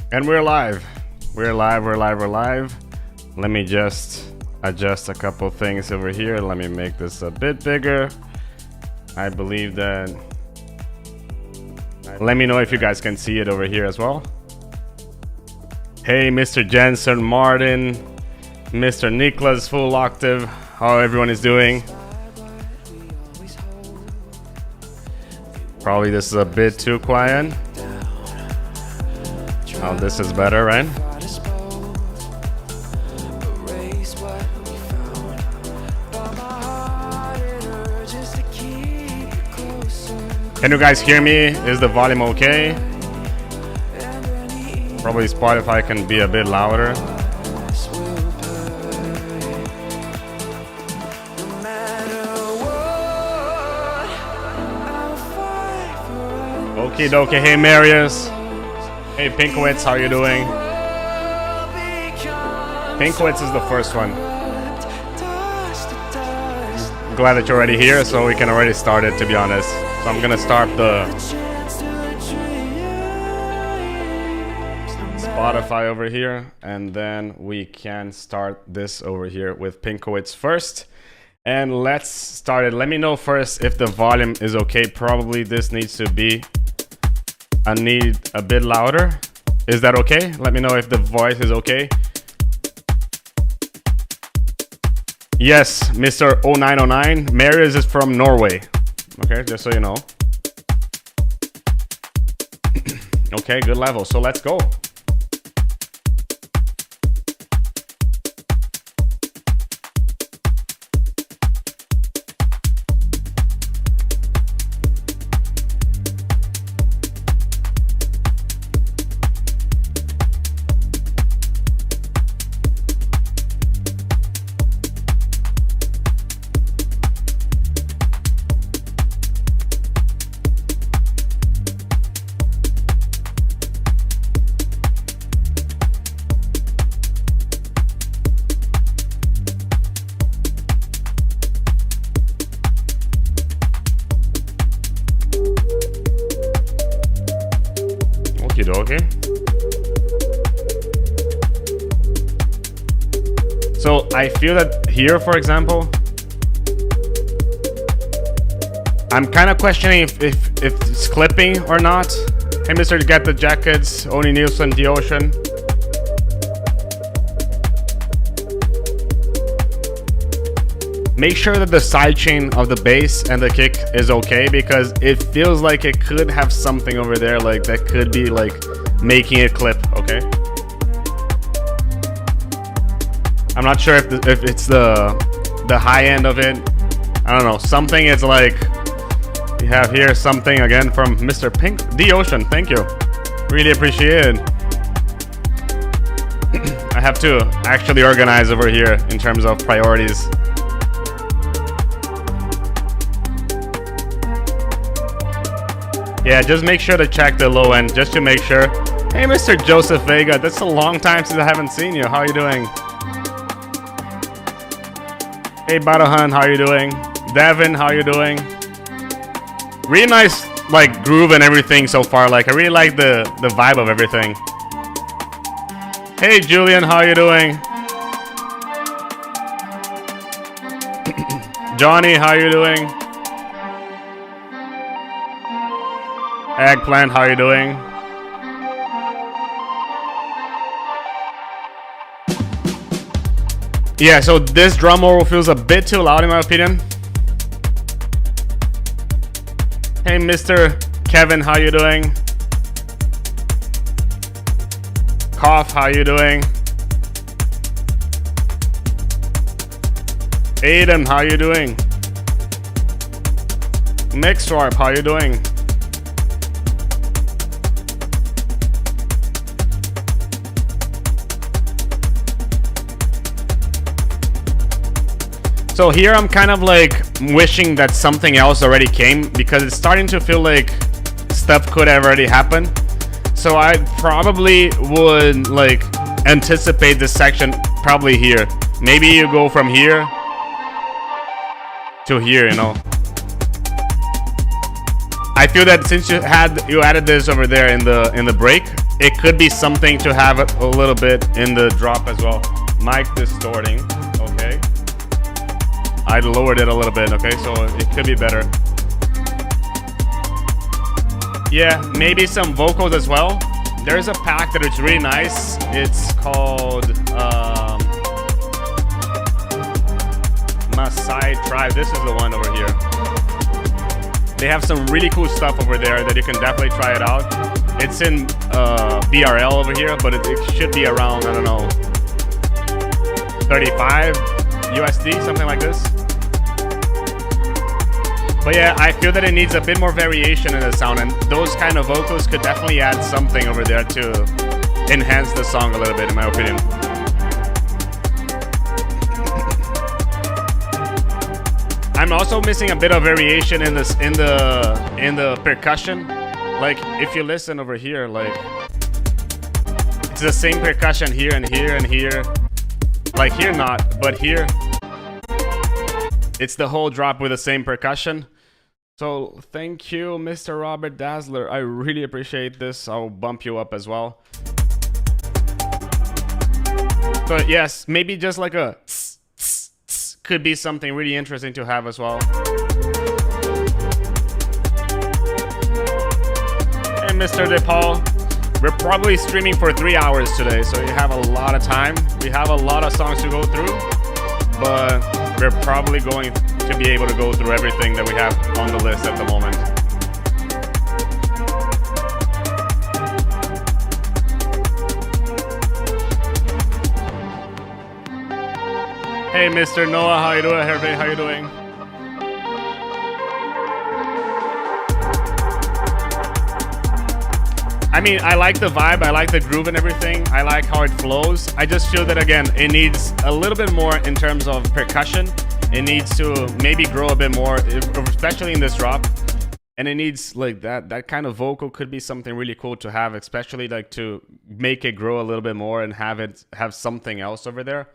And we're live. We're live. Let me just adjust a couple things over here. Let me make this a bit bigger. I believe that. Let me know if you guys can see it over here as well. Hey, Mr. Jensen Martin, Mr. Nicholas Full Octave, how everyone is doing. Probably this is a bit too quiet. Oh, this is better, right? Can you guys hear me? Is the volume okay? Probably Spotify can be a bit louder. Okie dokie. Hey, Marius. Hey, Pinkowitz, how you doing? Pinkowitz is the first one. Glad that you're already here, so we can already start it, to be honest. So I'm gonna start the Spotify over here, and then we can start this over here with Pinkowitz first. And let's start it. Let me know first if the volume is okay. Probably this needs to be a bit louder. Is that okay? Let me know if the voice is okay. Yes, Mr. 0909. Marius is from Norway. Okay, just so you know. Okay, good level. So let's go. Okay. So I feel that here, for example, I'm kind of questioning if it's clipping or not. Hey, Mr. Get the Jackets, Oni Nielsen, The Ocean. Make sure that the sidechain of the bass and the kick is okay, because it feels like it could have something over there, like that could be like making it clip. Okay. I'm not sure if it's the high end of it. I don't know. Something is like we have here something again from Mr. Pink, The Ocean. Thank you. Really appreciate it. I have to actually organize over here in terms of priorities. Yeah, just make sure to check the low end, just to make sure. Hey, Mr. Joseph Vega, that's a long time since I haven't seen you. How are you doing? Hey, Badahan, how are you doing? Devin, how are you doing? Really nice, like, groove and everything so far. Like, I really like the vibe of everything. Hey, Julian, how are you doing? Johnny, how are you doing? Eggplant, how are you doing? Yeah, so this drum roll feels a bit too loud in my opinion. Hey, Mr. Kevin, how you doing? Cough, how you doing? Aiden, how you doing? Mixwarp, how you doing? So here I'm kind of like wishing that something else already came, because it's starting to feel like stuff could have already happened. So I probably would like anticipate this section probably here. Maybe you go from here to here, you know. I feel that since you added this over there in the break, it could be something to have it a little bit in the drop as well. Mic distorting, okay. I lowered it a little bit, okay, so it could be better. Yeah, maybe some vocals as well. There's a pack that is really nice. It's called Maasai Tribe. This is the one over here. They have some really cool stuff over there that you can definitely try it out. It's in BRL over here, but it should be around, I don't know, 35 USD, something like this. But yeah, I feel that it needs a bit more variation in the sound, and those kind of vocals could definitely add something over there to enhance the song a little bit, in my opinion. I'm also missing a bit of variation in this in the percussion. Like if you listen over here, like it's the same percussion here and here and here. Like here not, but here it's the whole drop with the same percussion. So thank you, Mr. Robert Dazzler. I really appreciate this. I'll bump you up as well. But yes, maybe just like a tss, tss, tss could be something really interesting to have as well. Hey, Mr. DePaul. We're probably streaming for 3 hours today, so you have a lot of time. We have a lot of songs to go through, but we're probably going to be able to go through everything that we have on the list at the moment. Hey, Mr. Noah, how you doing? Hervé, how you doing? I mean, I like the vibe, I like the groove and everything, I like how it flows. I just feel that, again, it needs a little bit more in terms of percussion. It needs to maybe grow a bit more, especially in this drop. And it needs, like, that kind of vocal could be something really cool to have, especially, like, to make it grow a little bit more and have something else over there.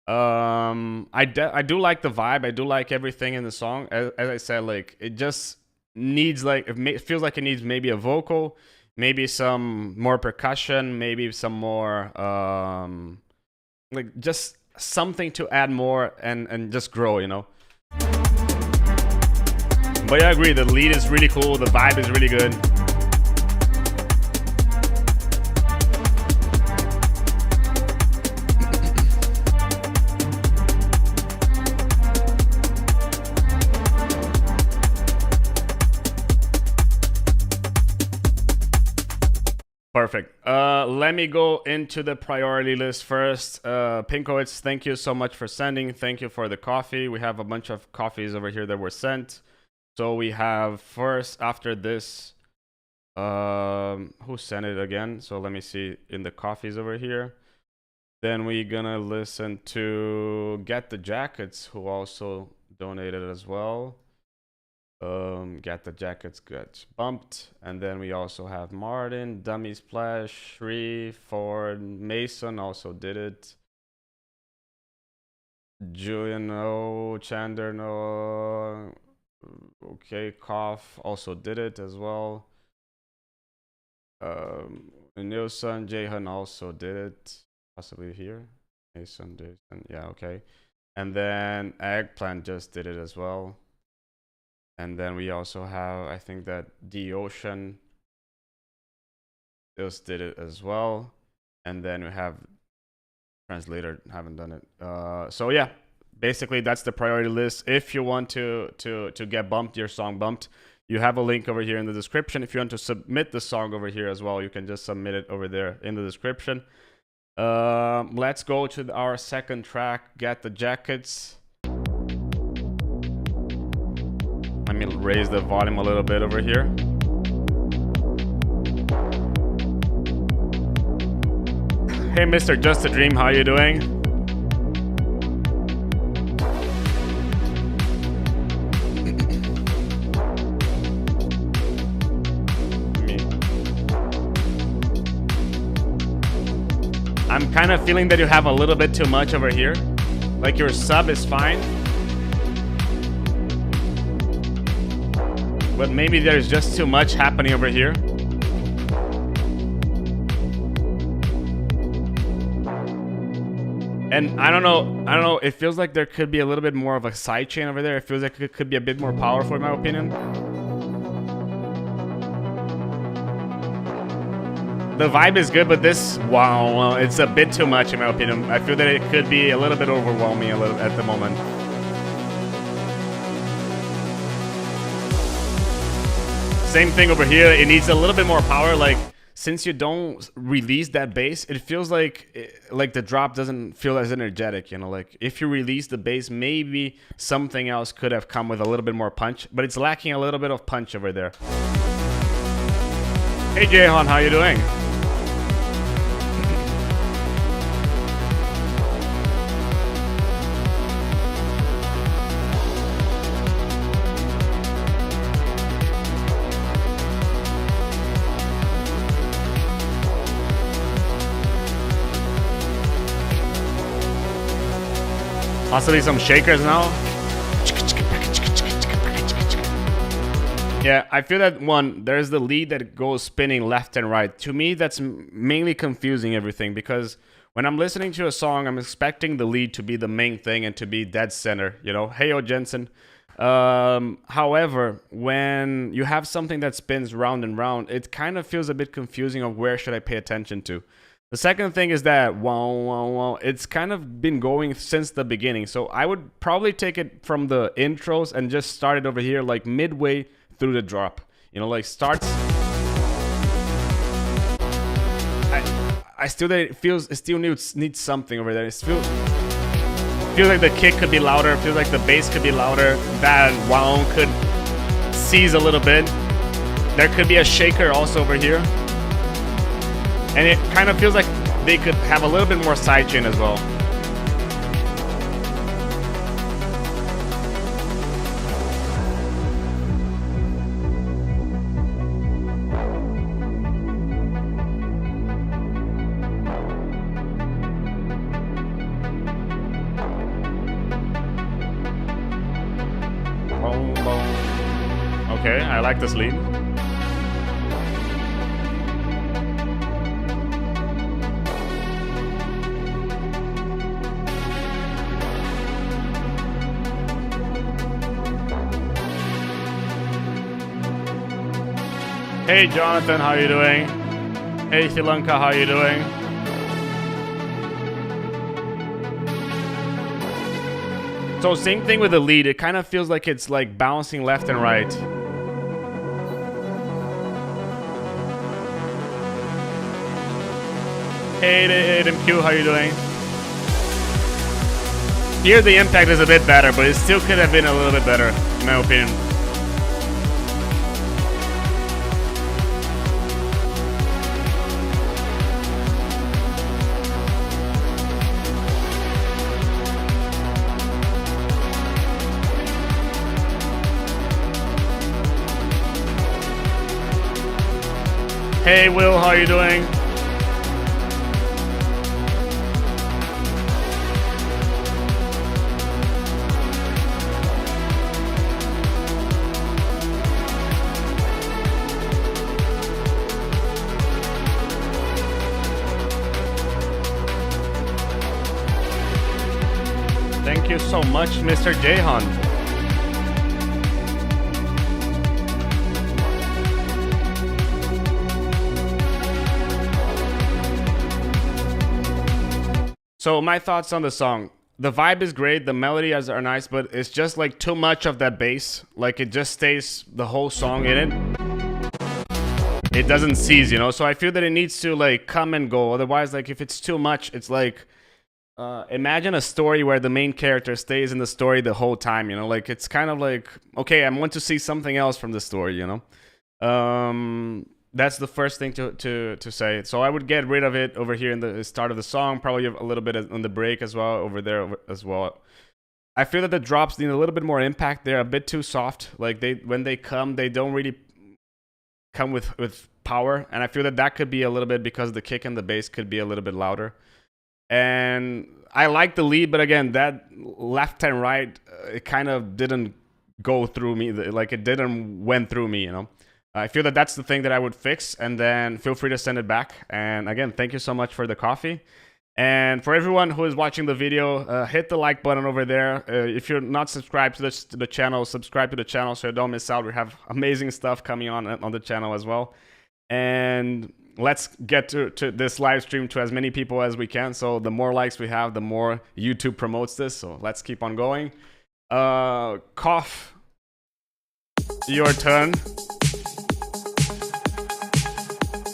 I do like the vibe, I do like everything in the song. As I said, like, it just needs, like, it feels like it needs maybe a vocal, maybe some more percussion, maybe some more like just something to add more and just grow, you know. But yeah, I agree, the lead is really cool, the vibe is really good. Perfect. Let me go into the priority list first. Pinkowitz, thank you so much for sending. Thank you for the coffee. We have a bunch of coffees over here that were sent. So we have first, after this, who sent it again? So let me see in the coffees over here. Then we're gonna listen to Get the Jackets, who also donated as well. Get the Jackets gets bumped, and then we also have Martin, Dummy Splash, Shri, Ford, Mason also did it. Julian, no, Chander, no. Okay, Koff also did it as well. Nilsson, Jahan also did it, possibly here. Mason, Jason, yeah, okay. And then Eggplant just did it as well. And then we also have, I think that The Ocean just did it as well. And then we have Translator, haven't done it. So yeah, basically that's the priority list. If you want to get bumped, your song bumped, you have a link over here in the description. If you want to submit the song over here as well, you can just submit it over there in the description. Let's go to our second track, Get the Jackets. Let me raise the volume a little bit over here. Hey, Mr. Just a Dream, how you doing? I'm kind of feeling that you have a little bit too much over here. Like your sub is fine, but maybe there's just too much happening over here. And I don't know, it feels like there could be a little bit more of a sidechain over there. It feels like it could be a bit more powerful in my opinion. The vibe is good, but this, wow, it's a bit too much in my opinion. I feel that it could be a little bit overwhelming at the moment. Same thing over here, it needs a little bit more power. Like, since you don't release that bass, it feels like the drop doesn't feel as energetic, you know? Like, if you release the bass, maybe something else could have come with a little bit more punch, but it's lacking a little bit of punch over there. Hey Jehan, how you doing? Possibly some shakers now. Yeah, I feel that one, there's the lead that goes spinning left and right. To me, that's mainly confusing everything, because when I'm listening to a song, I'm expecting the lead to be the main thing and to be dead center, you know? Hey, Jensen. However, when you have something that spins round and round, it kind of feels a bit confusing of where should I pay attention to. The second thing is that, wow, it's kind of been going since the beginning. So I would probably take it from the intros and just start it over here, like midway through the drop. You know, like starts. I still that it still needs something over there. It feels like the kick could be louder. It feels like the bass could be louder. That wow could seize a little bit. There could be a shaker also over here. And it kind of feels like they could have a little bit more sidechain as well. Okay, I like this lead. Hey Jonathan, how you doing? Hey Sri Lanka, how you doing? So same thing with the lead, it kind of feels like it's like bouncing left and right. Hey MQ, how you doing? Here the impact is a bit better, but it still could have been a little bit better, in my opinion. Hey Will, how are you doing? Thank you so much, Mr. Jahan. So my thoughts on the song. The vibe is great, the melodies are nice, but it's just like too much of that bass. Like it just stays the whole song in it. It doesn't seize, you know? So I feel that it needs to like come and go. Otherwise, like if it's too much, it's like... imagine a story where the main character stays in the story the whole time, you know? Like it's kind of like, okay, I want to see something else from the story, you know? That's the first thing to say. So I would get rid of it over here in the start of the song, probably a little bit on the break as well, over there as well. I feel that the drops need a little bit more impact. They're a bit too soft. Like when they come, they don't really come with power. And I feel that that could be a little bit because the kick and the bass could be a little bit louder. And I like the lead, but again, that left and right, it kind of didn't go through me. Like it didn't went through me, you know? I feel that that's the thing that I would fix, and then feel free to send it back. And again, thank you so much for the coffee. And for everyone who is watching the video, hit the like button over there. If you're not subscribed to the channel, subscribe to the channel so you don't miss out. We have amazing stuff coming on the channel as well. And let's get to this live stream to as many people as we can. So the more likes we have, the more YouTube promotes this. So let's keep on going. Cough, your turn.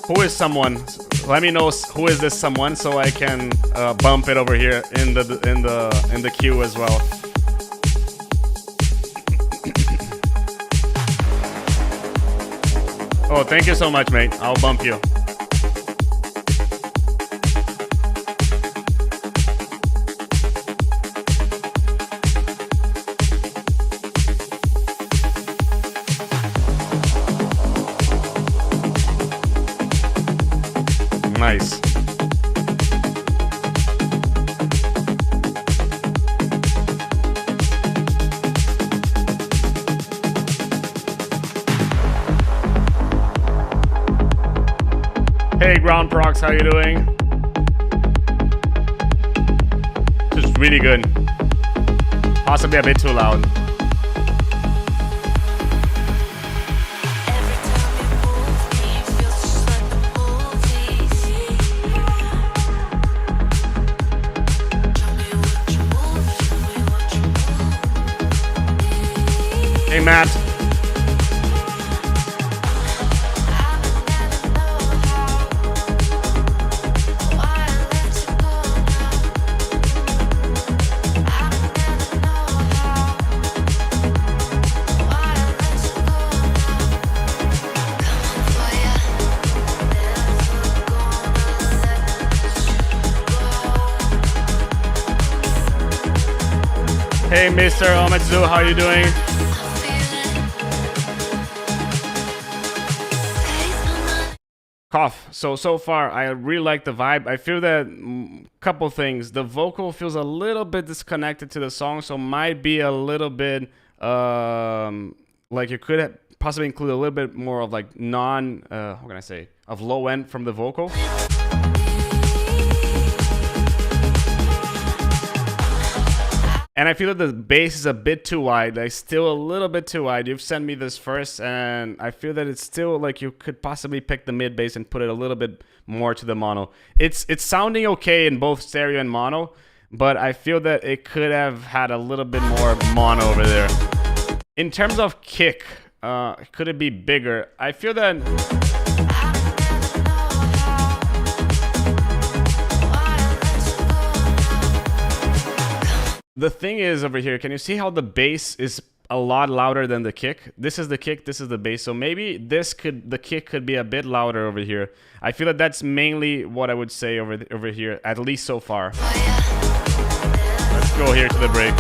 Who is someone? Let me know who is this someone so I can bump it over here in the queue as well. Oh, thank you so much, mate. I'll bump you. Nice. Hey, Ground Prox, how you doing? Just really good. Possibly a bit too loud. Hey, Matt. Hey, Mr. Ometsu, how you doing? Cough. So far, I really like the vibe. I feel that couple things. The vocal feels a little bit disconnected to the song, so might be a little bit like you could possibly include a little bit more of like how can I say, of low end from the vocal. And I feel that the bass is a bit too wide, like still a little bit too wide. You've sent me this first, and I feel that it's still like you could possibly pick the mid bass and put it a little bit more to the mono. It's sounding okay in both stereo and mono, but I feel that it could have had a little bit more mono over there. In terms of kick, could it be bigger? I feel that the thing is over here, can you see how the bass is a lot louder than the kick? This is the kick, this is the bass. So maybe the kick could be a bit louder over here. I feel that that's mainly what I would say over here, at least so far. Let's go here to the break.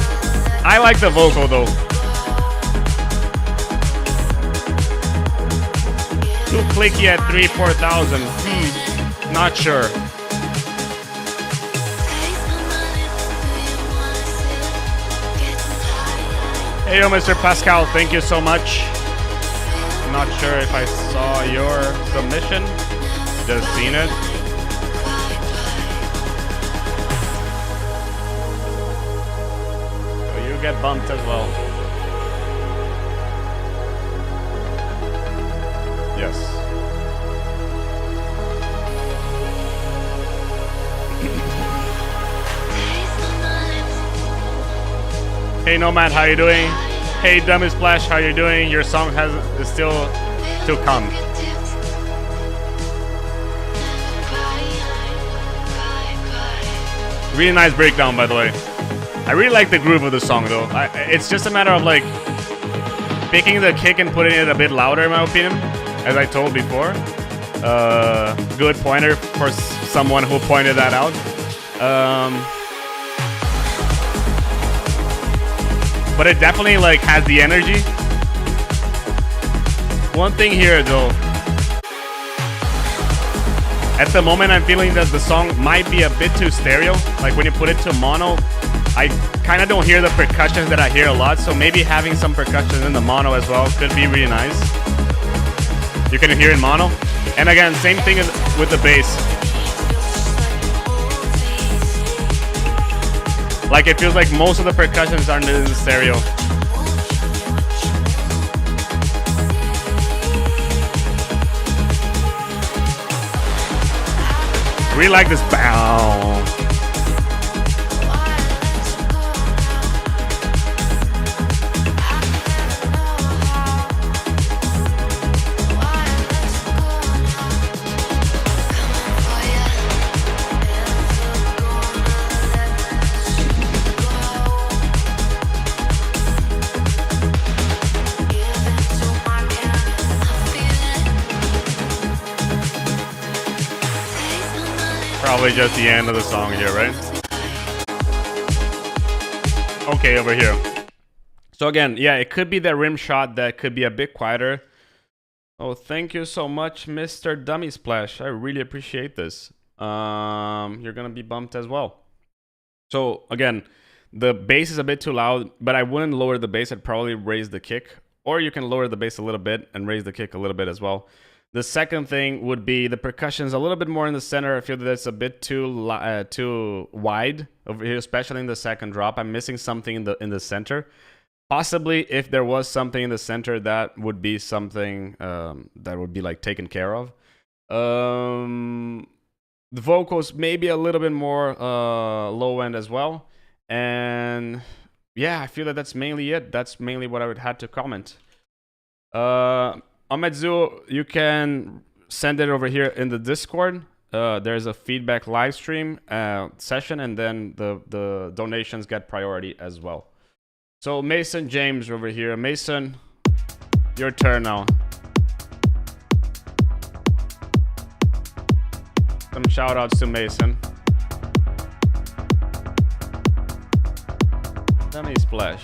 I like the vocal though. Too clicky at 3,000-4,000. Not sure. Hey, yo, Mr. Pascal, thank you so much. Not sure if I saw your submission. Just seen it. So you get bumped as well. Yes. Hey Nomad, how you doing? Hey Dummy Splash, how you doing? Your song is still to come. Really nice breakdown, by the way. I really like the groove of the song, though. It's just a matter of like picking the kick and putting it a bit louder, in my opinion, as I told before. Good pointer for someone who pointed that out. But it definitely like has the energy. One thing here though, at the moment I'm feeling that the song might be a bit too stereo. Like when you put it to mono, I kind of don't hear the percussions that I hear a lot. So maybe having some percussion in the mono as well could be really nice. You can hear in mono. And again, same thing with the bass. Like it feels like most of the percussions are in the stereo. Really like this bow. Probably just the end of the song here, right? Okay, over here. So again, yeah, it could be the rim shot that could be a bit quieter. Oh, thank you so much, Mr. Dummy Splash. I really appreciate this. You're gonna be bumped as well. So again, the bass is a bit too loud, but I wouldn't lower the bass. I'd probably raise the kick, or you can lower the bass a little bit and raise the kick a little bit as well. The second thing would be the percussion's a little bit more in the center. I feel that it's a bit too wide over here, especially in the second drop. I'm missing something in the center. Possibly, if there was something in the center, that would be something that would be like taken care of. The vocals maybe a little bit more low end as well. And yeah, I feel that that's mainly it. That's mainly what I would have to comment. Ametzu, you can send it over here in the Discord. There's a feedback live stream session, and then the donations get priority as well. So Mason James over here. Mason, your turn now. Some shout outs to Mason. Dummy Splash.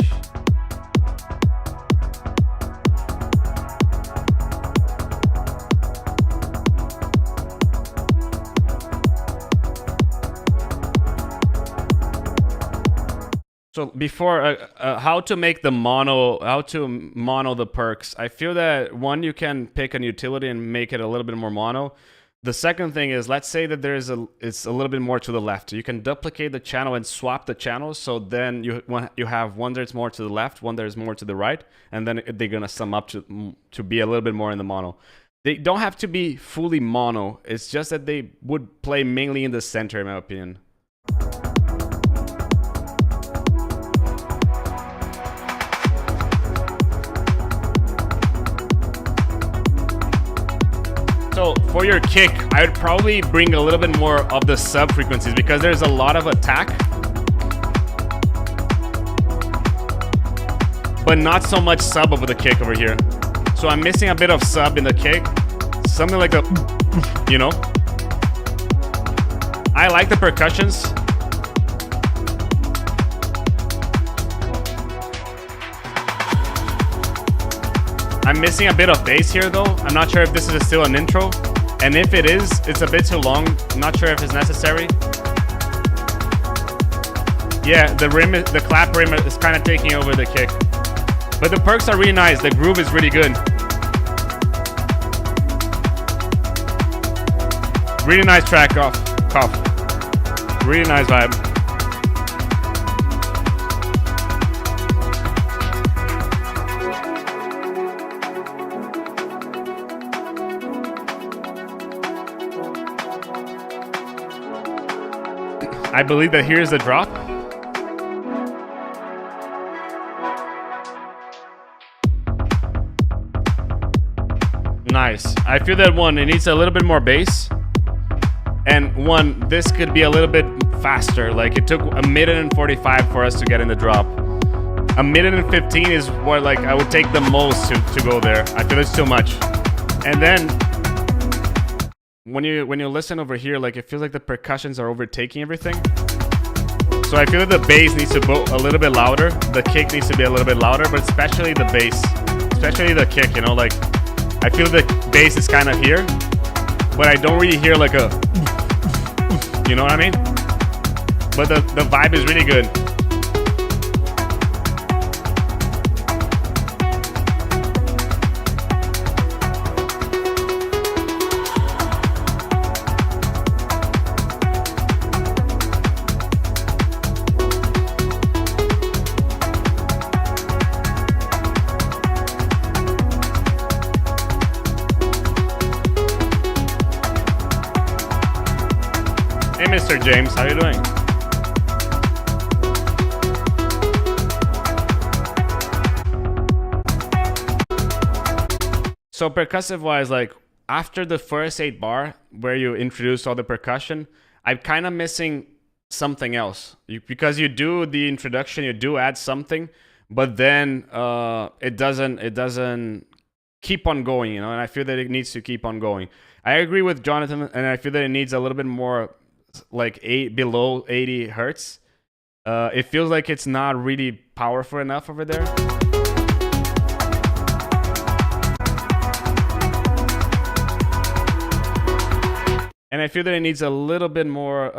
So before, how to make the mono, how to mono the perks. I feel that one, you can pick an utility and make it a little bit more mono. The second thing is, let's say that it's a little bit more to the left. You can duplicate the channel and swap the channels. So then you have one that's more to the left, one that's more to the right, and then they're gonna sum up to be a little bit more in the mono. They don't have to be fully mono. It's just that they would play mainly in the center, in my opinion. So for your kick, I would probably bring a little bit more of the sub frequencies because there's a lot of attack, but not so much sub over the kick over here. So I'm missing a bit of sub in the kick, something like a, you know. I like the percussions. I'm missing a bit of bass here though. I'm not sure if this is still an intro. And if it is, it's a bit too long. I'm not sure if it's necessary. Yeah, the clap rim is kind of taking over the kick. But the perks are really nice. The groove is really good. Really nice track off. Cough. Really nice vibe. I believe that here's the drop. Nice. I feel that one, it needs a little bit more bass. And one, this could be a little bit faster. Like it took 1:45 for us to get in the drop. 1:15 is what like I would take the most to go there. I feel it's too much. And then when you listen over here, like it feels like the percussions are overtaking everything. So I feel that the bass needs to go a little bit louder. The kick needs to be a little bit louder, but especially the bass, especially the kick. You know, like I feel the bass is kind of here, but I don't really hear like a, you know what I mean? But the vibe is really good. Mr. James, how you doing? So percussive wise, like after the first 8 bar where you introduce all the percussion, I'm kind of missing something else. Because you do the introduction, you do add something, but then it doesn't keep on going, you know, and I feel that it needs to keep on going. I agree with Jonathan, and I feel that it needs a little bit more like below 80 hertz. It feels like it's not really powerful enough over there. And I feel that it needs a little bit more,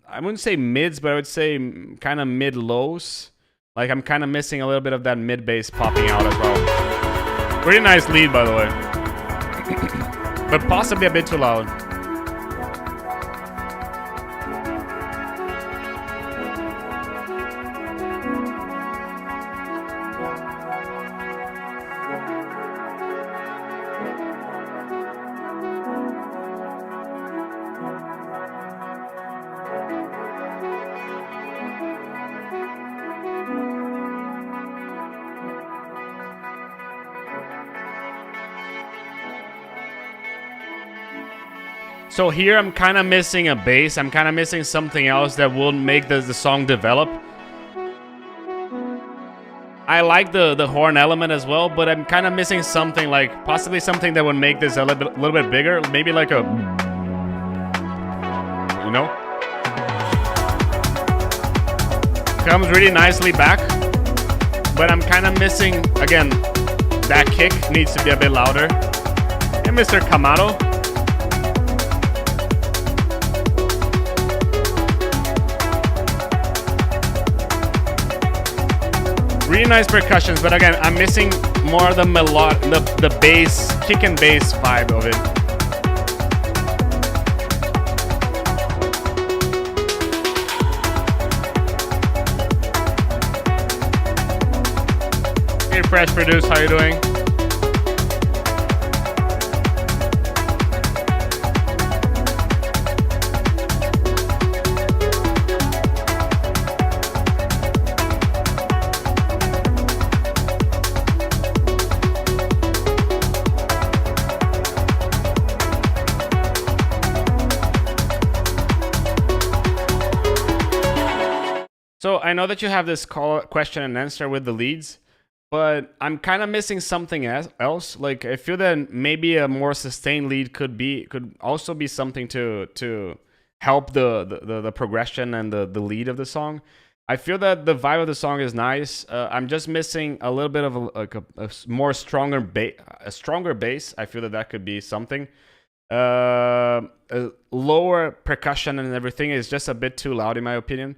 I wouldn't say mids, but I would say kind of mid-lows. Like I'm kind of missing a little bit of that mid-bass popping out as well. Pretty nice lead, by the way. But possibly a bit too loud. So here I'm kind of missing a bass. I'm kind of missing something else that will make the song develop. I like the horn element as well, but I'm kind of missing something, like possibly something that would make this a little bit bigger. Maybe like a, you know? Comes really nicely back, but I'm kind of missing, again, that kick needs to be a bit louder. Hey, Mr. Kamado. Really nice percussions, but again, I'm missing more of the bass, kick and bass vibe of it. Hey, Fresh Produce, how you doing? So I know that you have this question and answer with the leads, but I'm kind of missing something else. Like I feel that maybe a more sustained lead could also be something to help the progression and the lead of the song. I feel that the vibe of the song is nice. I'm just missing a little bit of a more stronger bass. I feel that could be something. Lower percussion and everything is just a bit too loud in my opinion.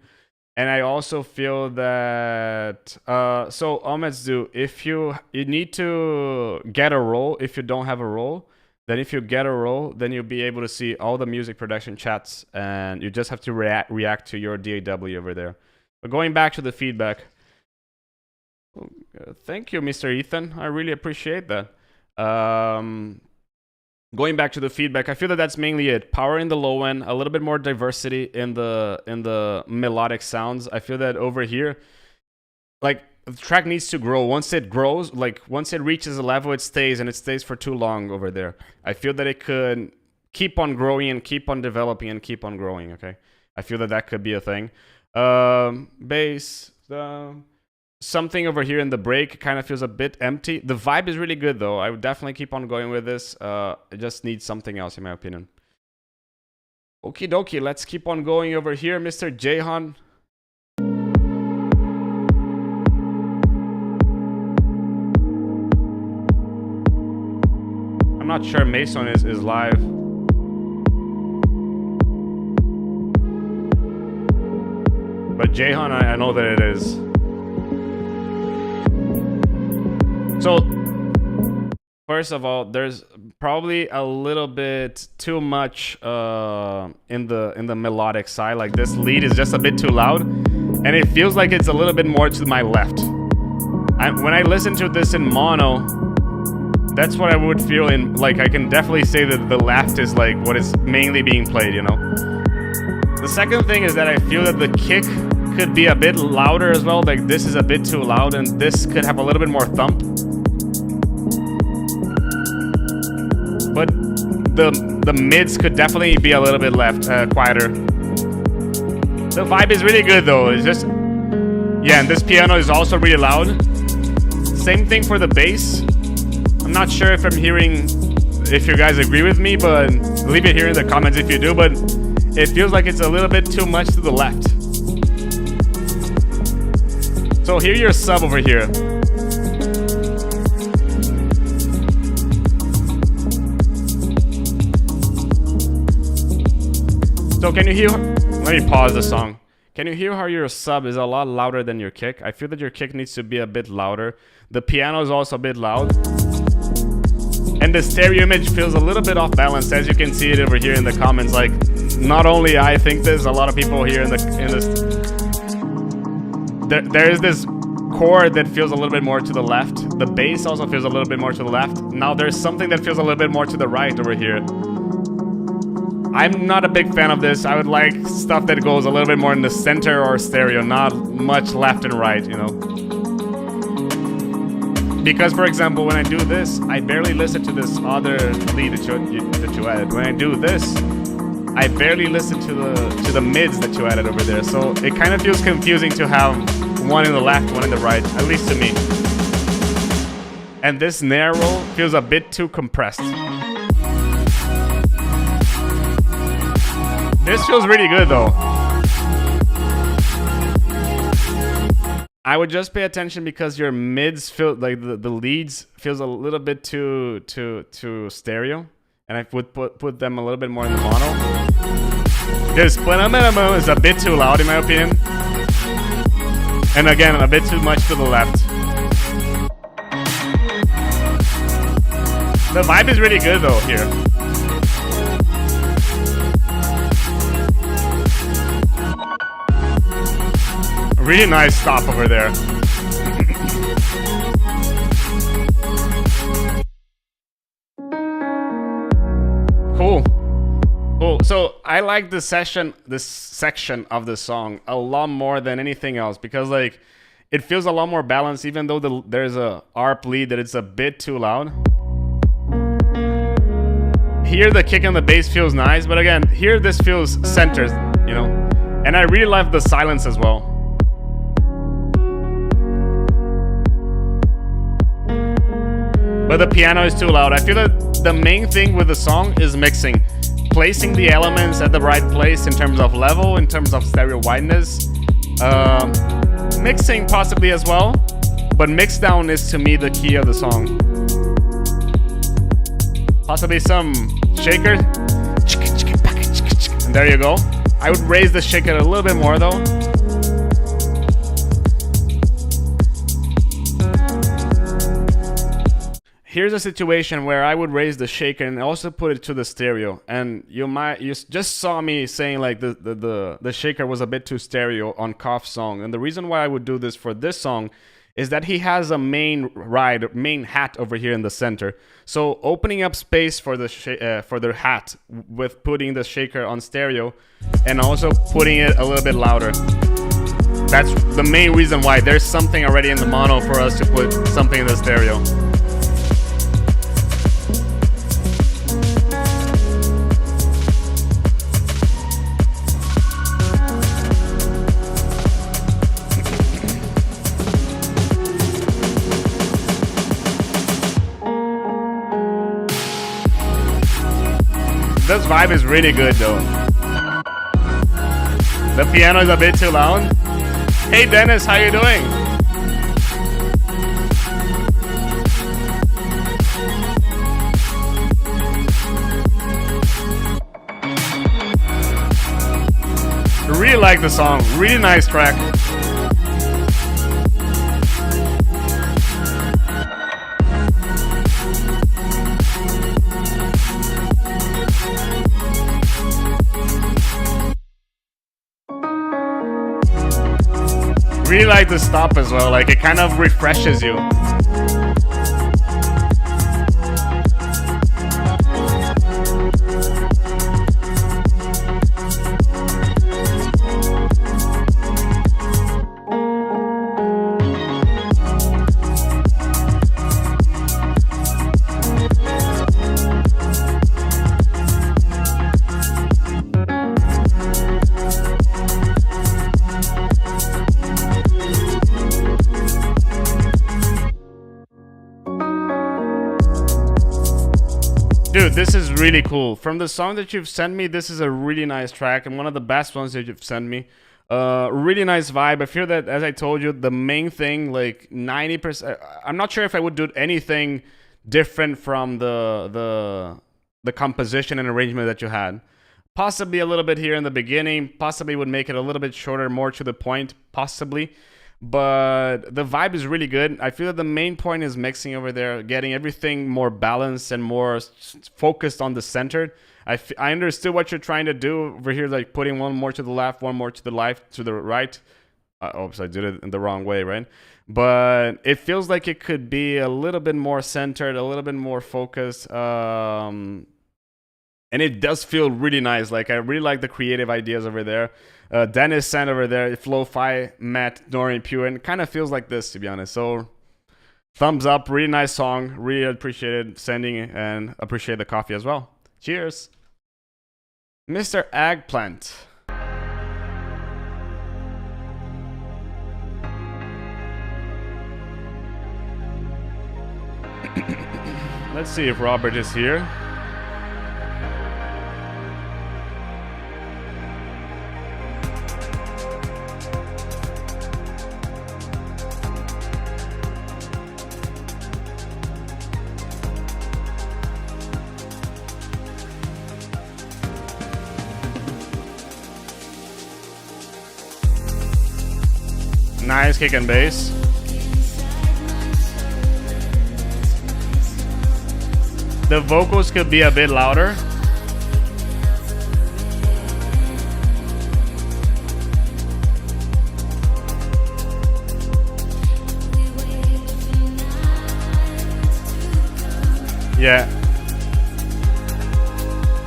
And I also feel that, so Ometsu, if you need to get a roll, if you don't have a roll, then if you get a roll, then you'll be able to see all the music production chats and you just have to react to your DAW over there. But going back to the feedback, thank you, Mr. Ethan. I really appreciate that. Going back to the feedback, I feel that that's mainly it. Power in the low end, a little bit more diversity in the melodic sounds. I feel that over here, like the track needs to grow. Once it grows, like once it reaches a level, it stays and it stays for too long over there. I feel that it could keep on growing and keep on developing and keep on growing. Okay, I feel that could be a thing. Bass. Something over here in the break kind of feels a bit empty. The vibe is really good though. I would definitely keep on going with this. It just needs something else in my opinion. Okie dokie, let's keep on going over here, Mr. Jahan. I'm not sure Mason is live. But Jahan, I know that it is. So, first of all, there's probably a little bit too much in the melodic side. Like this lead is just a bit too loud, and it feels like it's a little bit more to my left. When I listen to this in mono, that's what I would feel in. Like I can definitely say that the left is like what is mainly being played. You know, The second thing is that I feel that the kick could be a bit louder as well. Like this is a bit too loud, and this could have a little bit more thump. But the mids could definitely be a little bit quieter. The vibe is really good though. It's just, yeah, and this piano is also really loud. Same thing for the bass. I'm not sure if if you guys agree with me, but leave it here in the comments if you do, but it feels like it's a little bit too much to the left. So hear your sub over here. So can you hear, let me pause the song. Can you hear how your sub is a lot louder than your kick? I feel that your kick needs to be a bit louder. The piano is also a bit loud. And the stereo image feels a little bit off balance, as you can see it over here in the comments. Like, not only I think this, a lot of people here in this. There is this chord that feels a little bit more to the left. The bass also feels a little bit more to the left. Now there's something that feels a little bit more to the right over here. I'm not a big fan of this. I would like stuff that goes a little bit more in the center or stereo, not much left and right, you know. Because, for example, when I do this, I barely listen to this other lead that you added. When I do this, I barely listen to the mids that you added over there. So it kind of feels confusing to have one in the left, one in the right, at least to me. And this snare roll feels a bit too compressed. This feels really good though. I would just pay attention because your mids feel like the leads feels a little bit too stereo, and I would put them a little bit more in the mono. This is a bit too loud in my opinion, and again a bit too much to the left. The vibe is really good though here. Really nice stop over there. Cool. So I like this section of the song a lot more than anything else because like it feels a lot more balanced, even though there's a ARP lead that it's a bit too loud. Here the kick and the bass feels nice, but again, here this feels centered, you know. And I really love the silence as well. But the piano is too loud. I feel that the main thing with the song is mixing. Placing the elements at the right place in terms of level, in terms of stereo wideness. Mixing possibly as well. But mix down is to me the key of the song. Possibly some shaker. And there you go. I would raise the shaker a little bit more though. Here's a situation where I would raise the shaker and also put it to the stereo. And you just saw me saying like the shaker was a bit too stereo on Koff's song. And the reason why I would do this for this song is that he has a main hat over here in the center. So opening up space for the hat with putting the shaker on stereo and also putting it a little bit louder. That's the main reason why there's something already in the mono for us to put something in the stereo. This vibe is really good though. The piano is a bit too loud. Hey Dennis, how you doing? Really like the song, really nice track. Really like the stop as well, like it kind of refreshes you. really cool. From the song that you've sent me, this is a really nice track and one of the best ones that you've sent me. Really nice vibe. I feel that, as I told you, the main thing, like 90%. I'm not sure if I would do anything different from the composition and arrangement that you had. Possibly a little bit here in the beginning. Possibly would make it a little bit shorter, more to the point. Possibly. But the vibe is really good. I feel that the main point is mixing over there, getting everything more balanced and more focused on the centered. I understood what you're trying to do over here, like putting one more to the left, one more to the right. Oops, I did it in the wrong way, right? But it feels like it could be a little bit more centered, a little bit more focused. And it does feel really nice. Like, I really like the creative ideas over there. Dennis sent over there, Flo-Fi, Matt, Dorian, Pure, and it kind of feels like this, to be honest. So, thumbs up, really nice song. Really appreciated sending and appreciate the coffee as well. Cheers. Mr. Eggplant. Let's see if Robert is here. Nice kick and bass. The vocals could be a bit louder. Yeah.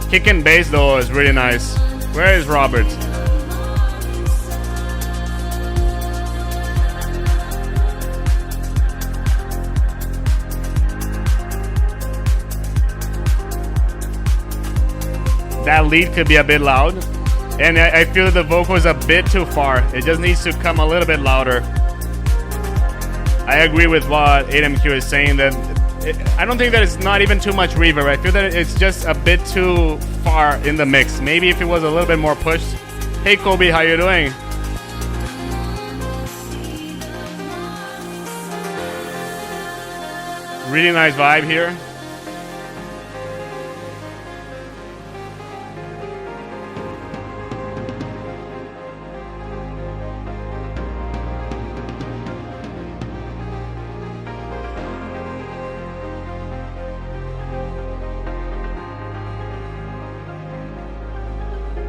Kick and bass though is really nice. Where is Robert? That lead could be a bit loud, and I feel the vocal is a bit too far. It just needs to come a little bit louder. I agree with what AMQ is saying, that I don't think that it's not even too much reverb. I feel that it's just a bit too far in the mix. Maybe if it was a little bit more pushed. Hey Kobe, how you doing? Really nice vibe here.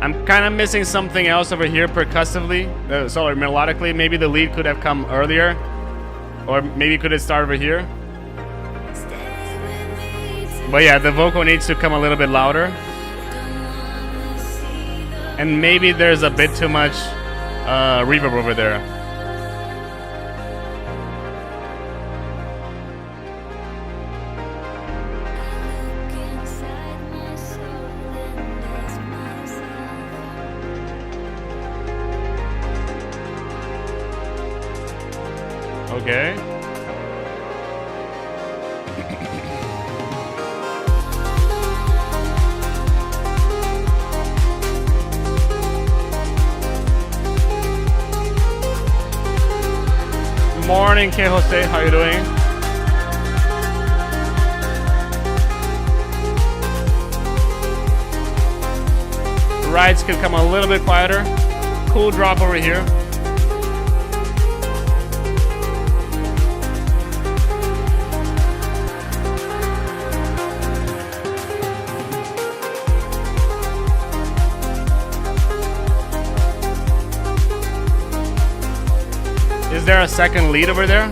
I'm kind of missing something else over here percussively, sorry, melodically. Maybe the lead could have come earlier, or maybe could have started over here. But yeah, the vocal needs to come a little bit louder. And maybe there's a bit too much reverb over there. Okay. Morning, K Jose, how you doing? Rides could come a little bit quieter. Cool drop over here. Is there a second lead over there?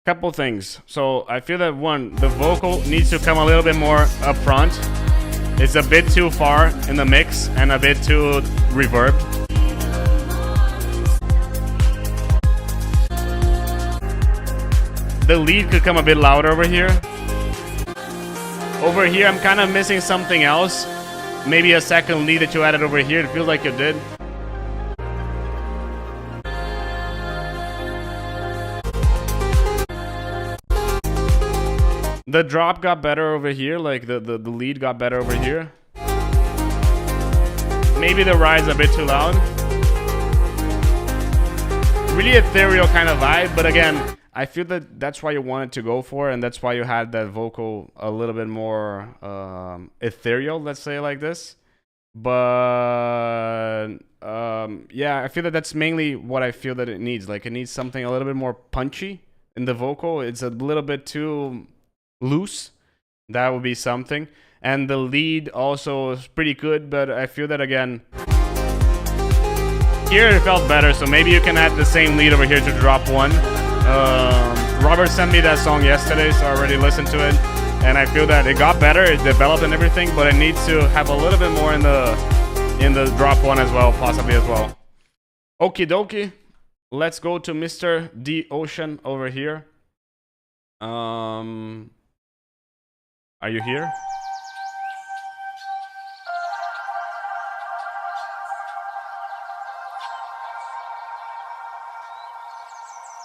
Couple things. So I feel that one, the vocal needs to come a little bit more up front. It's a bit too far in the mix and a bit too reverb. The lead could come a bit louder over here. Over here, I'm kind of missing something else. Maybe a second lead that you added over here. It feels like you did. The drop got better over here, like the lead got better over here. Maybe the ride's a bit too loud. Really ethereal kind of vibe, but again, I feel that that's why you wanted to go for, and that's why you had that vocal a little bit more ethereal, let's say like this. But yeah, I feel that that's mainly what I feel that it needs. Like, it needs something a little bit more punchy in the vocal. It's a little bit too loose. That would be something. And the lead also is pretty good, but I feel that again, here it felt better, so maybe you can add the same lead over here to drop 1. Robert sent me that song yesterday, so I already listened to it, and I feel that it got better, it developed and everything, but it needs to have a little bit more in the drop 1 as well, possibly as well. Okie dokie, let's go to Mr. D Ocean over here. Are you here?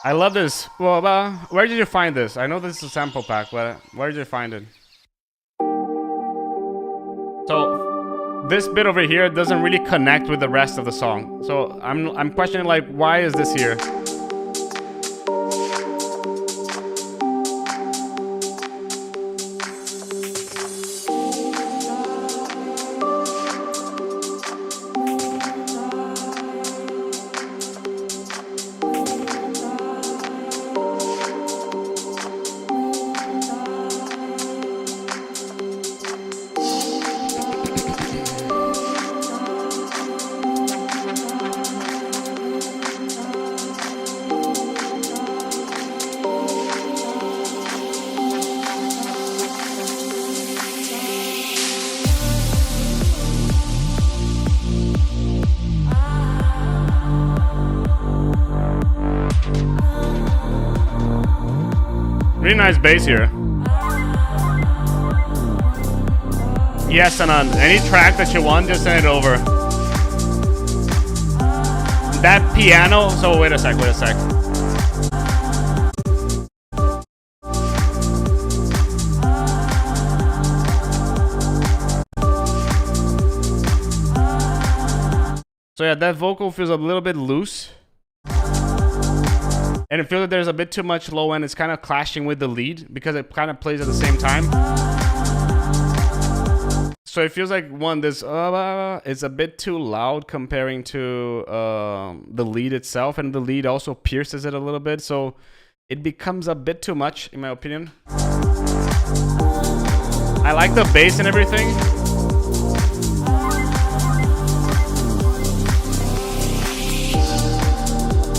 I love this. Well, where did you find this? I know this is a sample pack, but where did you find it? So this bit over here doesn't really connect with the rest of the song. So I'm questioning, like, why is this here? Really nice bass here. Yes, and on any track that you want, just send it over. That piano, so wait a sec. So yeah, that vocal feels a little bit loose. And I feel that there's a bit too much low end. It's kind of clashing with the lead because it kind of plays at the same time. So it feels like, one, this is a bit too loud comparing to the lead itself. And the lead also pierces it a little bit. So it becomes a bit too much, in my opinion. I like the bass and everything.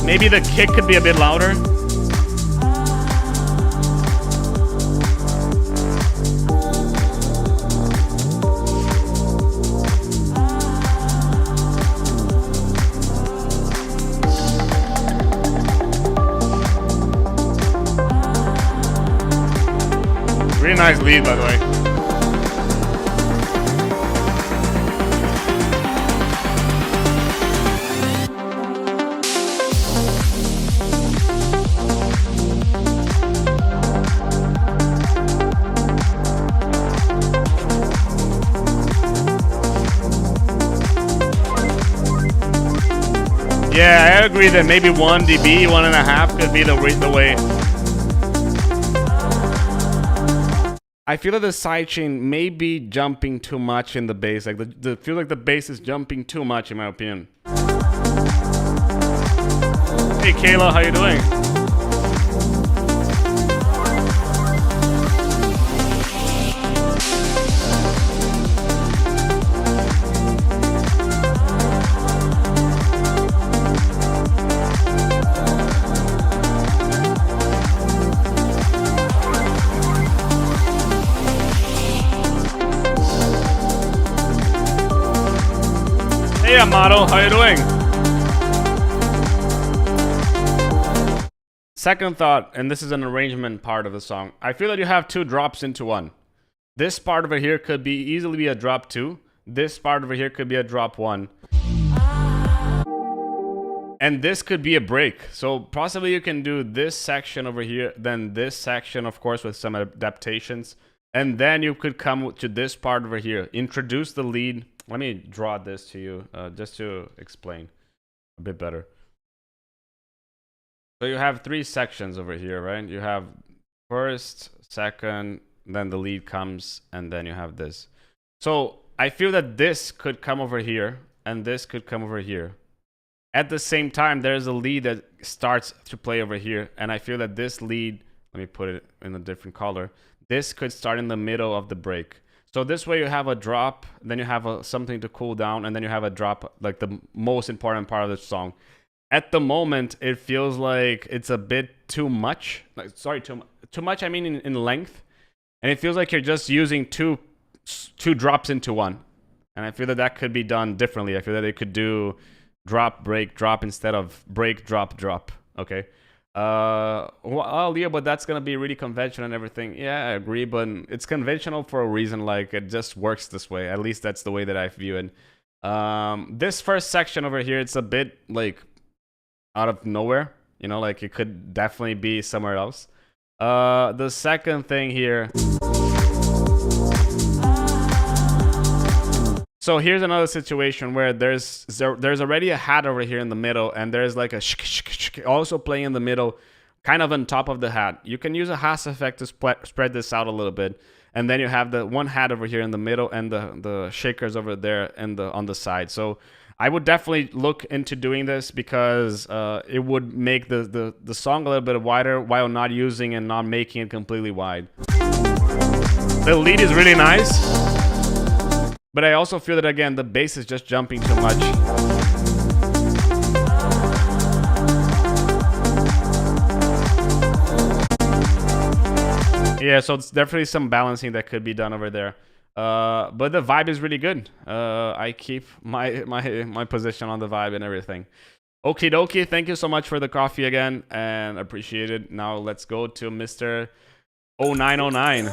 Maybe the kick could be a bit louder. Really nice lead, by the way. Yeah, I agree that maybe 1 dB, 1.5 could be the way. I feel that the sidechain may be jumping too much in the bass. Like the feel like the bass is jumping too much, in my opinion. Hey Kayla, how you doing? Hey Amato, how you doing? Second thought, and this is an arrangement part of the song. I feel that you have 2 drops into 1. This part over here could be easily be a drop 2. This part over here could be a drop 1. And this could be a break. So possibly you can do this section over here, then this section, of course, with some adaptations. And then you could come to this part over here. Introduce the lead. Let me draw this to you just to explain a bit better. So you have 3 sections over here, right? You have first, second, then the lead comes, and then you have this. So I feel that this could come over here, and this could come over here. At the same time, there's a lead that starts to play over here, and I feel that this lead, let me put it in a different color, this could start in the middle of the break. So this way you have a drop, then you have something to cool down, and then you have a drop, like the most important part of the song. At the moment, it feels like it's a bit too much. Like, sorry, too much, I mean in length. And it feels like you're just using two drops into one. And I feel that that could be done differently. I feel that they could do drop, break, drop instead of break, drop, drop. Okay. Well, yeah, but that's gonna be really conventional and everything. Yeah, I agree, but it's conventional for a reason. Like, it just works this way. At least that's the way that I view it. This first section over here, it's a bit like out of nowhere. You know, like it could definitely be somewhere else. The second thing here. So here's another situation where there's already a hat over here in the middle, and there's like a also playing in the middle, kind of on top of the hat. You can use a Haas effect to spread this out a little bit, and then you have the one hat over here in the middle and the shakers over there and on the side. So I would definitely look into doing this because it would make the song a little bit wider while not using and not making it completely wide. The lead is really nice. But I also feel that, again, the bass is just jumping too much. Yeah, so it's definitely some balancing that could be done over there. But the vibe is really good. I keep my position on the vibe and everything. Okie dokie, thank you so much for the coffee again, and appreciate it. Now let's go to Mr. 0909.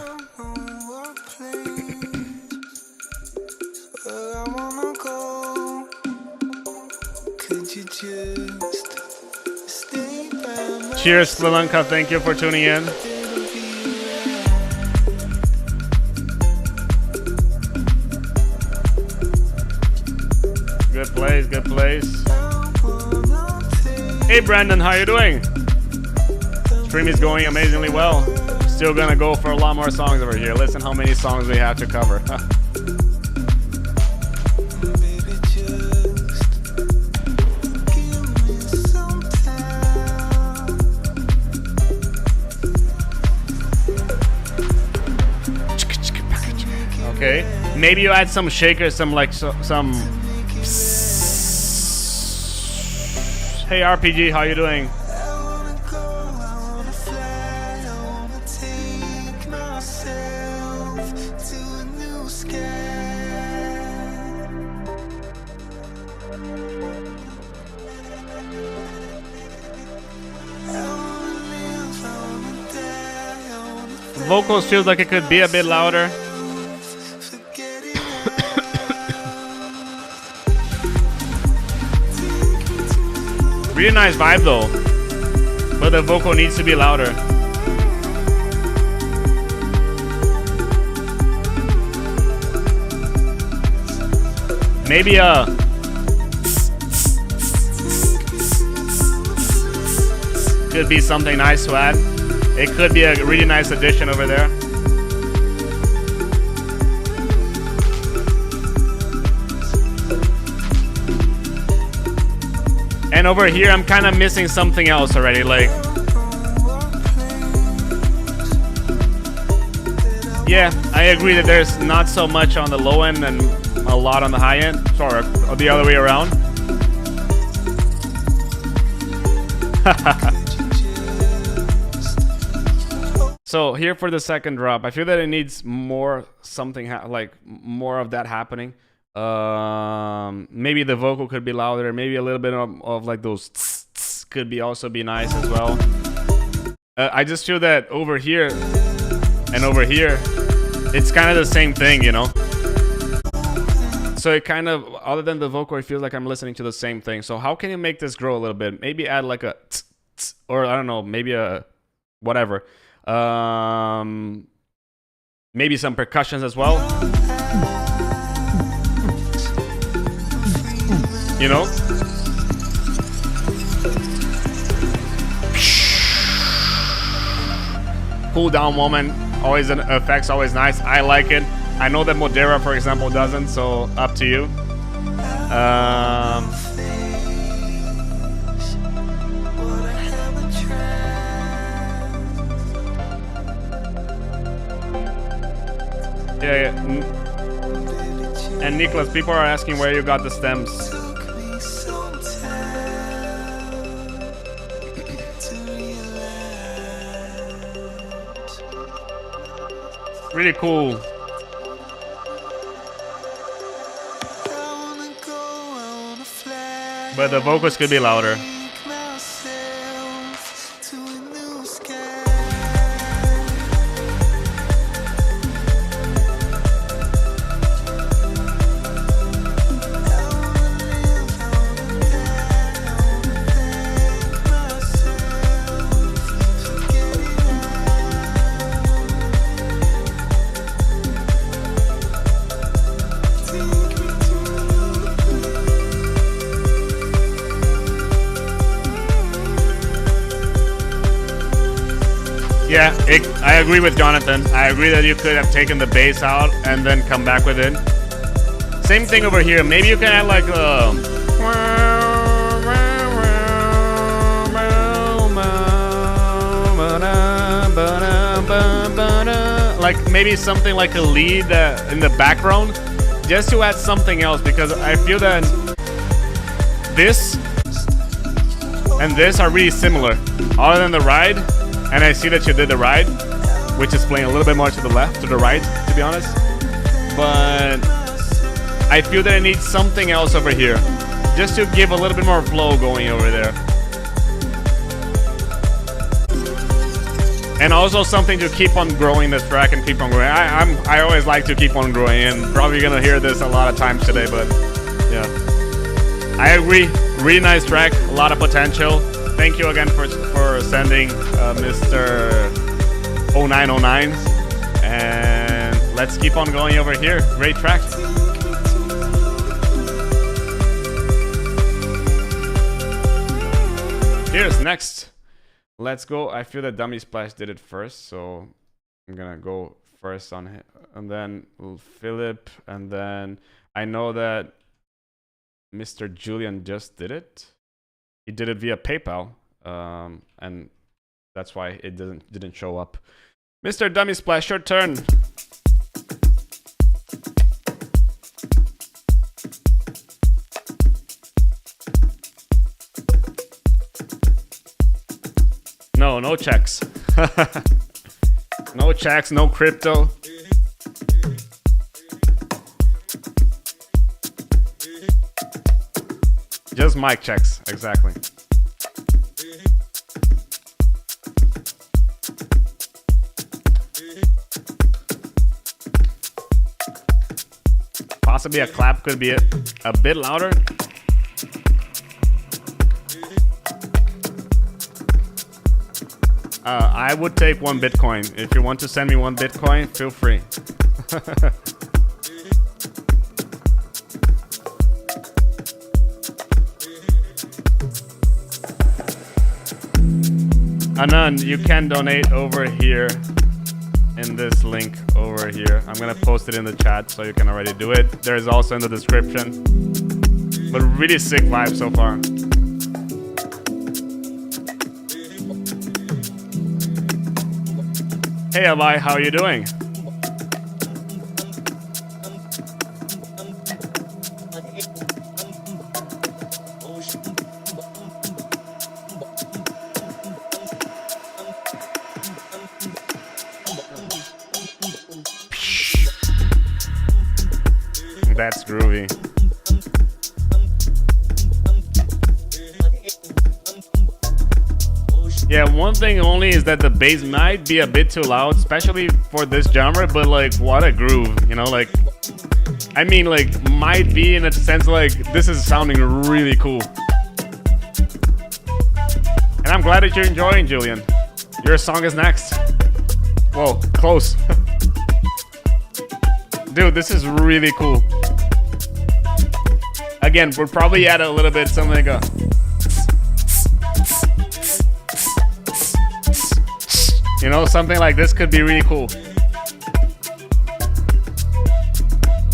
Cheers, Sri Lanka. Thank you for tuning in. Good place, good place. Hey, Brandon, how you doing? Stream is going amazingly well. Still gonna go for a lot more songs over here. Listen how many songs we have to cover. Okay, maybe you add some shakers, some like some. Hey RPG, how you doing? Vocals feels like it could be a bit louder. Really nice vibe though, but the vocal needs to be louder. Maybe could be something nice to add. It could be a really nice addition over there. And over here, I'm kind of missing something else already. Like, yeah, I agree that there's not so much on the low end and a lot on the high end. Sorry, or the other way around. So here for the second drop, I feel that it needs more something like more of that happening. Maybe the vocal could be louder. Maybe a little bit of like those tss could be also be nice as well. I just feel that over here and over here, it's kind of the same thing, you know. so it kind of, other than the vocal, it feels like I'm listening to the same thing. So how can you make this grow a little bit? Maybe add like a tss, tss, or I don't know, maybe a whatever. Maybe some percussions as well. You know? Cool down moment, always an effect's always nice. I like it. I know that Modera, for example, doesn't, so up to you. Yeah. And Nicholas, people are asking where you got the stems. Really cool. But the vocals could be louder. Yeah, I agree with Jonathan. I agree that you could have taken the bass out and then come back with it. Same thing over here. Maybe you can add like a... like maybe something like a lead in the background, just to add something else, because I feel that this and this are really similar, other than the ride. And I see that you did the ride, which is playing a little bit more to the left, to the right, to be honest. But I feel that I need something else over here, just to give a little bit more flow going over there. And also something to keep on growing the track and keep on growing. I always like to keep on growing, and probably gonna hear this a lot of times today, but yeah. I agree, really nice track, a lot of potential. Thank you again for sending Mr. 0909, and let's keep on going over here. Great track. Here's next. Let's go. I feel that Dummy Splash did it first, so I'm gonna go first on him, and then Philip, and then I know that Mr. Julian just did it. He did it via PayPal, and that's why it didn't show up. Mr. Dummy Splash, your turn. No checks. No checks, no crypto. Just mic checks, exactly. Possibly a clap could be a bit louder. I would take 1 Bitcoin. If you want to send me 1 Bitcoin, feel free. Anand, you can donate over here in this link over here. I'm gonna post it in the chat so you can already do it. There's also in the description. But really sick vibe so far. Hey Abai, how are you doing? That's groovy. Yeah, one thing only is that the bass might be a bit too loud, especially for this genre, but like, what a groove, you know, like, I mean, like, might be in a sense like this is sounding really cool. And I'm glad that you're enjoying, Julian. Your song is next. Whoa, close. Dude, this is really cool. Again, we'll probably add a little bit something like a... You know, something like this could be really cool.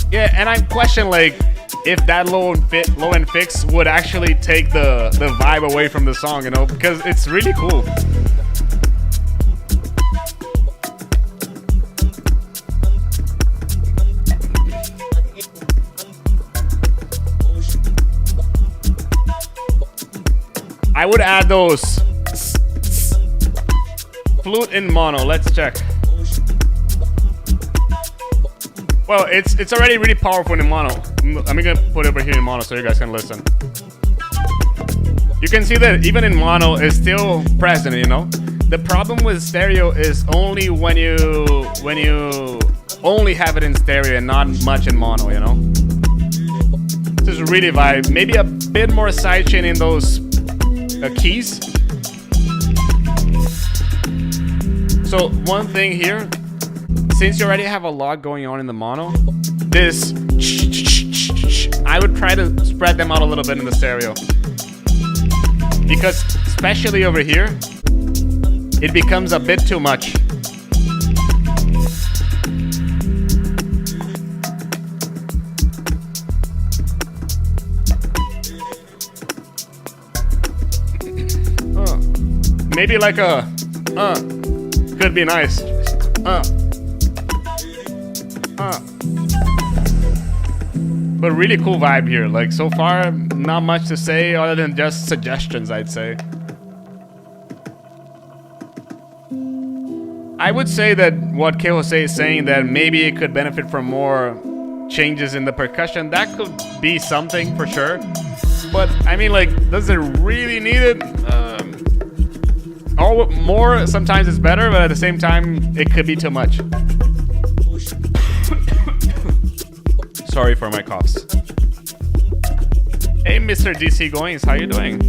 Yeah, and I question, like, if that low end fix would actually take the vibe away from the song, you know, because it's really cool. I would add those flute in mono. Let's check. Well, it's already really powerful in mono. I'm gonna put it over here in mono so you guys can listen. You can see that even in mono it's still present, you know. The problem with stereo is only when you only have it in stereo and not much in mono, you know. This is really vibe. Maybe a bit more sidechain in those keys. So one thing here, since you already have a lot going on in the mono, this I would try to spread them out a little bit in the stereo, because especially over here it becomes a bit too much. Maybe like a could be nice. But really cool vibe here. Like, so far, not much to say other than just suggestions, I'd say. I would say that what K Jose is saying, that maybe it could benefit from more changes in the percussion, that could be something for sure. But I mean, like, does it really need it? More sometimes is better, but at the same time, it could be too much. Sorry for my coughs. Hey, Mr. DC Goings, how you doing?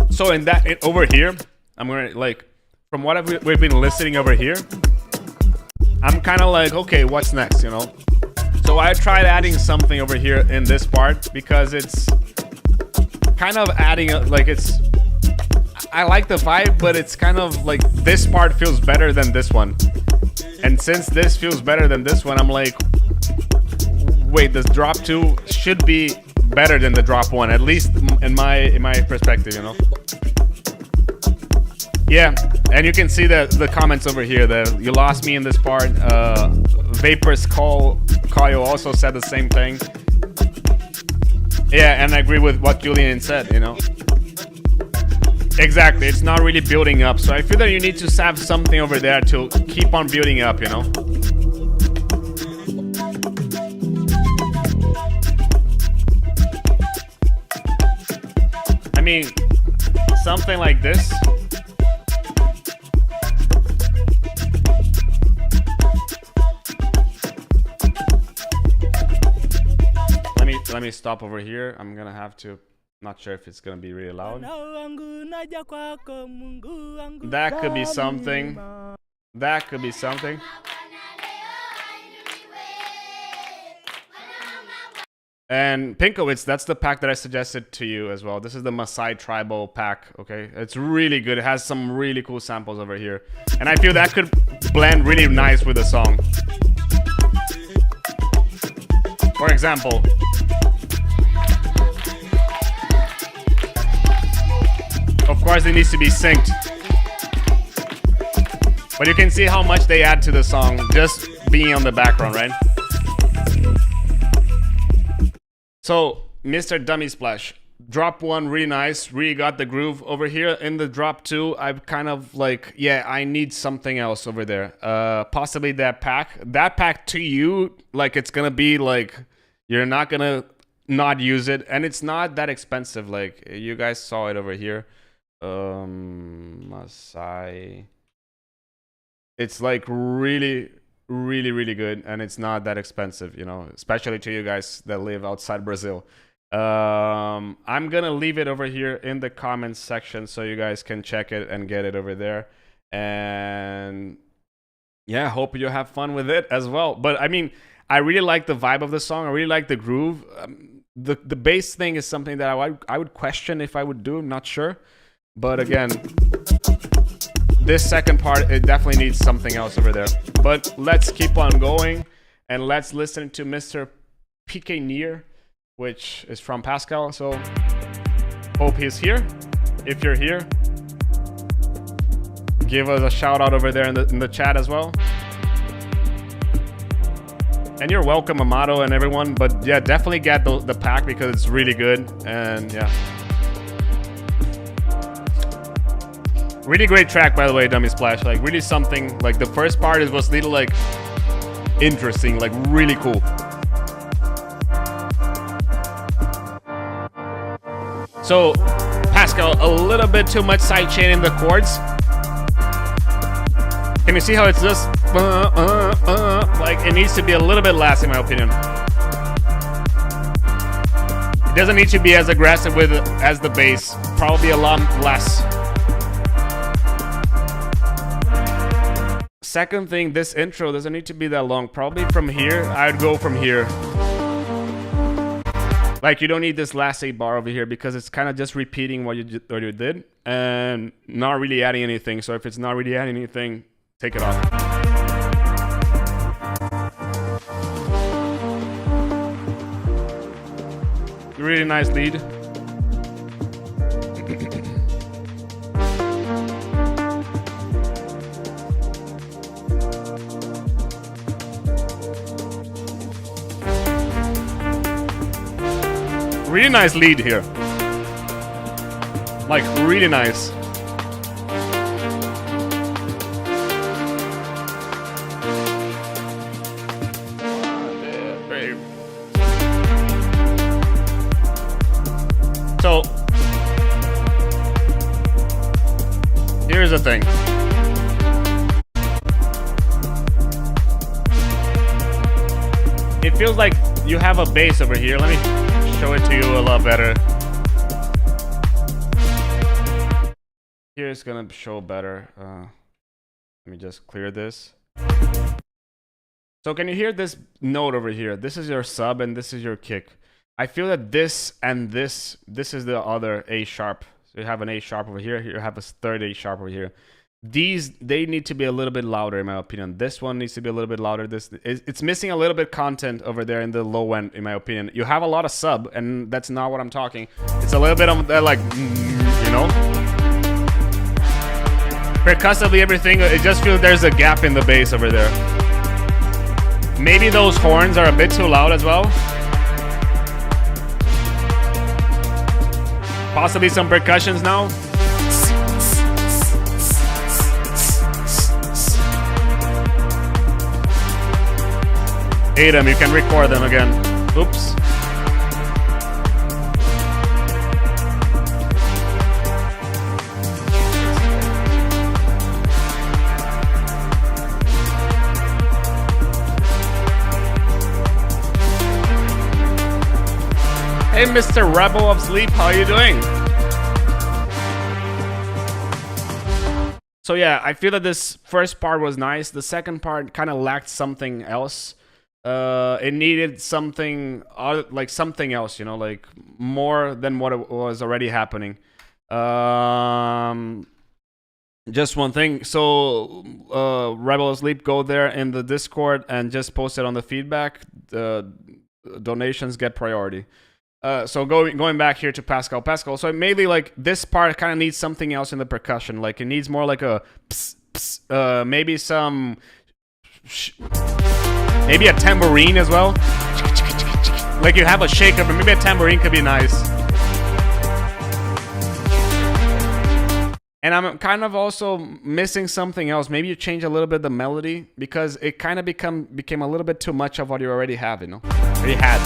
So over here, I'm gonna, like, from what we've been listening over here, I'm kind of like, okay, what's next, you know? So I tried adding something over here in this part because it's kind of adding, like, I like the vibe, but it's kind of like this part feels better than this one. And since this feels better than this one, I'm like, wait, this drop 2 should be better than the drop 1, at least in my perspective, you know? Yeah, and you can see the comments over here that you lost me in this part. Vapors Kayo also said the same thing. Yeah, and I agree with what Julian said, you know. Exactly, it's not really building up. So I feel that you need to have something over there to keep on building up, you know. I mean, something like this. Let me stop over here. I'm gonna have to, not sure if it's gonna be really loud. That could be something. That could be something. And Pinkowitz, that's the pack that I suggested to you as well. This is the Maasai Tribal pack, okay? It's really good. It has some really cool samples over here. And I feel that could blend really nice with the song. For example, of course, it needs to be synced. But you can see how much they add to the song just being on the background, right? So, Mr. Dummy Splash. Drop 1, really nice. Really got the groove. Over here in the drop 2, I'm kind of like, yeah, I need something else over there. Possibly that pack. That pack to you, like, it's gonna be like, you're not gonna not use it, and it's not that expensive. Like you guys saw it over here. Masai. It's like really good, and it's not that expensive, you know, especially to you guys that live outside Brazil. I'm gonna leave it over here in the comments section so you guys can check it and get it over there. And yeah, hope you have fun with it as well. But I mean, I really like the vibe of the song. I really like the groove. The bass thing is something that I would question if I would do. I'm not sure. But again, this second part, it definitely needs something else over there. But let's keep on going and let's listen to Mr. PK Near, which is from Pascal. So hope he's here. If you're here, give us a shout out over there in the chat as well. And you're welcome, Amato and everyone. But yeah, definitely get the pack because it's really good. And yeah. Really great track, by the way, Dummy Splash. Like, really something. Like, the first part was little, like, interesting. Like, really cool. So, Pascal, a little bit too much sidechain in the chords. Can you see how it's just... like, it needs to be a little bit less, in my opinion. It doesn't need to be as aggressive with as the bass. Probably a lot less. Second thing, this intro doesn't need to be that long. Probably from here, I'd go from here. Like, you don't need this last 8 bar over here because it's kind of just repeating what you did and not really adding anything. So if it's not really adding anything, take it off. Really nice lead. Really nice lead here. Like, really nice. So, here's the thing. It feels like you have a bass over here. Let me show it to you a lot better. Here it's gonna show better. Let me just clear this. So can you hear this note over here? This is your sub and this is your kick. I feel that this and this is the other A sharp. So you have an A sharp over here. You have a third A sharp over here. They need to be a little bit louder, in my opinion. This one needs to be a little bit louder. It's missing a little bit content over there in the low end, in my opinion. You have a lot of sub, and that's not what I'm talking. It's a little bit of like, you know, percussively everything. It just feels there's a gap in the bass over there. Maybe those horns are a bit too loud as well. Possibly some percussions now. Hate them, you can record them again. Oops. Hey, Mr. Rebel of Sleep, how are you doing? So yeah, I feel that this first part was nice. The second part kind of lacked something else. It needed something like something else, you know, like more than what it was already happening. Just one thing. So Rebel Asleep, go there in the Discord and just post it on the feedback. Donations get priority. So going back here to Pascal. So mainly like this part kind of needs something else in the percussion. Like it needs more like a pss, pss, maybe some. Maybe a tambourine as well. Like you have a shaker, but maybe a tambourine could be nice. And I'm kind of also missing something else. Maybe you change a little bit the melody because it kind of became a little bit too much of what you already have, you know? Already had.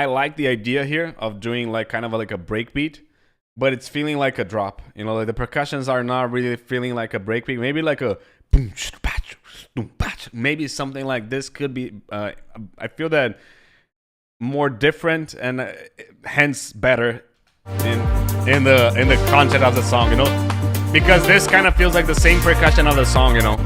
like the idea here of doing like kind of like a break beat, but it's feeling like a drop. You know, like the percussions are not really feeling like a break beat. Maybe like a boom, maybe something like this could be. I feel that more different and hence better in the content of the song. You know, because this kind of feels like the same percussion of the song. You know.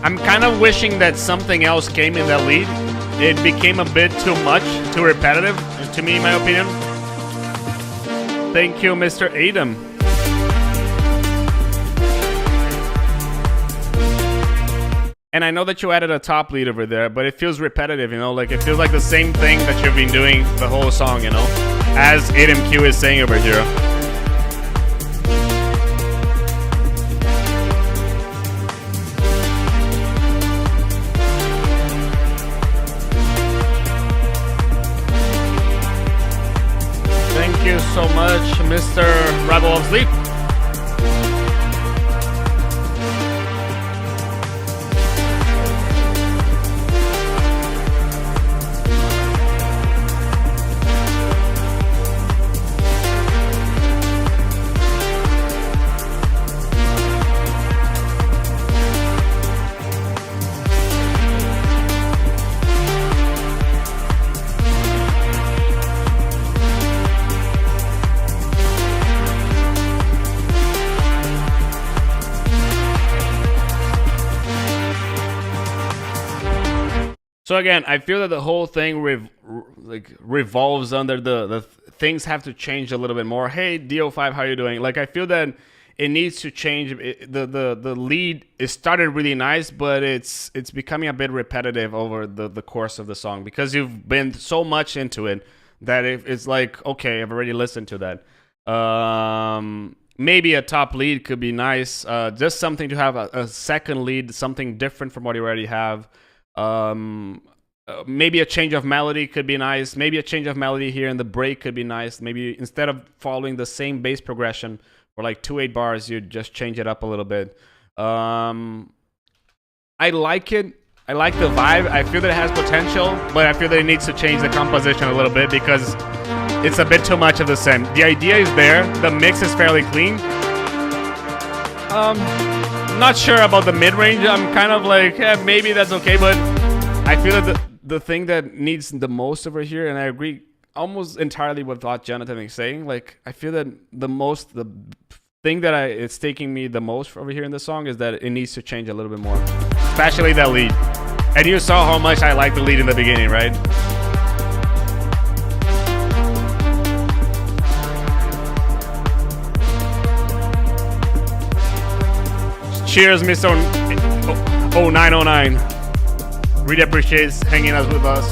I'm kind of wishing that something else came in that lead. It became a bit too much, too repetitive, to me, in my opinion. Thank you, Mr. Adam. And I know that you added a top lead over there, but it feels repetitive, you know? Like, it feels like the same thing that you've been doing the whole song, you know? As Adam Q is saying over here. Thank you so much, Mr. Rebel of Sleep. So again, I feel that the whole thing revolves under the things have to change a little bit more. Hey, DO5, how you doing? Like, I feel that it needs to change. The lead, it started really nice, but it's becoming a bit repetitive over the course of the song because you've been so much into it that it's like, okay, I've already listened to that. Maybe a top lead could be nice. Just something to have a second lead, something different from what you already have. Maybe a change of melody could be nice. Maybe a change of melody here in the break could be nice. Maybe instead of following the same bass progression for like 2/8 bars, you just change it up a little bit. I like it. I like the vibe. I feel that it has potential, but I feel that it needs to change the composition a little bit because it's a bit too much of the same. The idea is there. The mix is fairly clean. Not sure about the mid-range. I'm kind of like, maybe that's okay, but I feel that the thing that needs the most over here, and I agree almost entirely with what Jonathan is saying, like, I feel that the thing that it's taking me the most over here in the song is that it needs to change a little bit more, especially that lead. And you saw how much I like the lead in the beginning, right? Cheers, Mr. 0909. Really appreciates hanging out with us.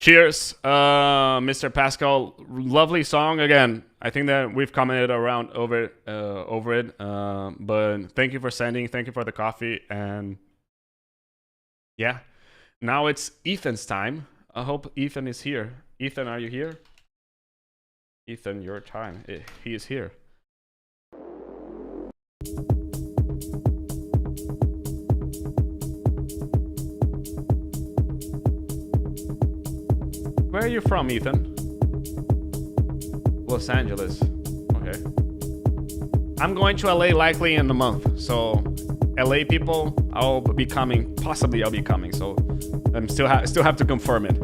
Cheers, Mr. Pascal. Lovely song again. I think that we've commented around over it. But thank you for sending. Thank you for the coffee and. Yeah, now it's Ethan's time. I hope Ethan is here. Ethan, are you here? Ethan, your time. He is here. Where are you from, Ethan? Los Angeles. Okay. I'm going to LA likely in a month, so LA people, I'll be coming. Possibly I'll be coming, so I'm still have to confirm it.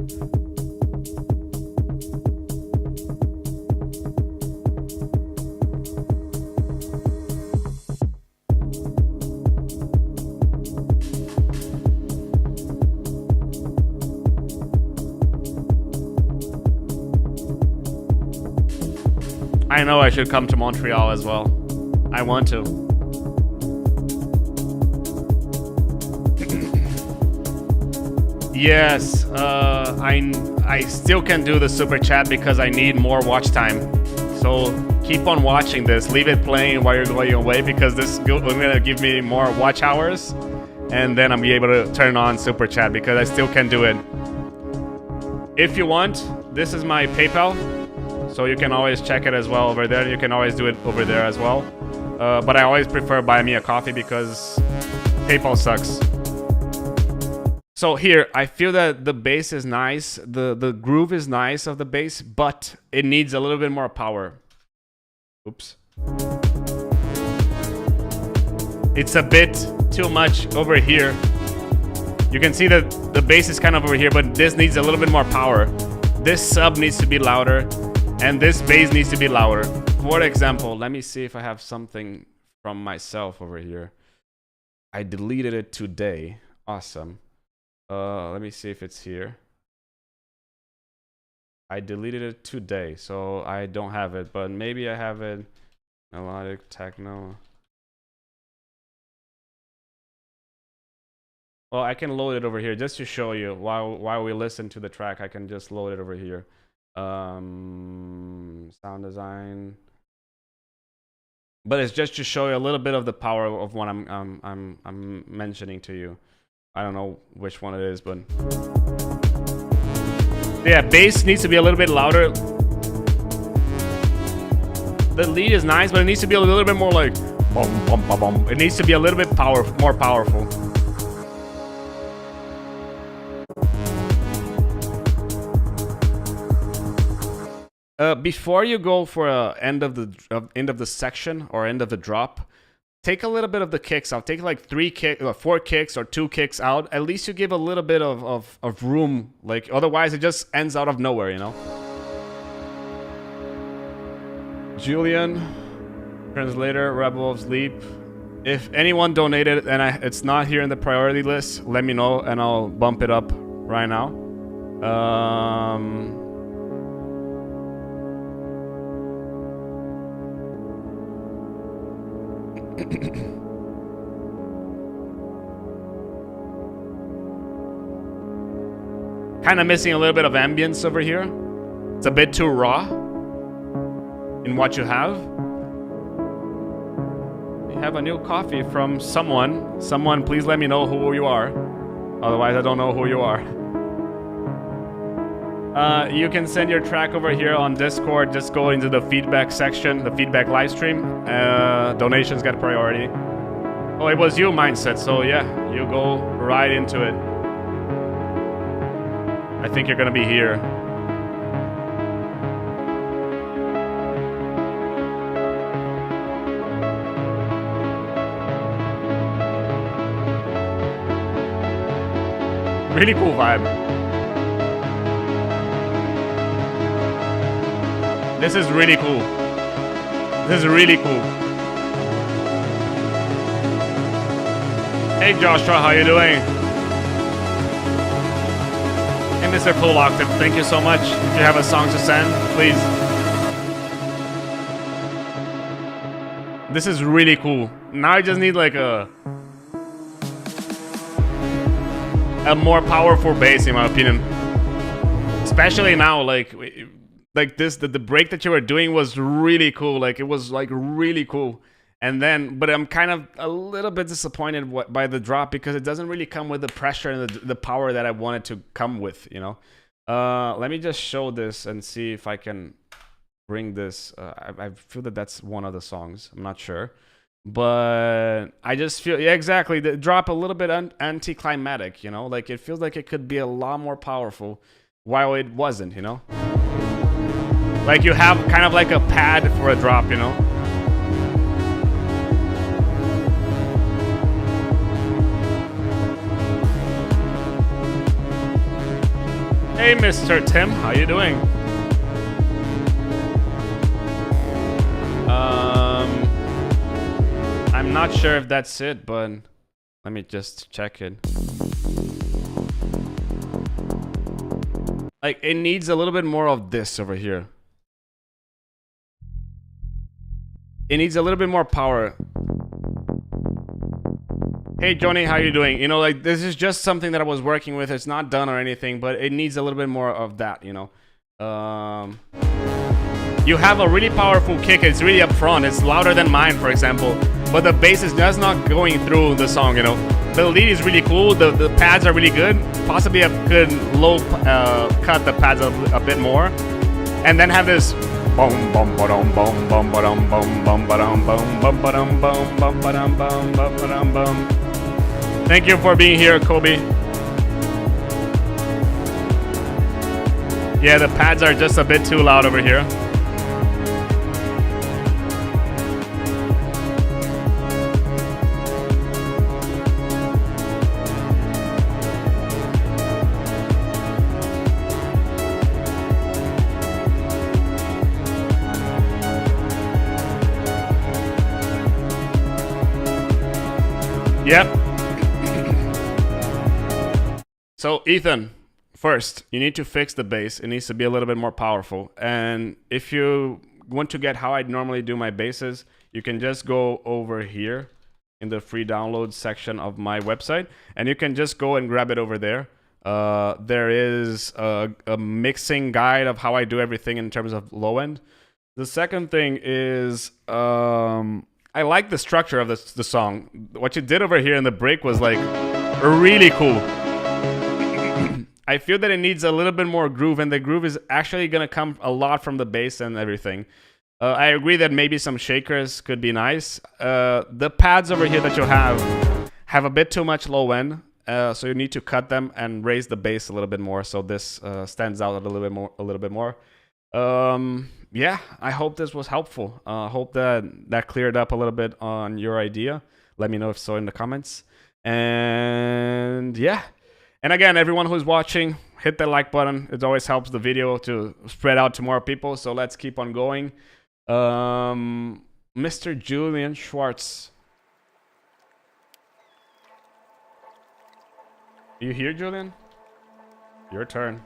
I know I should come to Montreal as well. I want to. Yes, I still can do the super chat because I need more watch time. So keep on watching this. Leave it playing while you're going away, because this is gonna give me more watch hours, and then I'll be able to turn on super chat, because I still can do it. If you want, this is my PayPal, so you can always check it as well over there. You can always do it over there as well. But I always prefer buy me a coffee, because PayPal sucks. So here, I feel that the bass is nice, the groove is nice of the bass, but it needs a little bit more power. Oops. It's a bit too much over here. You can see that the bass is kind of over here, but this needs a little bit more power. This sub needs to be louder, and this bass needs to be louder. For example, let me see if I have something from myself over here. I deleted it today. Awesome. Let me see if it's here. I deleted it today, so I don't have it, but maybe I have it. Melodic techno. Well, I can load it over here just to show you while we listen to the track. I can just load it over here. Sound design. But it's just to show you a little bit of the power of what I'm mentioning to you. I don't know which one it is, but yeah, bass needs to be a little bit louder. The lead is nice, but it needs to be a little bit more like bum, bum, bum, bum. It needs to be a little bit more powerful. Before you go for end of the section or end of the drop, take a little bit of the kicks out. Take like 4 kicks or 2 kicks out. At least you give a little bit of room. Like otherwise, it just ends out of nowhere, you know. Julian, translator, Rebel of Sleep. If anyone donated and it's not here in the priority list, let me know and I'll bump it up right now. Kind of missing a little bit of ambience over here. It's a bit too raw in what you have. You have a new coffee from someone. Someone, please let me know who you are. Otherwise, I don't know who you are. You can send your track over here on Discord. Just go into the feedback section, the feedback live stream. Donations get priority. Oh, it was you, Mindset. So yeah, you go right into it. I think you're gonna be here. Really cool vibe. This is really cool. This is really cool. Hey Joshua, how you doing? Hey Mr. Full Octave, thank you so much. If you have a song to send, please. This is really cool. Now I just need like a more powerful bass, in my opinion. Especially now, like this, the break that you were doing was really cool. Like it was like really cool. And then, but I'm kind of a little bit disappointed by the drop because it doesn't really come with the pressure and the power that I wanted to come with, you know. Let me just show this and see if I can bring this. I feel that that's one of the songs. I'm not sure. But I just feel, yeah, exactly. The drop a little bit anticlimactic, you know. Like it feels like it could be a lot more powerful while it wasn't, you know. Like you have kind of like a pad for a drop, you know. Hey, Mr. Tim, how you doing? I'm not sure if that's it, but let me just check it. Like, it needs a little bit more of this over here. It needs a little bit more power. Hey Johnny, how you doing? You know, like this is just something that I was working with. It's not done or anything, but it needs a little bit more of that, you know. you have a really powerful kick. It's really up front. It's louder than mine, for example. But the bass is just not going through the song, you know. The lead is really cool. The pads are really good. Possibly a good low cut the pads a bit more. And then have this boom boom ba-dum boom boom ba-dum boom boom ba-dum boom boom ba-dum boom boom ba-dum boom boom ba-dum boom. Thank you for being here, Kobe. Yeah, the pads are just a bit too loud over here. Yep. So, Ethan, first, you need to fix the bass. It needs to be a little bit more powerful. And if you want to get how I normally do my basses, you can just go over here in the free download section of my website, and you can just go and grab it over there. There is a mixing guide of how I do everything in terms of low end. The second thing is I like the structure of the song. What you did over here in the break was like really cool. I feel that it needs a little bit more groove, and the groove is actually going to come a lot from the bass and everything. I agree that maybe some shakers could be nice. The pads over here that you have a bit too much low end, so you need to cut them and raise the bass a little bit more, so this stands out a little bit more. Yeah, I hope this was helpful. I hope that cleared up a little bit on your idea. Let me know if so in the comments. And yeah. And again, everyone who's watching, hit the like button. It always helps the video to spread out to more people. So let's keep on going. Mr. Julian Schwartz. Are you here, Julian? Your turn.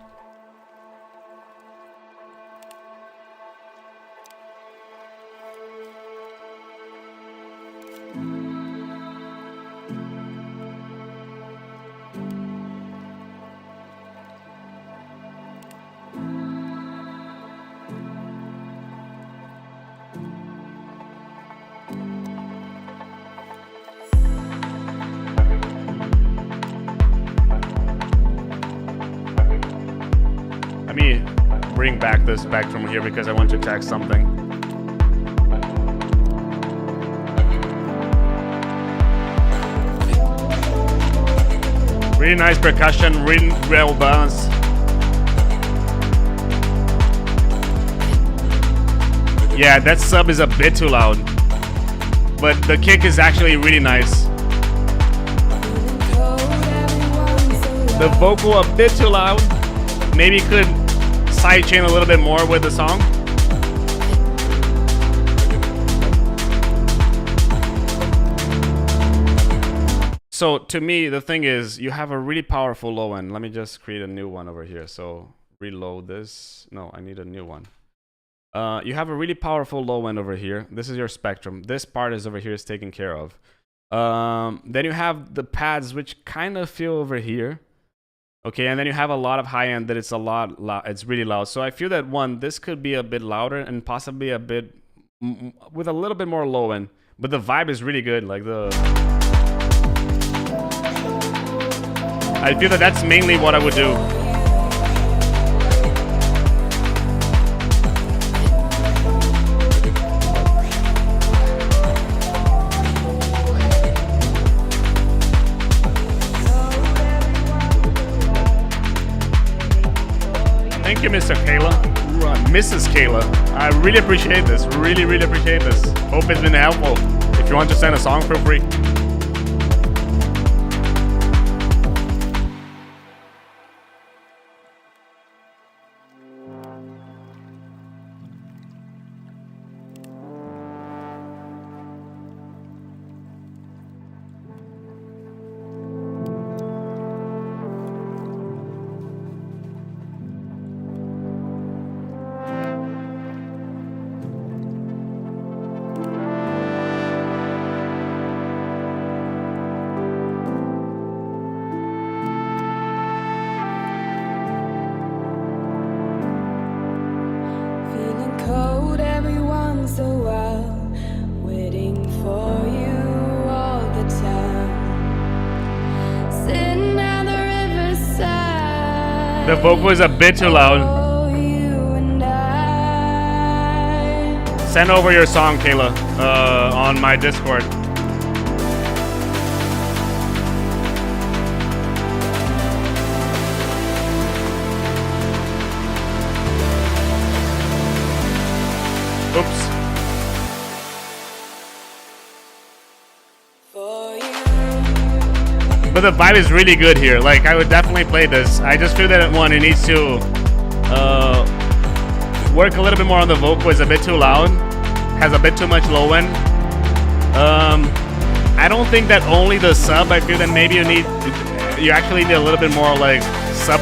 Let me bring back the spectrum here because I want to check something. Really nice percussion, really well balanced. Yeah, that sub is a bit too loud, but the kick is actually really nice. The vocal a bit too loud. Maybe could sidechain a little bit more with the song. So to me, the thing is, you have a really powerful low end. Let me just create a new one over here. So reload this. No, I need a new one. You have a really powerful low end over here. This is your spectrum. This part is over here is taken care of. Then you have the pads, which kind of feel over here. Okay, and then you have a lot of high end that it's a lot loud. It's really loud. So I feel that this could be a bit louder and possibly a bit with a little bit more low end. But the vibe is really good. Like I feel that that's mainly what I would do. Thank you, Mr. Kayla. Mrs. Kayla. I really appreciate this. Really, really appreciate this. Hope it's been helpful. If you want to send a song, feel free. The vocal is a bit too loud. Send over your song, Kayla, on my Discord. Oops. But the vibe is really good here. Like, I would definitely play this. I just feel that it needs to work a little bit more on the vocal. It's a bit too loud. Has a bit too much low end. I don't think that only the sub. I feel that maybe you actually need a little bit more like sub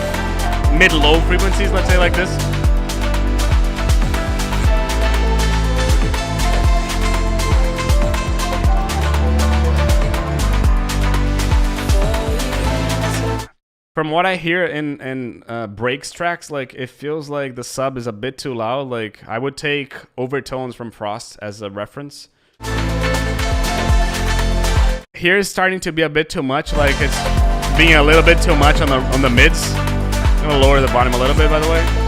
mid-low frequencies, let's say like this. From what I hear in breaks tracks, like it feels like the sub is a bit too loud. Like I would take Overtones from Frost as a reference. Here is starting to be a bit too much. Like it's being a little bit too much on the mids. I'm gonna lower the volume a little bit, by the way.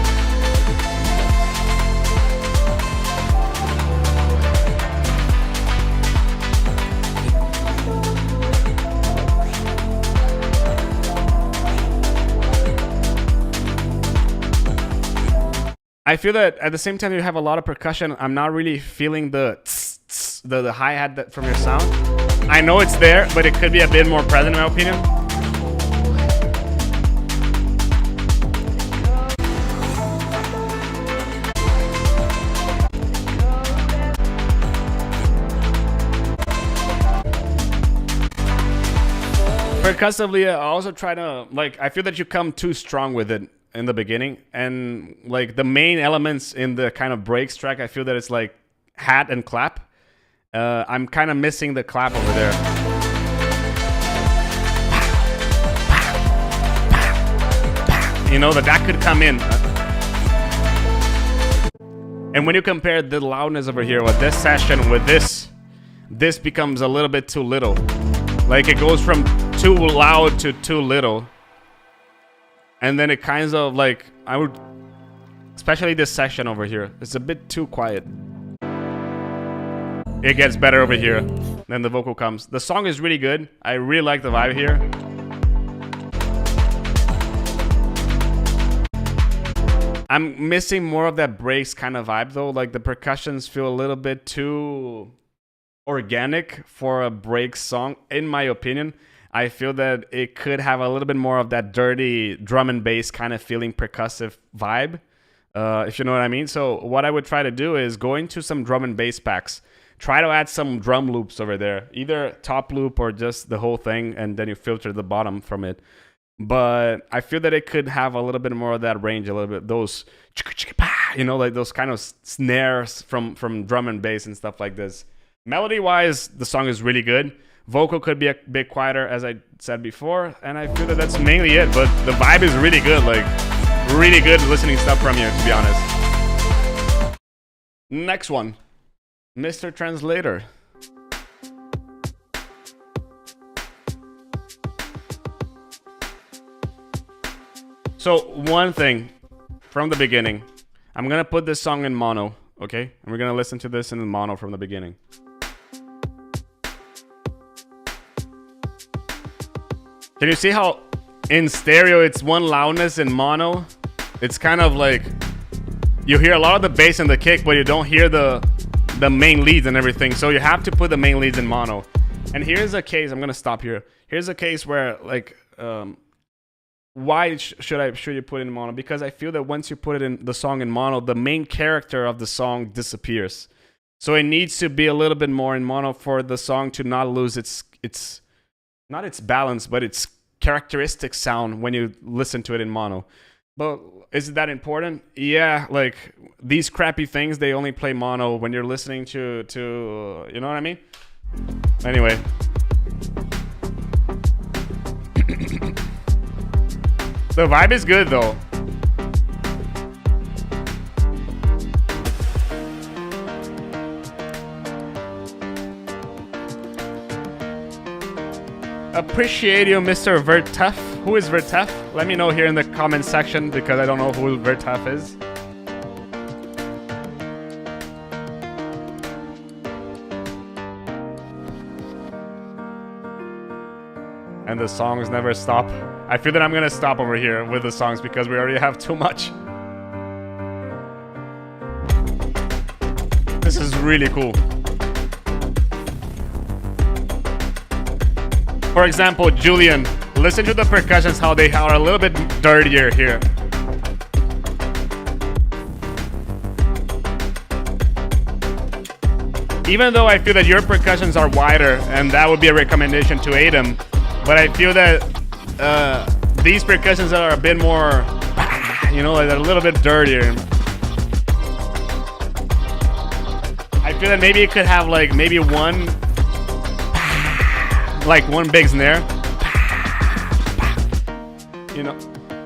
I feel that at the same time you have a lot of percussion. I'm not really feeling the hi-hat from your sound. I know it's there, but it could be a bit more present in my opinion. Percussively, I also try to, like, I feel that you come too strong with it in the beginning, and like the main elements in the kind of breaks track, I feel that it's like hat and clap. I'm kind of missing the clap over there. You know, that could come in. And when you compare the loudness over here with this session with this becomes a little bit too little. Like it goes from too loud to too little. And then it kind of like, I would, especially this section over here, it's a bit too quiet. It gets better over here. Then the vocal comes. The song is really good. I really like the vibe here. I'm missing more of that breaks kind of vibe though. Like the percussions feel a little bit too organic for a break song, in my opinion. I feel that it could have a little bit more of that dirty drum and bass kind of feeling percussive vibe, if you know what I mean. So what I would try to do is go into some drum and bass packs, try to add some drum loops over there, either top loop or just the whole thing, and then you filter the bottom from it. But I feel that it could have a little bit more of that range, a little bit, those, you know, like those kind of snares from drum and bass and stuff like this. Melody-wise, the song is really good. Vocal could be a bit quieter, as I said before, and I feel that that's mainly it. But the vibe is really good, like really good listening stuff from you, to be honest. Next one, Mr. Translator. So one thing from the beginning, I'm gonna put this song in mono, okay? And we're gonna listen to this in mono from the beginning. Can you see how in stereo it's one loudness, in mono it's kind of like you hear a lot of the bass and the kick, but you don't hear the main leads and everything. So you have to put the main leads in mono. And here's a case, I'm gonna stop here. Here's a case where like why should you put it in mono? Because I feel that once you put it in the song in mono, the main character of the song disappears. So it needs to be a little bit more in mono for the song to not lose its not its balance, but its characteristic sound when you listen to it in mono. But is it that important? Yeah, like these crappy things, they only play mono when you're listening to you know what I mean? Anyway. The vibe is good though. Appreciate you, Mr. Vertuff. who is Vertef? Let me know here in the comment section because I don't know who Vertef is. And the songs never stop. I feel that I'm gonna stop over here with the songs because we already have too much. This is really cool. For example, Julian, listen to the percussions, how they are a little bit dirtier here. Even though I feel that your percussions are wider, and that would be a recommendation to Adam, but I feel that these percussions are a bit more, you know, like a little bit dirtier. I feel that maybe it could have like maybe one big snare. You know,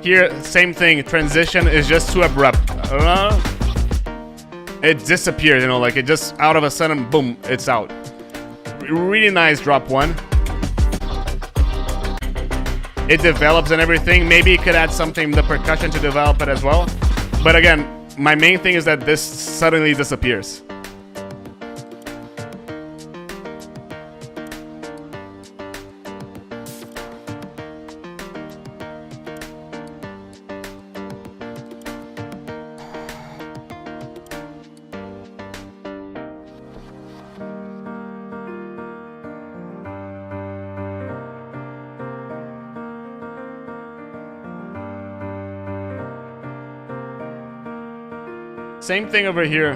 here same thing. Transition is just too abrupt. It disappears. You know, like it just out of a sudden, boom, it's out. Really nice drop one. It develops and everything. Maybe it could add something, the percussion to develop it as well. But again, my main thing is that this suddenly disappears. Same thing over here,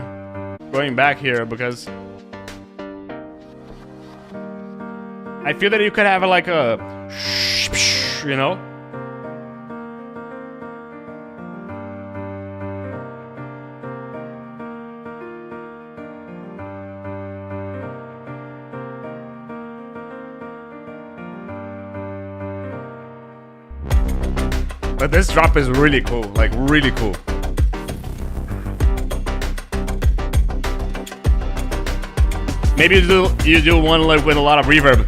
going back here, because I feel that you could have like a, you know? But this drop is really cool, like really cool. Maybe you do one like with a lot of reverb,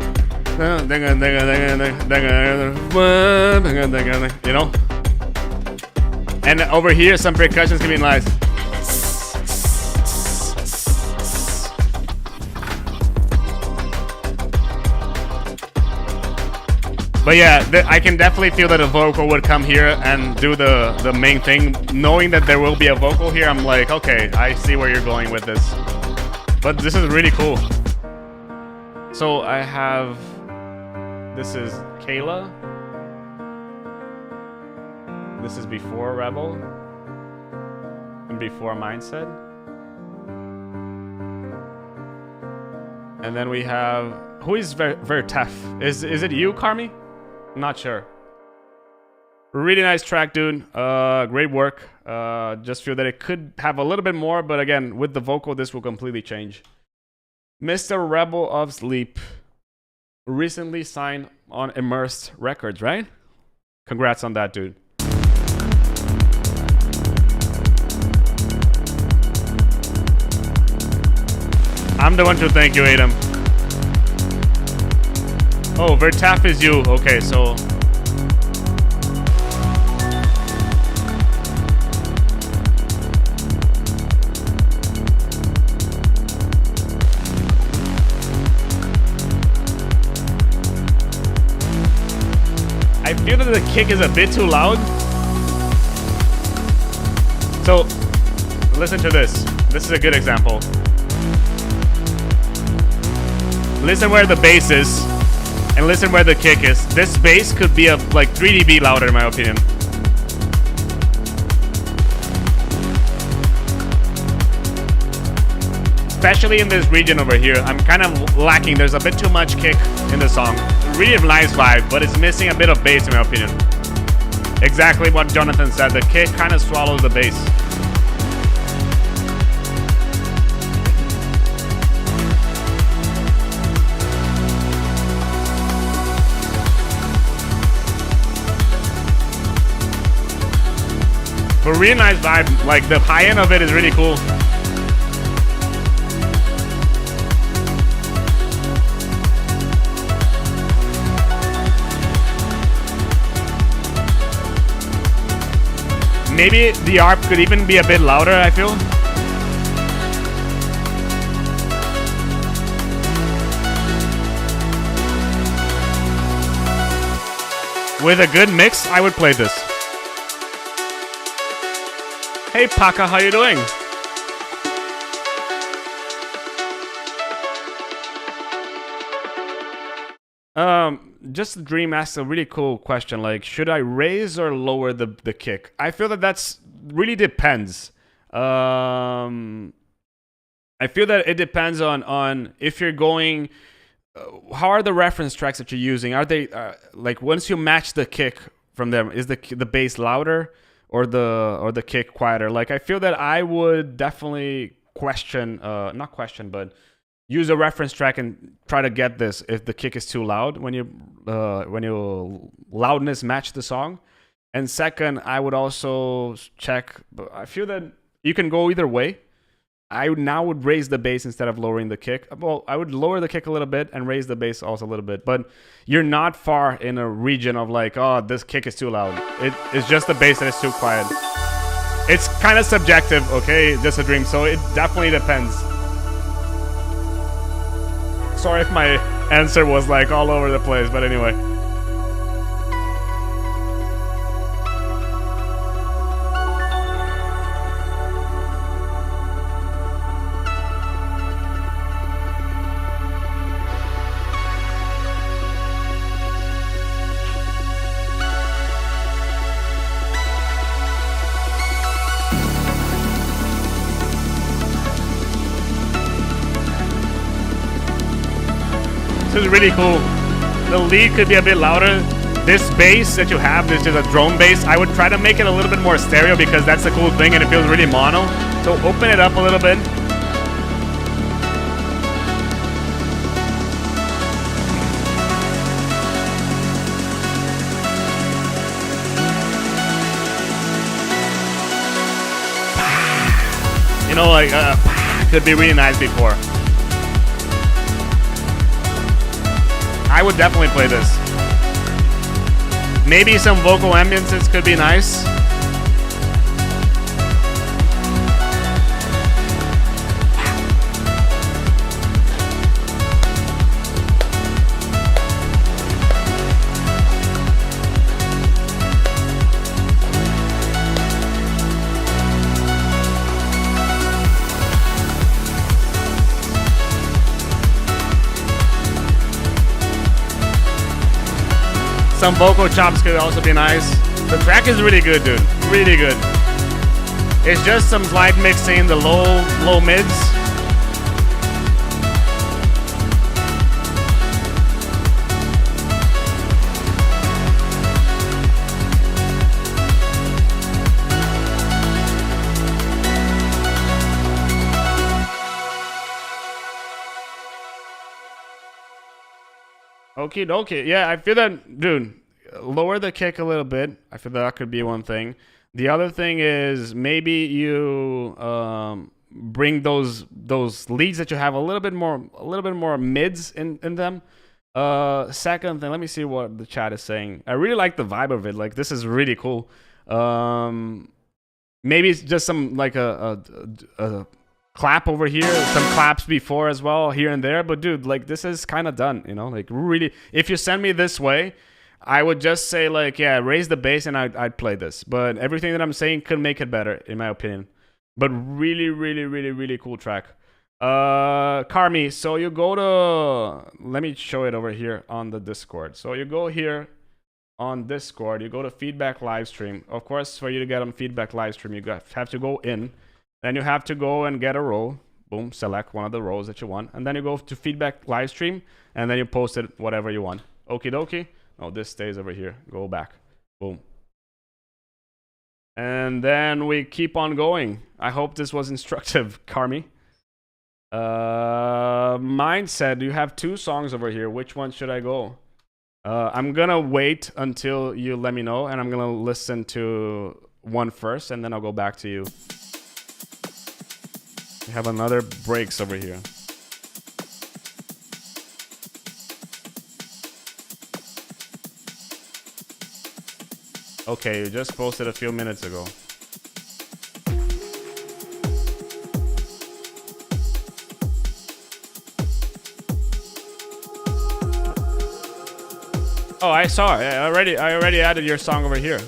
you know. And over here, some percussions can be nice. But yeah, I can definitely feel that a vocal would come here and do the main thing. Knowing that there will be a vocal here, I'm like, okay, I see where you're going with this. But this is really cool. So I have, this is Kayla. This is before Rebel and before Mindset. And then we have, who is Vertef? Is it you, Carmi? I'm not sure. Really nice track, dude. Great work. Just feel that it could have a little bit more, but again, with the vocal, this will completely change. Mr. Rebel of Sleep recently signed on Immersed Records, right? Congrats on that, dude. I'm the one to thank you, Adam. Oh, Vertaf is you. Okay, so I feel that the kick is a bit too loud. So, listen to this. This is a good example. Listen where the bass is, and listen where the kick is. This bass could be like 3 dB louder in my opinion. Especially in this region over here, I'm kind of lacking. There's a bit too much kick in the song. Really nice vibe, but it's missing a bit of bass in my opinion. Exactly what Jonathan said, the kick kind of swallows the bass. But really nice vibe, like the high end of it is really cool. Maybe the ARP could even be a bit louder, I feel. With a good mix, I would play this. Hey Paka, how you doing? Just Dream asks a really cool question, like, should I raise or lower the kick? I feel that that's really depends. I feel that it depends on if you're going. How are the reference tracks that you're using? Are they like once you match the kick from them, is the bass louder or the kick quieter? Like I feel that I would definitely question, not question, but use a reference track and try to get this if the kick is too loud when you loudness match the song. And second, I would also check. I feel that you can go either way. I would raise the bass instead of lowering the kick. Well, I would lower the kick a little bit and raise the bass also a little bit. But you're not far in a region of like, oh, this kick is too loud. It's just the bass that is too quiet. It's kind of subjective, okay? Just a dream. So it definitely depends. Sorry if my answer was like all over the place, but anyway. This is really cool. The lead could be a bit louder. This bass that you have, this is a drone bass. I would try to make it a little bit more stereo because that's the cool thing and it feels really mono. So open it up a little bit. You know, like, could be really nice before. I would definitely play this. Maybe some vocal ambiences could be nice. Some vocal chops could also be nice. The track is really good, dude. Really good. It's just some slight mixing in the low mids. Okie dokie. Yeah, I feel that, dude, lower the kick a little bit. I feel that could be one thing. The other thing is maybe you bring those leads that you have a little bit more mids in them. Second thing, let me see what the chat is saying. I really like the vibe of it. Like, this is really cool. Maybe it's just some like a clap over here, some claps before as well, here and there. But dude, like, this is kind of done, you know, like really, if you send me this way, I would just say like, yeah, raise the bass and I'd play this. But everything that I'm saying could make it better, in my opinion. But really, really, really, really cool track. Carmi, so you go to, let me show it over here on the Discord. So you go here on Discord, you go to feedback live stream. Of course, for you to get on feedback live stream, you have to go in. Then you have to go and get a row. Boom, select one of the rows that you want. And then you go to feedback live stream. And then you post it whatever you want. Okie dokie. No, this stays over here. Go back. Boom. And then we keep on going. I hope this was instructive, Carmi. Mindset, you have 2 songs over here. Which one should I go? I'm going to wait until you let me know. And I'm going to listen to one first. And then I'll go back to you. We have another breaks over here. Okay, you just posted a few minutes ago. Oh, I saw it. I already added your song over here.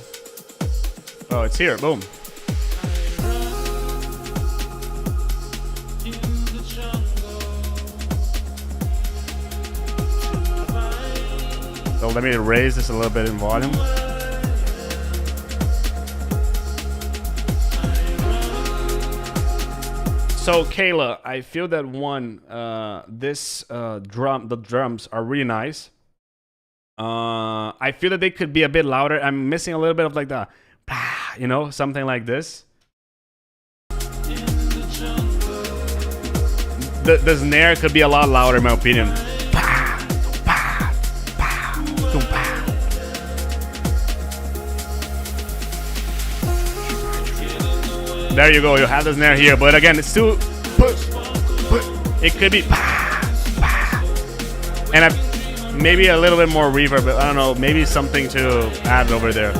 Oh, it's here. Boom. So let me raise this a little bit in volume. So Kayla, I feel that the drums are really nice. I feel that they could be a bit louder. I'm missing a little bit of like the, you know, something like this. The snare could be a lot louder in my opinion. There you go, you have the snare here, but again, it's too, it could be, and maybe a little bit more reverb, but I don't know, maybe something to add over there.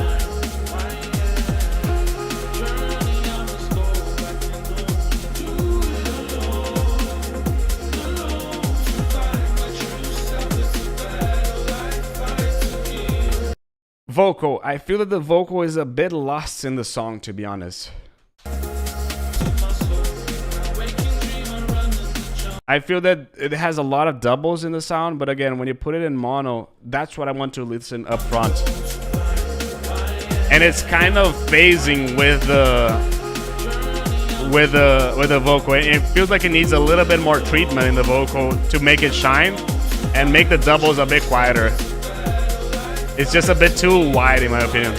Vocal, I feel that the vocal is a bit lost in the song, to be honest. I feel that it has a lot of doubles in the sound, but again, when you put it in mono, that's what I want to listen up front. And it's kind of phasing with the vocal. It feels like it needs a little bit more treatment in the vocal to make it shine and make the doubles a bit quieter. It's just a bit too wide in my opinion.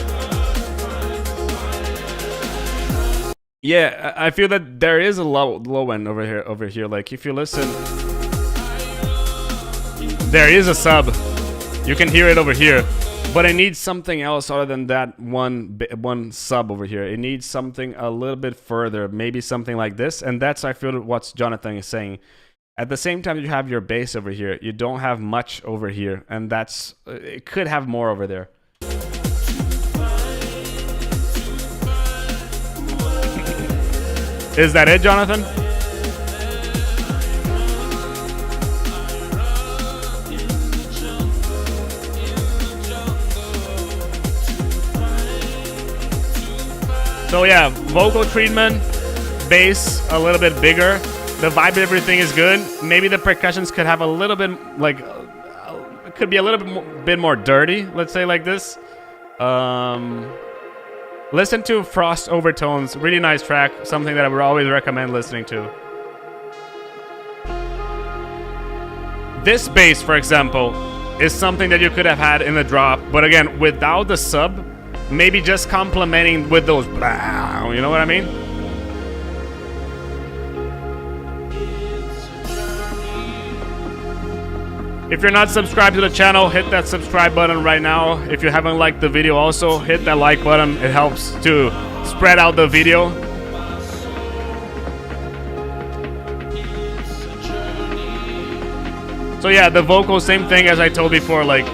Yeah, I feel that there is a low end over here. Like if you listen, there is a sub. You can hear it over here, but it needs something else other than that one sub over here. It needs something a little bit further, maybe something like this. And that's, I feel, what Jonathan is saying. At the same time, you have your bass over here. You don't have much over here, and that's, it could have more over there. Is that it, Jonathan? So yeah, vocal treatment, bass a little bit bigger. The vibe, everything is good. Maybe the percussions could have a little bit, like, it could be a little bit more dirty, let's say like this. Listen to Frost Overtones, really nice track, something that I would always recommend listening to. This bass, for example, is something that you could have had in the drop, but again, without the sub, maybe just complementing with those blah, you know what I mean? If you're not subscribed to the channel, hit that subscribe button right now. If you haven't liked the video also, hit that like button. It helps to spread out the video. So yeah, the vocal, same thing as I told before, like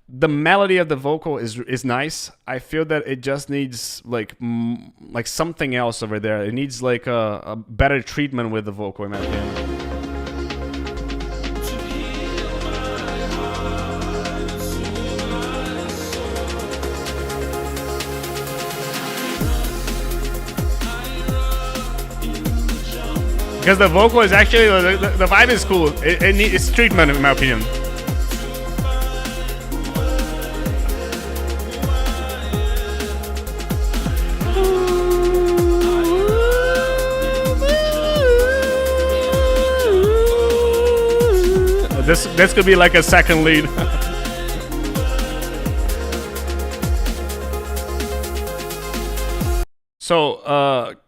the melody of the vocal is nice. I feel that it just needs like something else over there. It needs like a better treatment with the vocal in my opinion. Because the vocal is actually, the vibe is cool. It's treatment in my opinion. This could be like a second lead. So,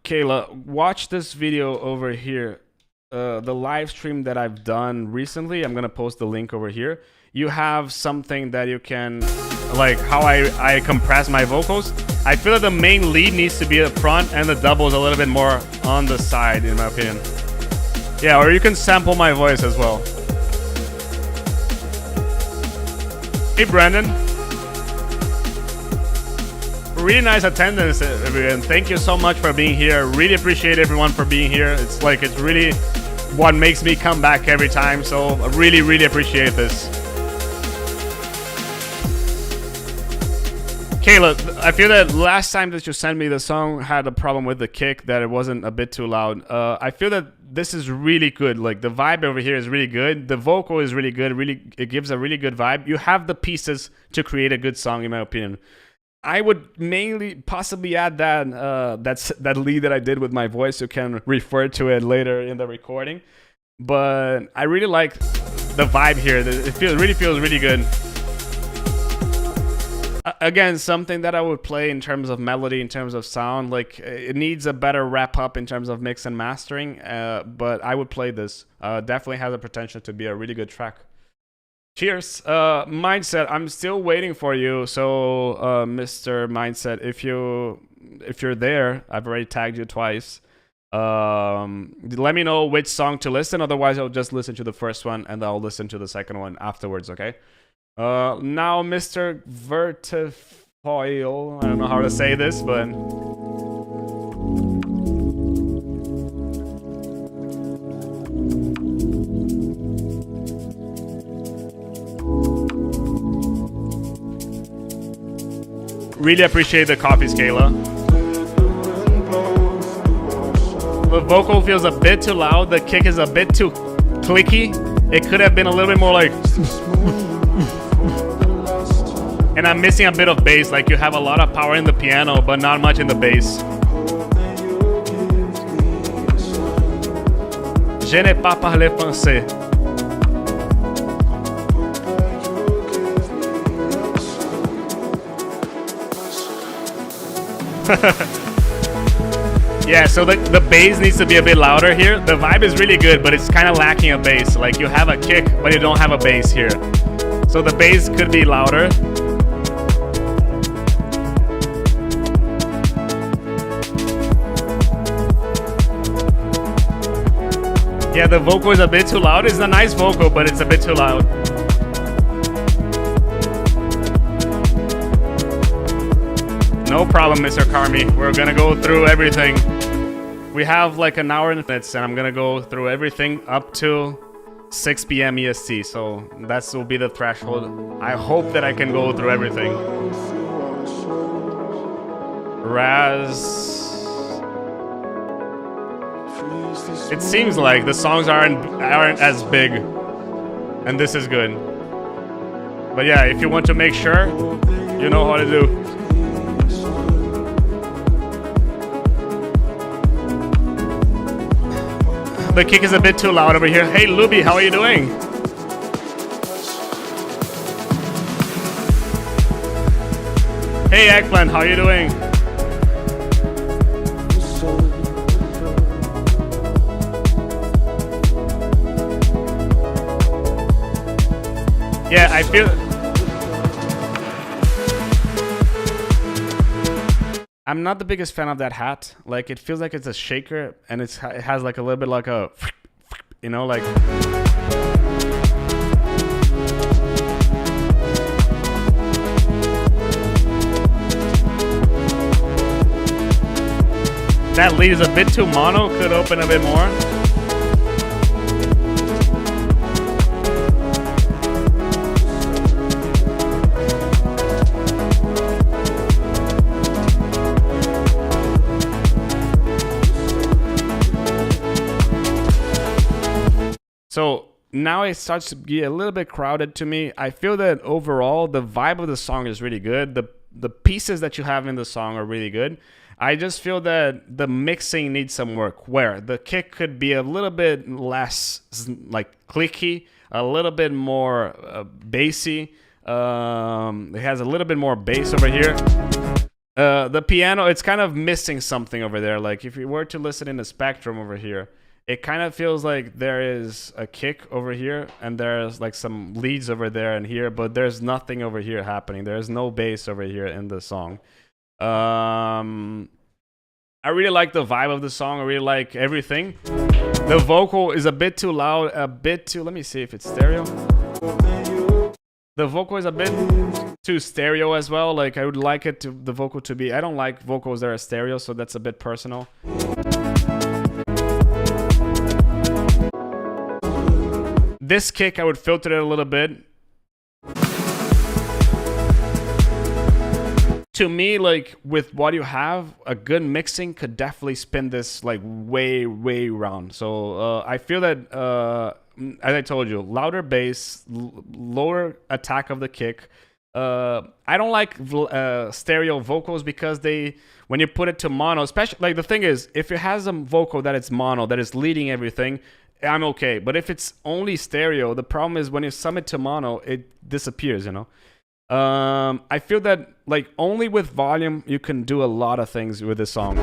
Kayla, watch this video over here. The live stream that I've done recently, I'm gonna post the link over here. You have something that you can, like how I compress my vocals. I feel that the main lead needs to be up front and the doubles a little bit more on the side, in my opinion. Yeah, or you can sample my voice as well. Hey, Brandon. Really nice attendance, everyone. Thank you so much for being here. Really appreciate everyone for being here. It's really what makes me come back every time. So I really appreciate this. Kayla, I feel that last time that you sent me the song had a problem with the kick, that it wasn't a bit too loud. I feel that this is really good. Like, the vibe over here is really good. The vocal is really good. It gives a really good vibe. You have the pieces to create a good song, in my opinion. I would mainly possibly add that that lead that I did with my voice. You can refer to it later in the recording. But I really like the vibe here. It really feels really good. Again, something that I would play in terms of melody, in terms of sound. Like, it needs a better wrap up in terms of mix and mastering. But I would play this. Definitely has the potential to be a really good track. Cheers. Mindset, I'm still waiting for you. So, Mr. Mindset, if you're there, I've already tagged you twice. Let me know which song to listen. Otherwise, I'll just listen to the first one and I'll listen to the second one afterwards, okay? Now, Mr. Vertifoil, I don't know how to say this, but... Really appreciate the coffees, Kayla. The vocal feels a bit too loud, the kick is a bit too clicky. It could have been a little bit more like... And I'm missing a bit of bass, like you have a lot of power in the piano, but not much in the bass. Je n'ai pas parlé français. Yeah, so the bass needs to be a bit louder here. The vibe is really good, but it's kind of lacking a bass. Like, you have a kick, but you don't have a bass here. So the bass could be louder. Yeah, the vocal is a bit too loud. It's a nice vocal, but it's a bit too loud. No problem, Mr. Carmi. We're gonna go through everything. We have like an hour and minutes, and I'm gonna go through everything up to 6 p.m. EST. So that will be the threshold. I hope that I can go through everything. Raz. It seems like the songs aren't as big, and this is good. But yeah, if you want to make sure, you know how to do. The kick is a bit too loud over here. Hey, Luby, how are you doing? Hey, Eggplant, how are you doing? Yeah, I feel... I'm not the biggest fan of that hat. Like, it feels like it's a shaker, and it has like a little bit like a... You know, like... That lead is a bit too mono, could open a bit more. So now it starts to be a little bit crowded to me. I feel that overall the vibe of the song is really good. The pieces that you have in the song are really good. I just feel that the mixing needs some work, where the kick could be a little bit less like clicky, a little bit more bassy. It has a little bit more bass over here. The piano, it's kind of missing something over there. Like, if you were to listen in the spectrum over here, it kind of feels like there is a kick over here and there's like some leads over there and here, but there's nothing over here happening. There's no bass over here in the song. I really like the vibe of the song. I really like everything. The vocal is a bit too loud, a bit too... Let me see if it's stereo. The vocal is a bit too stereo as well. Like, I would like it to the vocal to be... I don't like vocals that are stereo, so that's a bit personal. This kick, I would filter it a little bit to me, like with what you have, a good mixing could definitely spin this like way round. So I feel that as I told you, louder bass, lower attack of the kick. I don't like stereo vocals because when you put it to mono, especially like the thing is, if it has a vocal that it's mono, that is leading everything, I'm okay. But if it's only stereo, the problem is when you sum it to mono, it disappears, you know. I feel that like only with volume you can do a lot of things with this song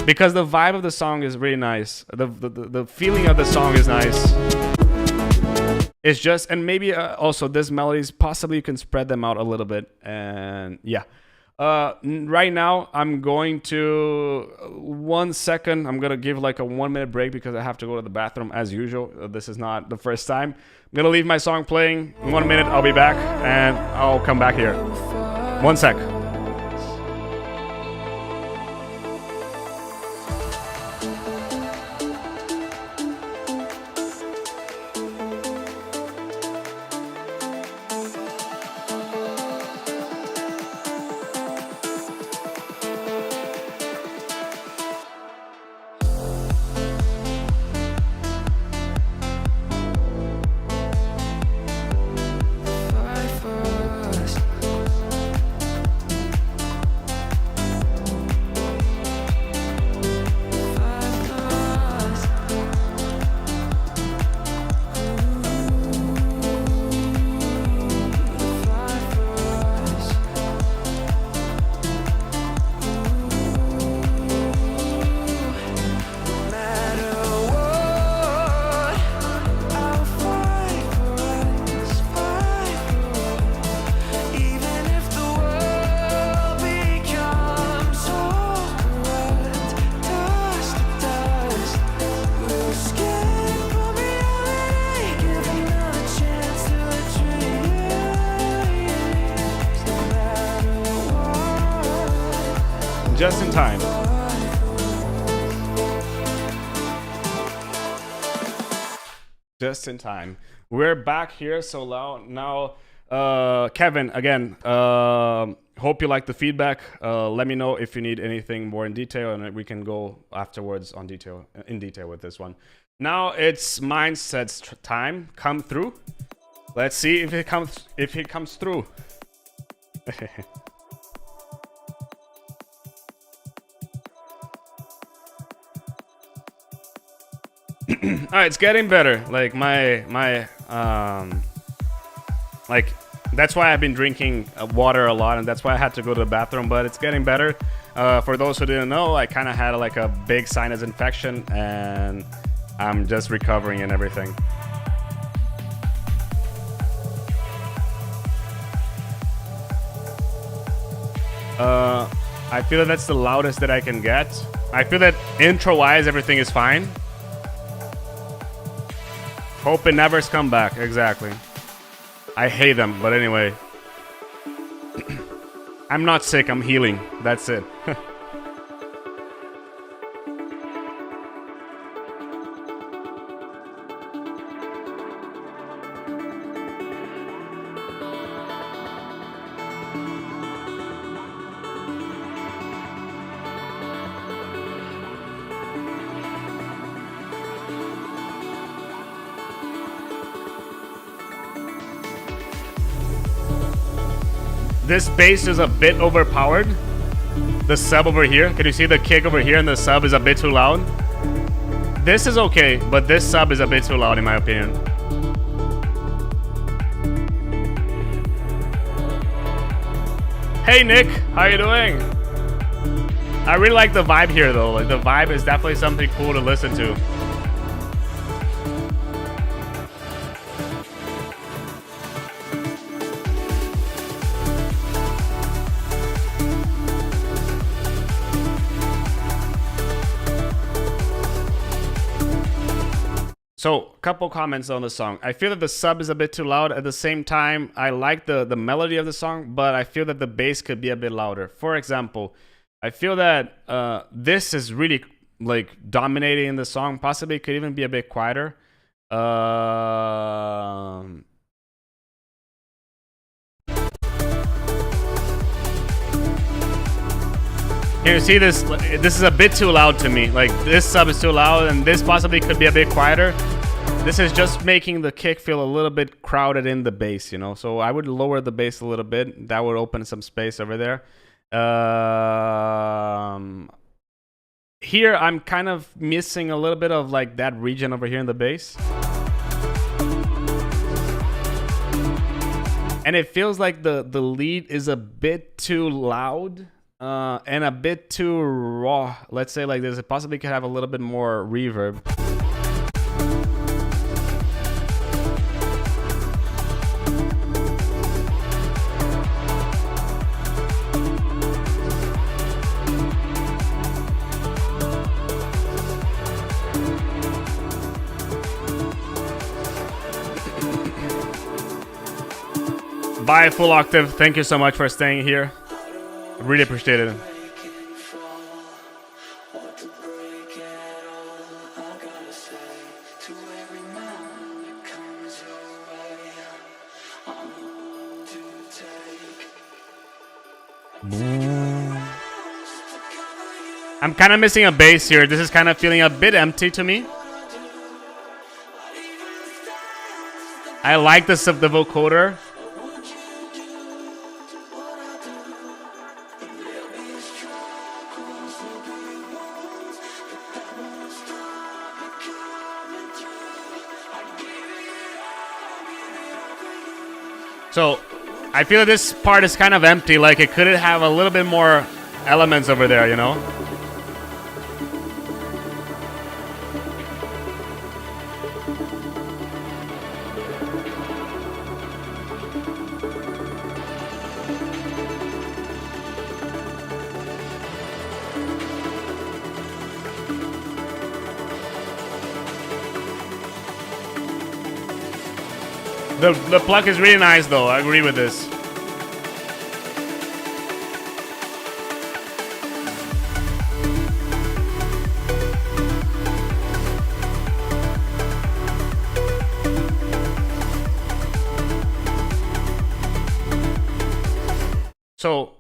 because the vibe of the song is really nice. The feeling of the song is nice. It's just, and maybe also these melodies, possibly you can spread them out a little bit. And yeah, right now I'm going to 1 second. I'm gonna give like a 1 minute break because I have to go to the bathroom as usual. This is not the first time. I'm gonna leave my song playing. In 1 minute, I'll be back and I'll come back here. 1 sec. Just in time. Just in time. We're back here. So now Kevin, again, hope you like the feedback. Let me know if you need anything more in detail, and we can go afterwards in detail with this one. Now it's Mindset's time. Come through. Let's see if it comes through. Alright, it's getting better. Like like that's why I've been drinking water a lot, and that's why I had to go to the bathroom, but it's getting better. For those who didn't know, I kind of had like a big sinus infection, and I'm just recovering and everything. I feel that that's the loudest that I can get. I feel that intro-wise, everything is fine. Hope it never's come back. Exactly. I hate them, but anyway. I'm not sick, I'm healing. That's it. This bass is a bit overpowered. The sub over here, can you see the kick over here, and the sub is a bit too loud? This is okay, but this sub is a bit too loud in my opinion. Hey Nick, how you doing? I really like the vibe here though. Like the vibe is definitely something cool to listen to. So, a couple comments on the song. I feel that the sub is a bit too loud. At the same time, I like the melody of the song, but I feel that the bass could be a bit louder. For example, I feel that this is really like dominating in the song. Possibly could even be a bit quieter. Can you see this? This is a bit too loud to me. Like, this sub is too loud, and this possibly could be a bit quieter. This is just making the kick feel a little bit crowded in the bass, you know? So I would lower the bass a little bit. That would open some space over there. Here, I'm kind of missing a little bit of like that region over here in the bass. And it feels like the lead is a bit too loud and a bit too raw. Let's say like this. It possibly could have a little bit more reverb. Bye, Full Octave. Thank you so much for staying here. Really appreciate it. I'm kind of missing a bass here. This is kind of feeling a bit empty to me. I like the vocoder. So, I feel this part is kind of empty, like it could have a little bit more elements over there, you know? The pluck is really nice though, I agree with this. So,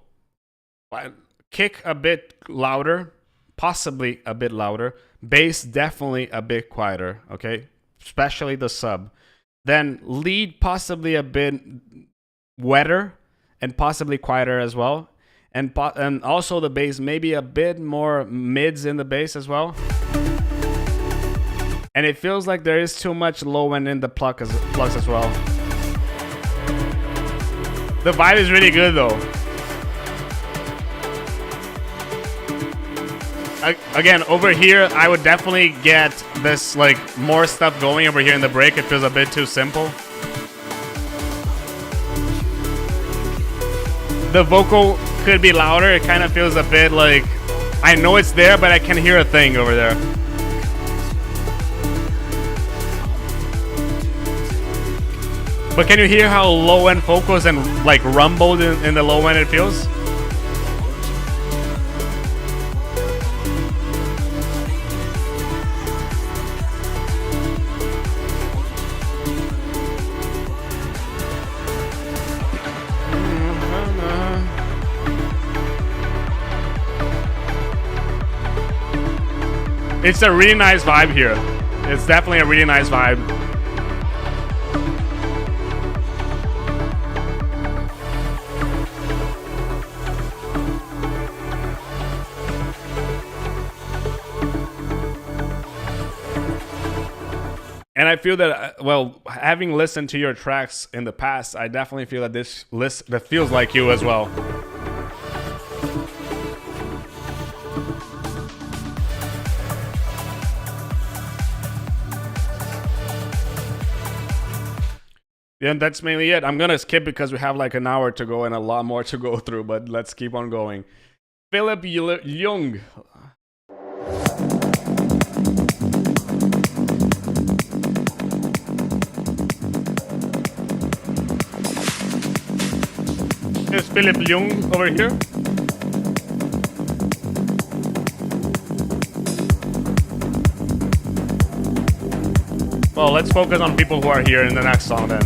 kick a bit louder, possibly a bit louder. Bass definitely a bit quieter, okay? Especially the sub. Then lead possibly a bit wetter and possibly quieter as well. And also the bass, maybe a bit more mids in the bass as well. And it feels like there is too much low end in the plucks as well. The vibe is really good though. Again, over here, I would definitely get this, like, more stuff going over here in the break. It feels a bit too simple. The vocal could be louder. It kind of feels a bit like, I know it's there, but I can hear a thing over there. But can you hear how low end focus and, like, rumbled in the low end it feels? It's a really nice vibe here. It's definitely a really nice vibe. And I feel that, well, having listened to your tracks in the past, I definitely feel that this list that feels like you as well. Yeah, and that's mainly it. I'm gonna skip because we have like an hour to go and a lot more to go through, but let's keep on going. Philip Jung. There's Philip Jung over here. Well, let's focus on people who are here in the next song then.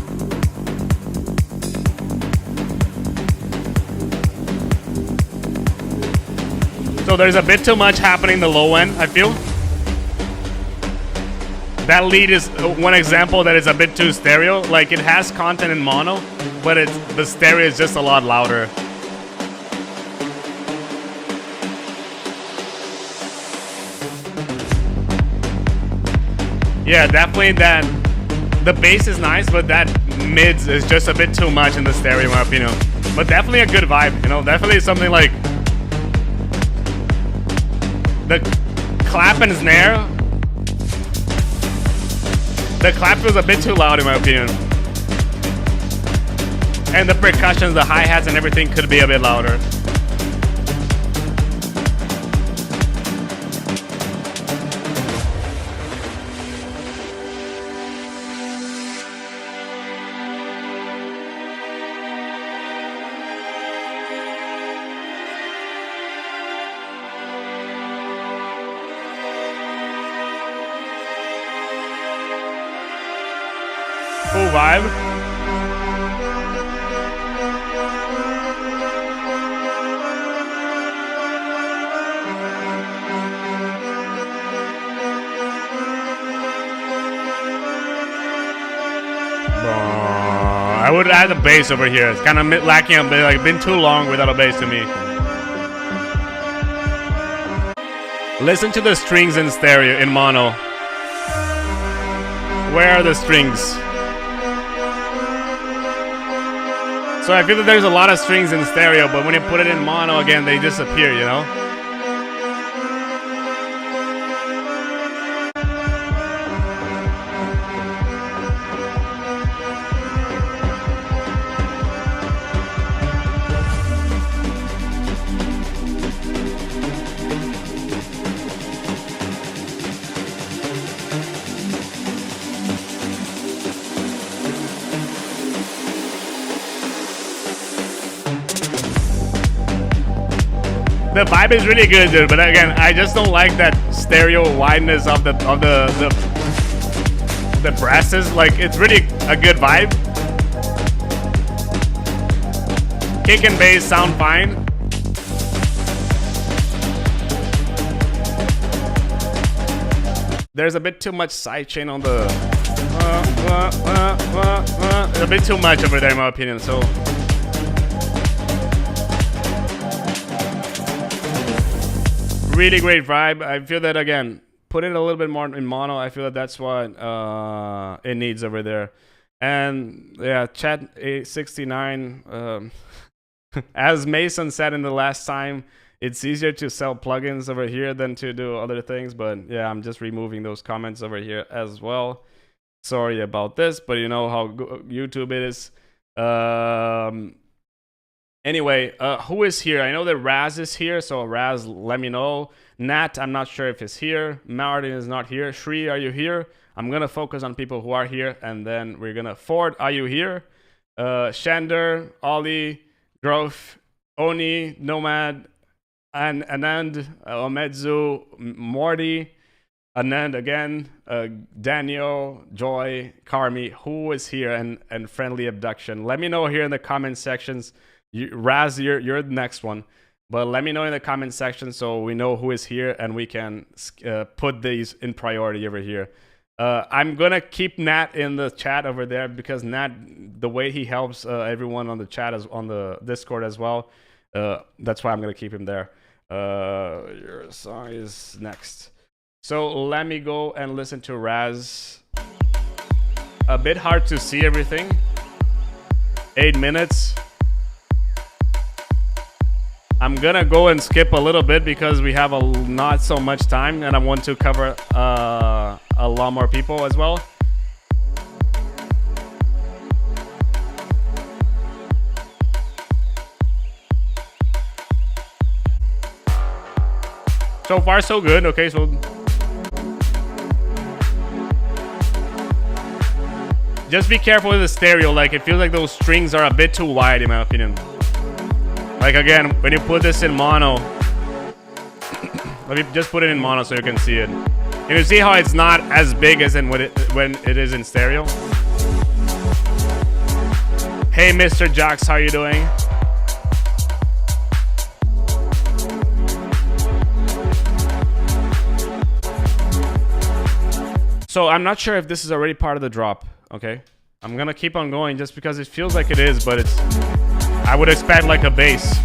So So there's a bit too much happening in the low end, I feel. That lead is one example that is a bit too stereo. Like, it has content in mono, but the stereo is just a lot louder. Yeah, definitely that. The bass is nice, but that mids is just a bit too much in the stereo, in my opinion. But definitely a good vibe, you know. Definitely something like the clap and snare. The clap was a bit too loud, in my opinion. And the percussions, the hi-hats and everything could be a bit louder. Cool vibe. I would add a bass over here. It's kind of lacking a bit, like been too long without a bass to me. Listen to the strings in stereo, in mono. Where are the strings? So I feel that there's a lot of strings in stereo, but when you put it in mono again, they disappear, you know? The vibe is really good, dude, but again, I just don't like that stereo wideness of the brasses. Like, it's really a good vibe. Kick and bass sound fine. There's a bit too much sidechain on the a bit too much over there, in my opinion. So really great vibe. I feel that, again, put it a little bit more in mono. I feel that that's what it needs over there. And yeah, chat 869. As Mason said in the last time, it's easier to sell plugins over here than to do other things. But yeah, I'm just removing those comments over here as well. Sorry about this, but you know how YouTube is. Anyway, who is here? I know that Raz is here, so Raz, let me know. Nat, I'm not sure if he's here. Martin is not here. Shri, are you here? I'm gonna focus on people who are here, and then we're gonna Ford, are you here? Shander, Ollie, Growth, Oni, Nomad, and Anand, Omedzu, Morty, Anand again, Daniel, Joy, Carmi, who is here, and Friendly Abduction. Let me know here in the comment sections. Raz, you're the next one, but let me know in the comment section so we know who is here and we can put these in priority over here. I'm gonna keep Nat in the chat over there because Nat, the way he helps everyone on the chat, on the Discord as well, that's why I'm gonna keep him there. Your song is next, so let me go and listen to Raz. A bit hard to see everything. 8 minutes. I'm gonna go and skip a little bit because we have not so much time and I want to cover a lot more people as well. So far so good. Okay, so just be careful with the stereo. Like, it feels like those strings are a bit too wide in my opinion. Like, again, when you put this in mono, let me just put it in mono so you can see it. And you see how it's not as big as when it is in stereo. Hey, Mr. Jax, how you doing? So I'm not sure if this is already part of the drop, okay? I'm gonna keep on going just because it feels like it is, but it's... I would expect like a bass.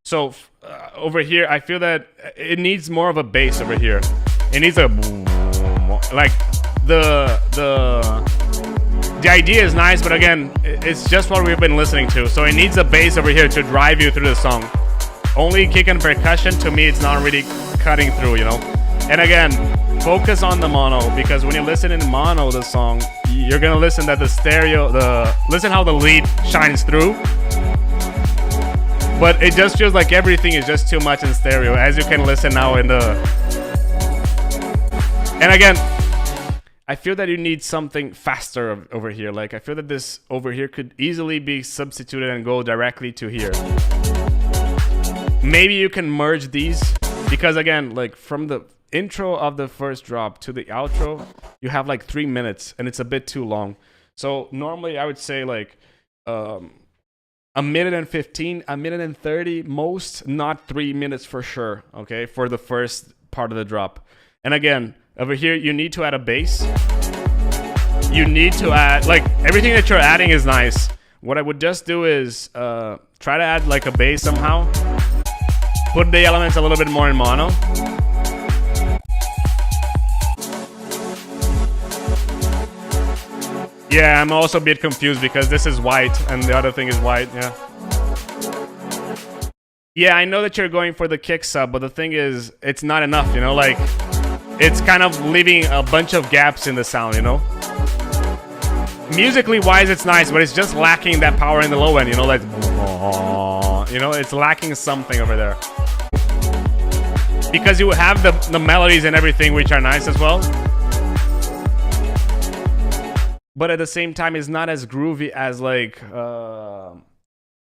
So over here, I feel that it needs more of a bass over here. It needs a... like the idea is nice, but again, it's just what we've been listening to. So it needs a bass over here to drive you through the song. Only kick and percussion, to me, it's not really cutting through, you know? And again, focus on the mono, because when you listen in mono, the song, you're gonna listen that the stereo, listen how the lead shines through. But it just feels like everything is just too much in stereo, as you can listen now in the... And again, I feel that you need something faster over here. Like, I feel that this over here could easily be substituted and go directly to here. Maybe you can merge these, because again, like from the intro of the first drop to the outro, you have like 3 minutes and it's a bit too long. So normally I would say like a minute and 15, a minute and 30 most, not 3 minutes for sure, okay, for the first part of the drop. And again, over here, you need to add a bass. You need to add, like, everything that you're adding is nice. What I would just do is try to add like a bass somehow. Put the elements a little bit more in mono. Yeah, I'm also a bit confused because this is white and the other thing is white, yeah. Yeah, I know that you're going for the kick sub, but the thing is, it's not enough, you know, like, it's kind of leaving a bunch of gaps in the sound, you know? Musically wise, it's nice, but it's just lacking that power in the low end, you know, like, you know, it's lacking something over there. Because you have the melodies and everything, which are nice as well. But at the same time, it's not as groovy as like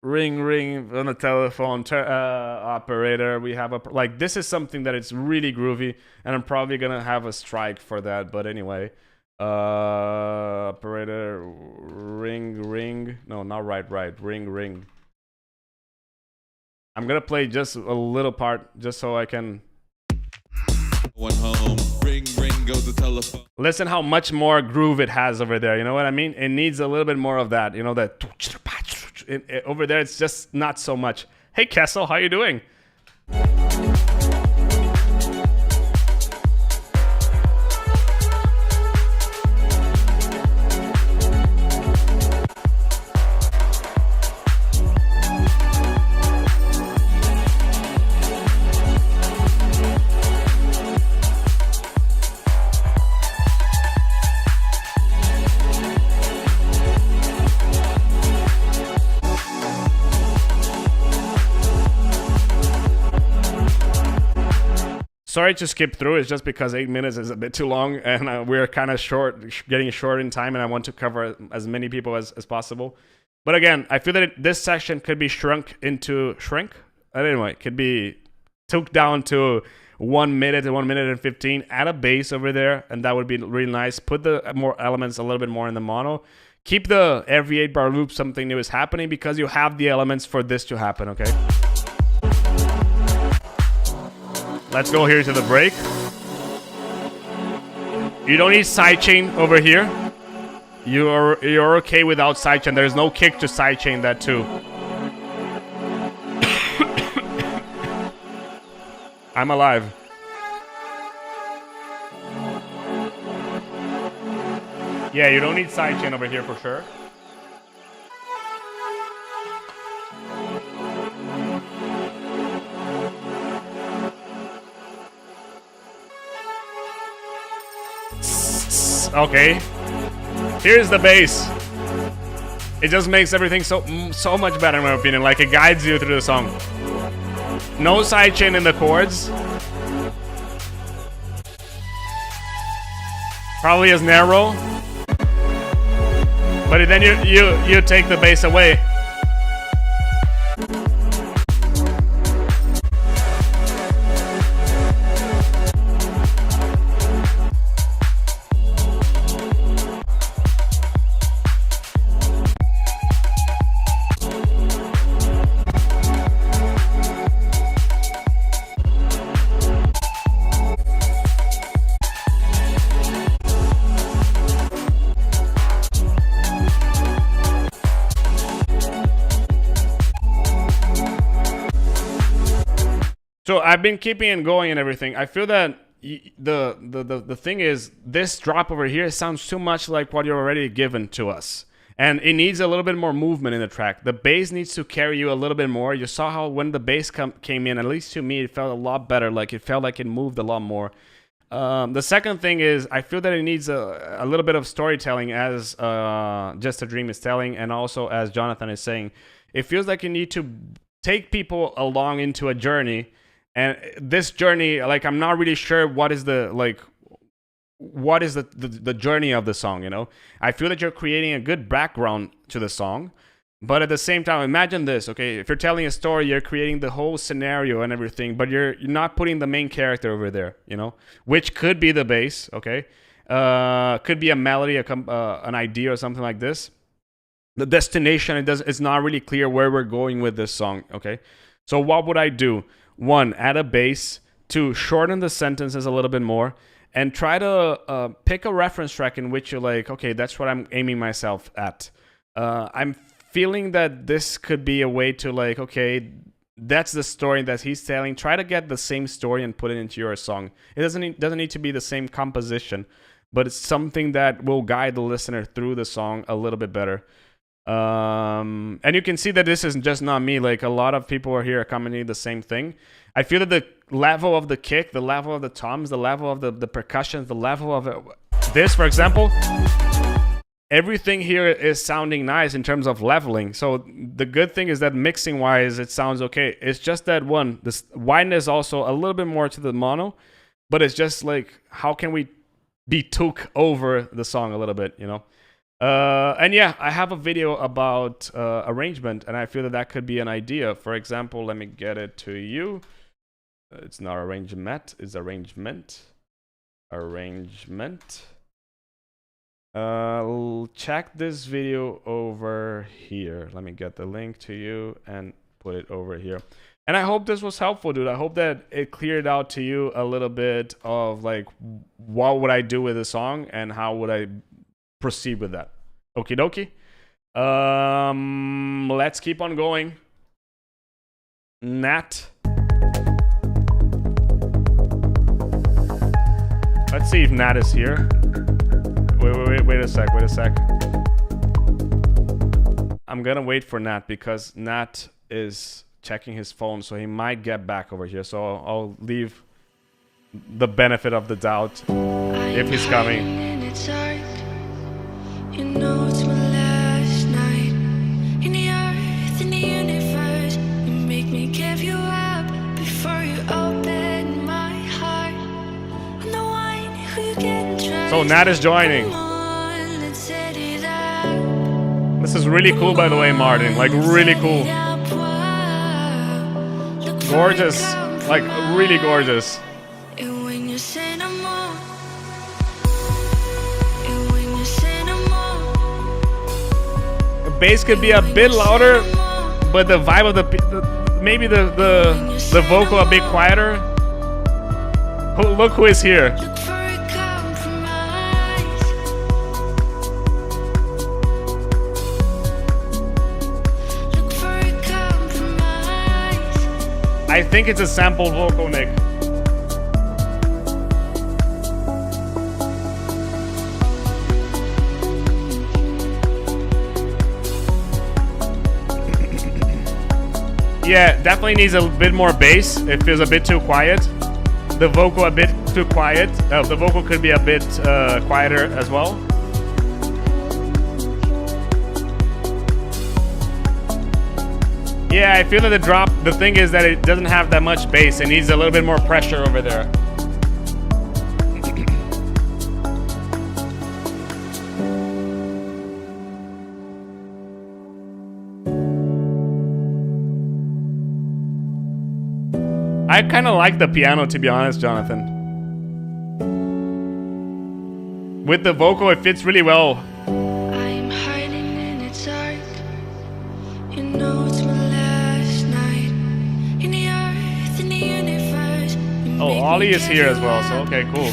ring ring on the telephone operator. We have a like this is something that it's really groovy, and I'm probably gonna have a strike for that. But anyway, operator ring ring. No, not right ring ring. I'm gonna play just a little part just so I can. One home, ring, ring, goes the telephone. Listen how much more groove it has over there. You know what I mean? It needs a little bit more of that. You know, that over there, it's just not so much. Hey, Kessel, how you doing? Sorry to skip through, it's just because 8 minutes is a bit too long and we're kind of short, getting short in time, and I want to cover as many people as possible. But again, I feel that this section could be shrunk? Anyway, could be took down to 1 minute and 1 minute and 15. Add a bass over there, and that would be really nice. Put the more elements a little bit more in the mono. Keep the every 8-bar loop something new is happening, because you have the elements for this to happen, okay? Let's go here to the break. You don't need sidechain over here. You're okay without sidechain. There's no kick to sidechain that too. I'm alive. Yeah, you don't need sidechain over here for sure. Okay, here's the bass. It just makes everything so much better in my opinion. Like, it guides you through the song. No sidechain in the chords. Probably as narrow. But then you take the bass away. So I've been keeping it going and everything. I feel that the thing is, this drop over here sounds too much like what you're already given to us. And it needs a little bit more movement in the track. The bass needs to carry you a little bit more. You saw how when the bass came in, at least to me, it felt a lot better. Like it felt like it moved a lot more. The second thing is, I feel that it needs a little bit of storytelling, as Just a Dream is telling, and also as Jonathan is saying. It feels like you need to take people along into a journey. And this journey, like, I'm not really sure what is the journey of the song, you know? I feel that you're creating a good background to the song, but at the same time, imagine this, okay? If you're telling a story, you're creating the whole scenario and everything, but you're not putting the main character over there, you know? Which could be the bass, okay? Could be a melody, an idea or something like this. The destination, it's not really clear where we're going with this song, okay? So what would I do? 1, add a bass. 2, shorten the sentences a little bit more. And try to pick a reference track in which you're like, okay, that's what I'm aiming myself at. I'm feeling that this could be a way to like, okay, that's the story that he's telling. Try to get the same story and put it into your song. It doesn't need to be the same composition, but it's something that will guide the listener through the song a little bit better. And you can see that this is just not me. Like, a lot of people are here commenting the same thing. I feel that the level of the kick, the level of the toms, the level of the percussion, the level of this, for example, everything here is sounding nice in terms of leveling. So the good thing is that mixing wise, it sounds okay. It's just that this wideness also a little bit more to the mono, but it's just like, how can we be took over the song a little bit, you know? And yeah, I have a video about arrangement, and I feel that could be an idea. For example, let me get it to you. It's not arrangement, it's arrangement. Arrangement. Check this video over here. Let me get the link to you and put it over here. And I hope this was helpful, dude. I hope that it cleared out to you a little bit of like, what would I do with the song and how would I proceed with that. Okie dokie. Let's keep on going. Nat. Let's see if Nat is here. Wait a sec. I'm gonna wait for Nat because Nat is checking his phone, so he might get back over here. So I'll leave the benefit of the doubt if he's coming. You know it's my last night in the earth, in the universe. You make me give you up before you open my heart. I'm the one who you can trust. So Nat is joining. This is really cool, by the way, Martin. Like, really cool. Gorgeous. Like, really gorgeous. Bass could be a bit louder, but the vibe of maybe the vocal a bit quieter. Oh, look who is here. I think it's a sampled vocal, Nick. Yeah, definitely needs a bit more bass. It feels a bit too quiet. The vocal a bit too quiet. The vocal could be a bit quieter as well. Yeah, I feel that the drop, the thing is that it doesn't have that much bass. It needs a little bit more pressure over there. I kind of like the piano, to be honest, Jonathan. With the vocal, it fits really well. I'm hiding and it's dark. You know it's my last night in the earth, in the universe. Oh, Ollie is here as well, so okay, cool.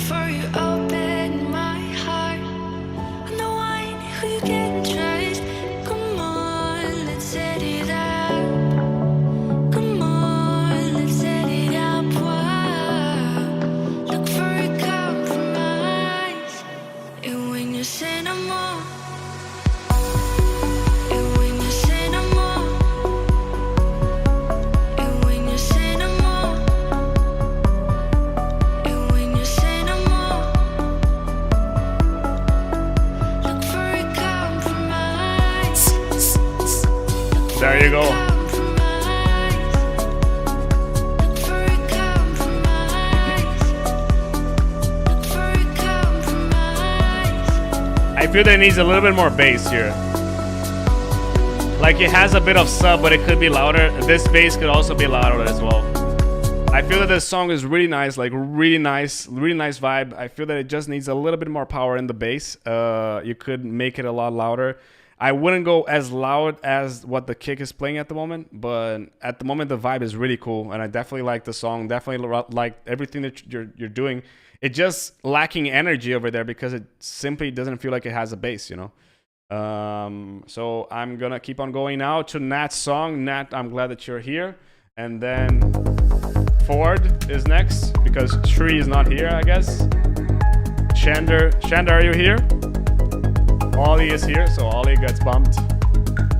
There you go. I feel that it needs a little bit more bass here. Like it has a bit of sub, but it could be louder. This bass could also be louder as well. I feel that this song is really nice, like really nice vibe. I feel that it just needs a little bit more power in the bass. You could make it a lot louder. I wouldn't go as loud as what the kick is playing at the moment, but at the moment the vibe is really cool, and I definitely like the song. Definitely like everything that you're doing. It's just lacking energy over there because it simply doesn't feel like it has a bass, you know. So I'm gonna keep on going now to Nat's song. Nat, I'm glad that you're here, and then Ford is next because Tree is not here, I guess. Shander, are you here? Ollie is here, so Ollie gets bumped.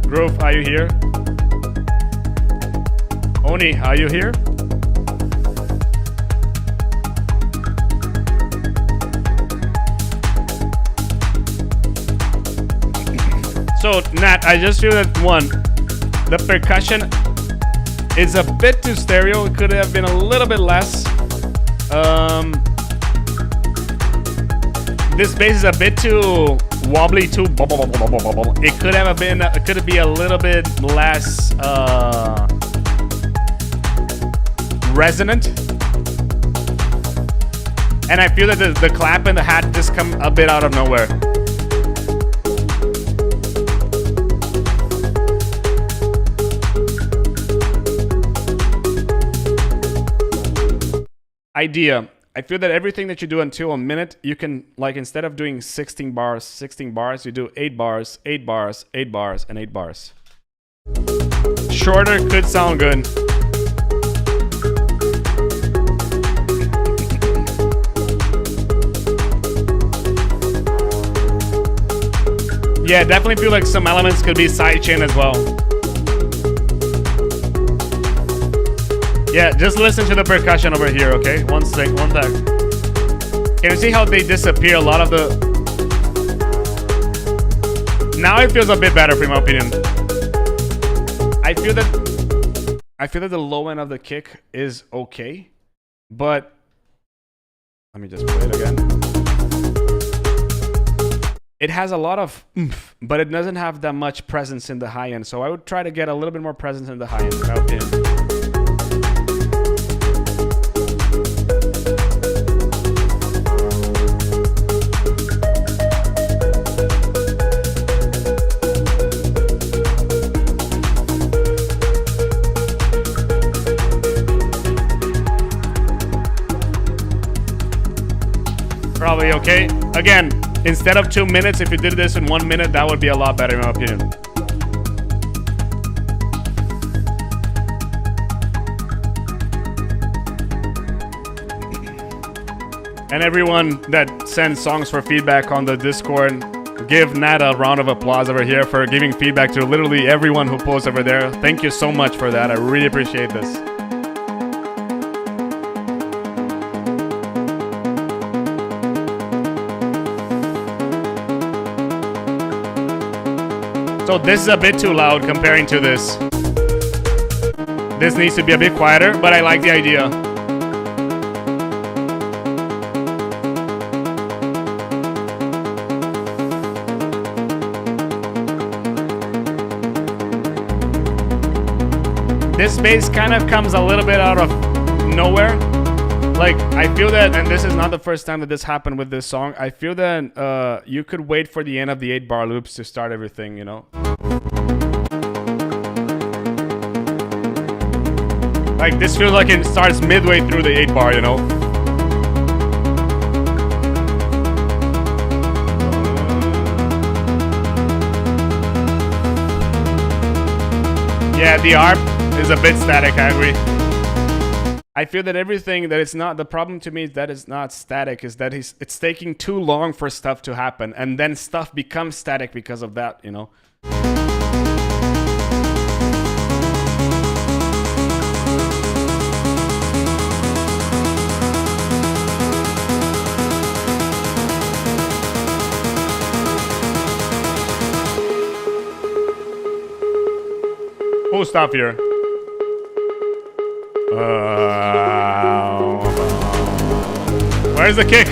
Groove, are you here? Oni, are you here? So, Nat, I just feel that one, the percussion is a bit too stereo. It could have been a little bit less. This bass is a bit too wobbly, too. It could have been. It could be a little bit less resonant. And I feel that the clap and the hat just come a bit out of nowhere. Idea. I feel that everything that you do until a minute, you can, like, instead of doing 16 bars, you do 8 bars, 8 bars, 8 bars, and 8 bars. Shorter could sound good. Yeah, definitely feel like some elements could be sidechain as well. Yeah, just listen to the percussion over here, okay? One sec. Can you see how they disappear? A lot of the... Now it feels a bit better, in my opinion. I feel that the low end of the kick is okay, but... Let me just play it again. It has a lot of oomph, but it doesn't have that much presence in the high end, so I would try to get a little bit more presence in the high end, in my opinion. Probably okay. Again, instead of 2 minutes, if you did this in 1 minute, that would be a lot better in my opinion. And everyone that sends songs for feedback on the Discord, give Nat a round of applause over here for giving feedback to literally everyone who posts over there. Thank you so much for that. I really appreciate this. So this is a bit too loud comparing to this. This needs to be a bit quieter, but I like the idea. This bass kind of comes a little bit out of nowhere. Like, I feel that, and this is not the first time that this happened with this song, I feel that you could wait for the end of the 8-bar loops to start everything, you know? Like, this feels like it starts midway through the 8-bar, you know? Yeah, the ARP is a bit static, I agree. I feel that everything that it's not, the problem to me is that it's not static, is that it's taking too long for stuff to happen, and then stuff becomes static because of that, you know? stuff here. Where's the kick?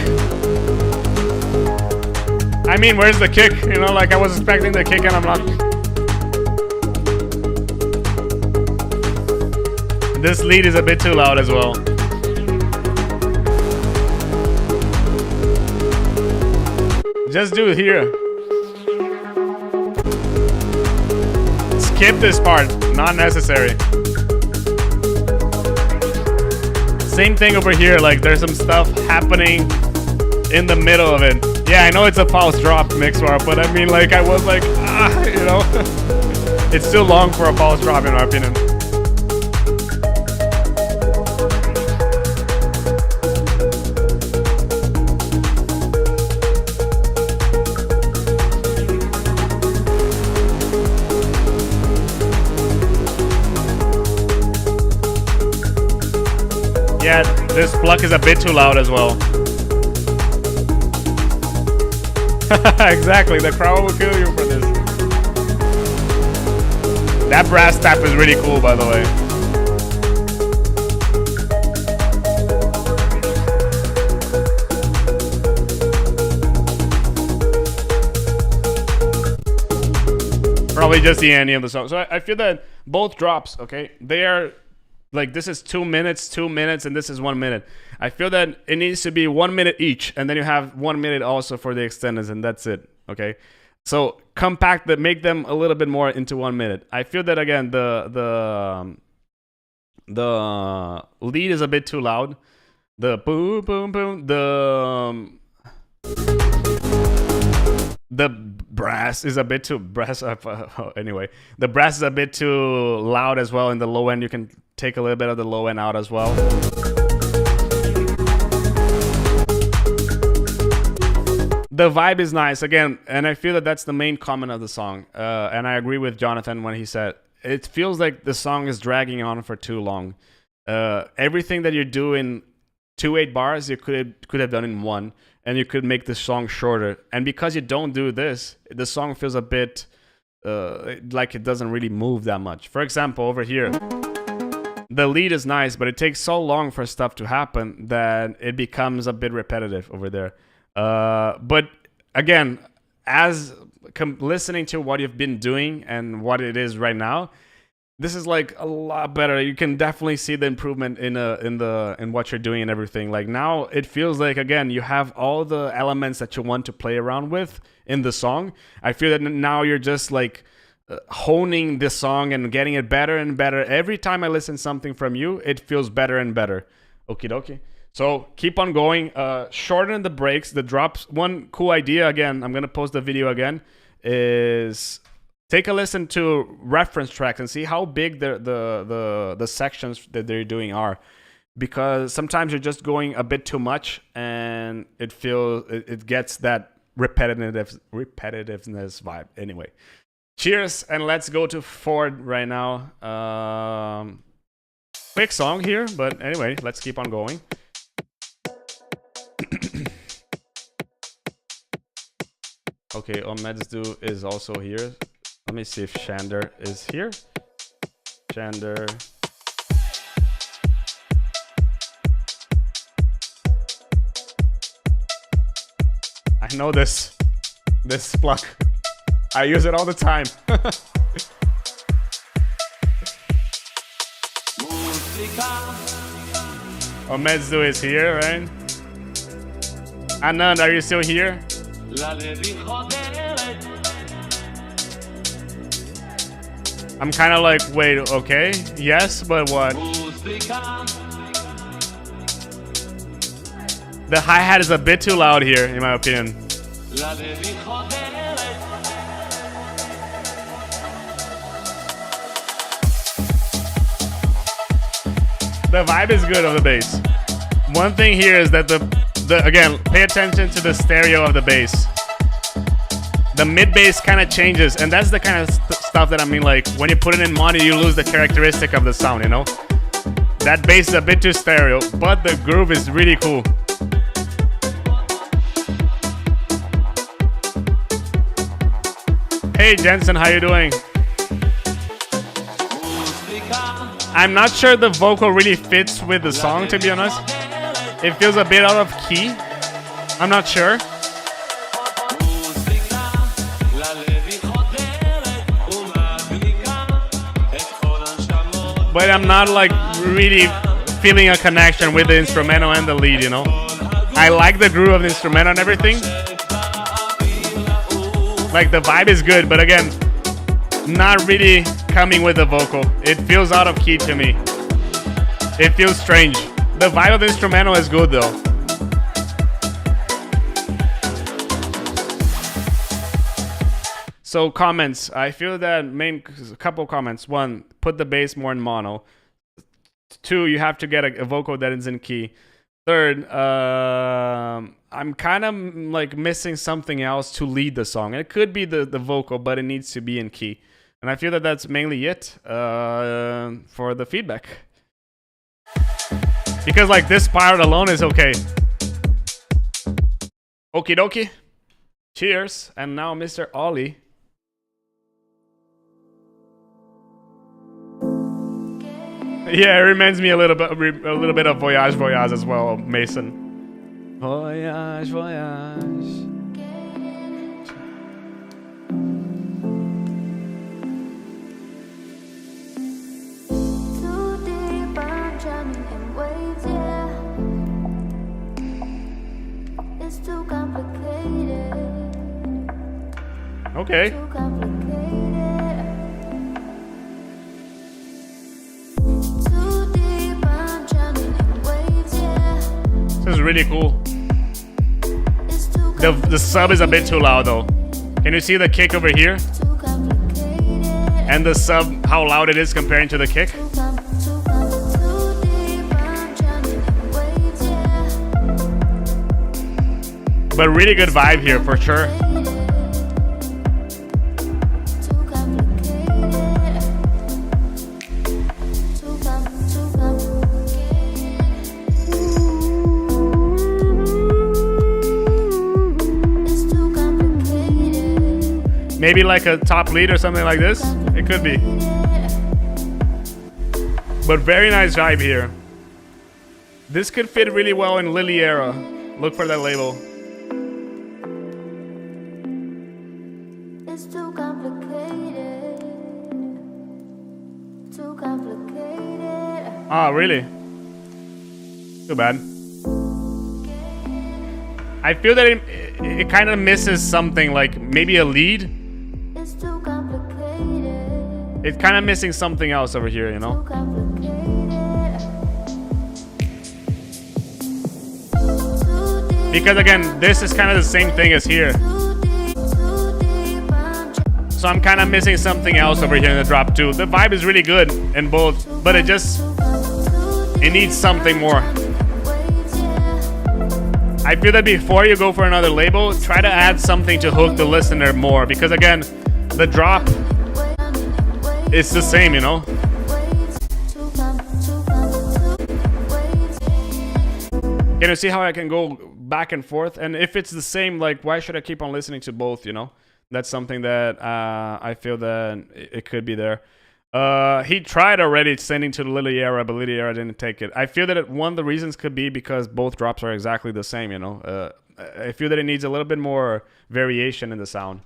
I mean, where's the kick? You know, like I was expecting the kick and I'm not. This lead is a bit too loud as well. Just do it here. Skip this part, not necessary. Same thing over here, like there's some stuff happening in the middle of it. Yeah, I know it's a pulse drop mix bar, but I mean, like I was like, you know, it's too long for a pulse drop in my opinion. Yeah, this pluck is a bit too loud as well. Exactly, the crowd will kill you for this. That brass tap is really cool, by the way. Probably just the ending of the song. So I feel that both drops, okay, they are like, this is 2 minutes, and this is 1 minute. I feel that it needs to be 1 minute each, and then you have 1 minute also for the extenders, and that's it. Okay, so compact that, make them a little bit more into 1 minute. I feel that again, the lead is a bit too loud. The boom, boom, boom. The brass is a bit too anyway, the brass is a bit too loud as well. In the low end, you can take a little bit of the low end out as well. The vibe is nice again, and I feel that that's the main comment of the song. And I agree with Jonathan when he said it feels like the song is dragging on for too long. Everything that you do in 2/8 bars, you could have done in one. And you could make the song shorter. And because you don't do this, the song feels a bit like it doesn't really move that much. For example, over here, the lead is nice, but it takes so long for stuff to happen that it becomes a bit repetitive over there. But again, as listening to what you've been doing and what it is right now, this is like a lot better. You can definitely see the improvement in what you're doing and everything. Like now it feels like, again, you have all the elements that you want to play around with in the song. I feel that now you're just like honing the song and getting it better and better. Every time I listen something from you, it feels better and better. Okie dokie. So keep on going. Shorten the breaks, the drops. One cool idea, again, I'm gonna post the video again, is take a listen to reference tracks and see how big the sections that they're doing are, because sometimes you're just going a bit too much and it gets that repetitiveness vibe. Anyway, cheers, and let's go to Ford right now. Quick song here, but anyway, let's keep on going. Okay, Omedzdu is also here. Let me see if Shander is here. Shander. I know this pluck. I use it all the time. Omedzdu is here, right? Anand, are you still here? I'm kind of like, wait, okay, yes, but what? The hi-hat is a bit too loud here, in my opinion. The vibe is good of the bass. One thing here is that again, pay attention to the stereo of the bass. The mid bass kind of changes, and that's the kind of stuff that I mean, like when you put it in mono, you lose the characteristic of the sound, you know? That bass is a bit too stereo, but the groove is really cool. Hey Jensen, how you doing? I'm not sure the vocal really fits with the song, to be honest. It feels a bit out of key. I'm not sure. But I'm not like really feeling a connection with the instrumental and the lead, you know? I like the groove of the instrumental and everything. Like the vibe is good, but again, not really coming with the vocal. It feels out of key to me. It feels strange. The vibe of the instrumental is good though. So comments, I feel that a couple comments. One, put the bass more in mono. Two, you have to get a vocal that is in key. Third, I'm kind of like missing something else to lead the song. It could be the vocal, but it needs to be in key. And I feel that that's mainly it for the feedback. Because like this part alone is okay. Okie dokie. Cheers. And now Mr. Ollie. Yeah, it reminds me a little bit of Voyage Voyage as well, Mason. Voyage Voyage. Too deep, I'm drowning in waves, yeah. It's too complicated. Okay. Too complicated. This is really cool. The sub is a bit too loud though. Can you see the kick over here? And the sub, how loud it is comparing to the kick? But really good vibe here for sure. Maybe like a top lead or something like this. It could be. But very nice vibe here. This could fit really well in Lily era. Look for that label. It's too complicated. Too complicated. Ah, really? Too bad. I feel that it kind of misses something, like maybe a lead. It's too complicated. It's kind of missing something else over here, you know? Too complicated. Because again, this is kind of the same thing as here. So I'm kind of missing something else over here in the drop too. The vibe is really good in both, but it needs something more. I feel that before you go for another label, try to add something to hook the listener more. Because again, the drop is the same, you know? Can you see how I can go back and forth? And if it's the same, like, why should I keep on listening to both, you know? That's something that I feel that it could be there. He tried already sending to the Lily era, but Lily era didn't take it. I feel that one of the reasons could be because both drops are exactly the same, you know? I feel that it needs a little bit more variation in the sound.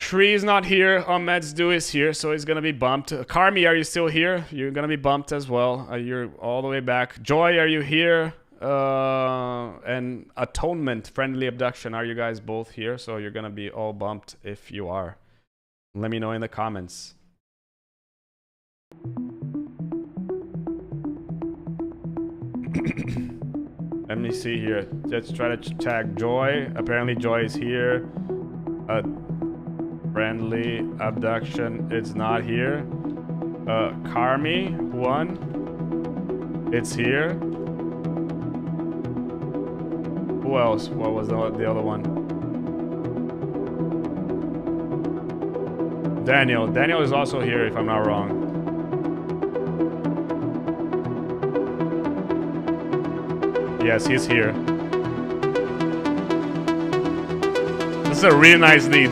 Tree is not here. Ahmed's Do is here, so he's gonna be bumped. Carmi, are you still here? You're gonna be bumped as well. You're all the way back. Joy, are you here? And Atonement, Friendly Abduction, are you guys both here? So you're gonna be all bumped if you are. Let me know in the comments. Let me see here. Let's try to tag Joy. Apparently Joy is here. Friendly Abduction, it's not here. Carmi, one. It's here. Who else? What was the other one? Daniel. Daniel is also here if I'm not wrong. Yes, he's here. This is a really nice lead.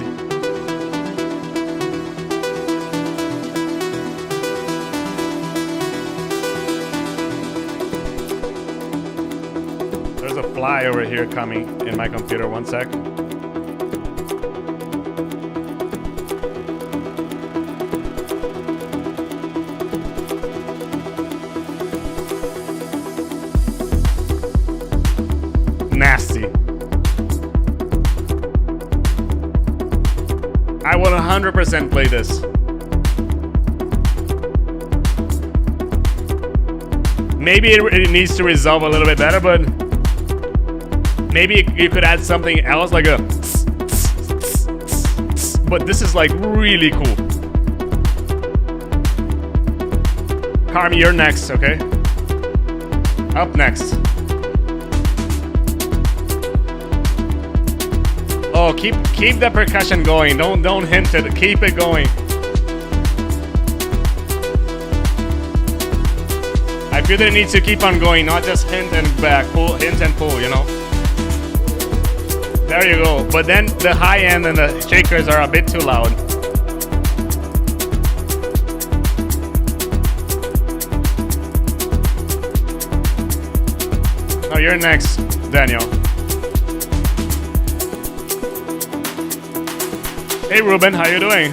fly over here coming in my computer. One sec. Nasty. I will 100% play this. Maybe it needs to resolve a little bit better, but maybe you could add something else like a. But this is like really cool. Carmi, you're next, okay? Up next. Oh, keep the percussion going. Don't hint it. Keep it going. I feel that it needs to keep on going, not just hint and back, pull, hint and pull, you know? There you go. But then the high end and the shakers are a bit too loud. Oh, you're next, Daniel. Hey, Ruben, how you doing?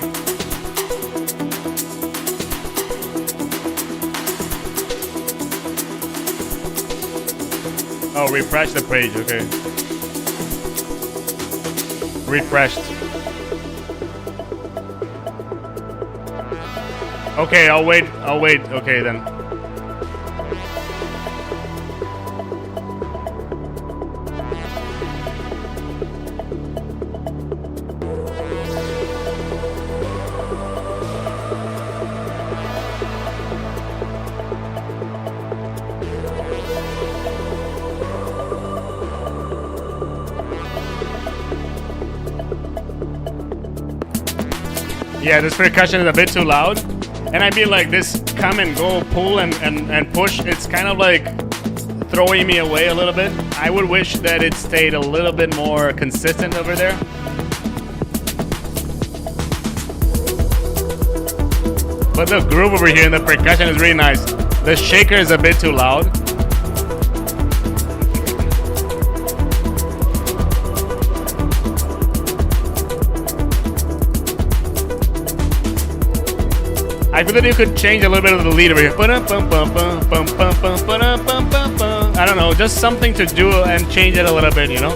Oh, refresh the page, okay. Refreshed. Okay, I'll wait, okay then. Yeah, this percussion is a bit too loud. And I feel like this come and go, pull and push, it's kind of like throwing me away a little bit. I would wish that it stayed a little bit more consistent over there. But the groove over here in the percussion is really nice. The shaker is a bit too loud. I feel that you could change a little bit of the lead over here. I don't know, just something to do and change it a little bit, you know?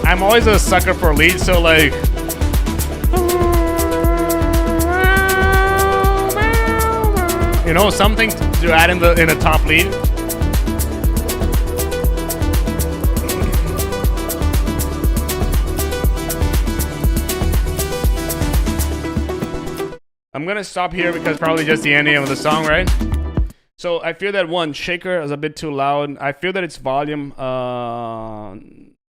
I'm always a sucker for leads, so like... You know, something to add in the top lead. I'm gonna stop here because probably just the ending of the song, right? So I feel that one shaker is a bit too loud. I feel that its volume.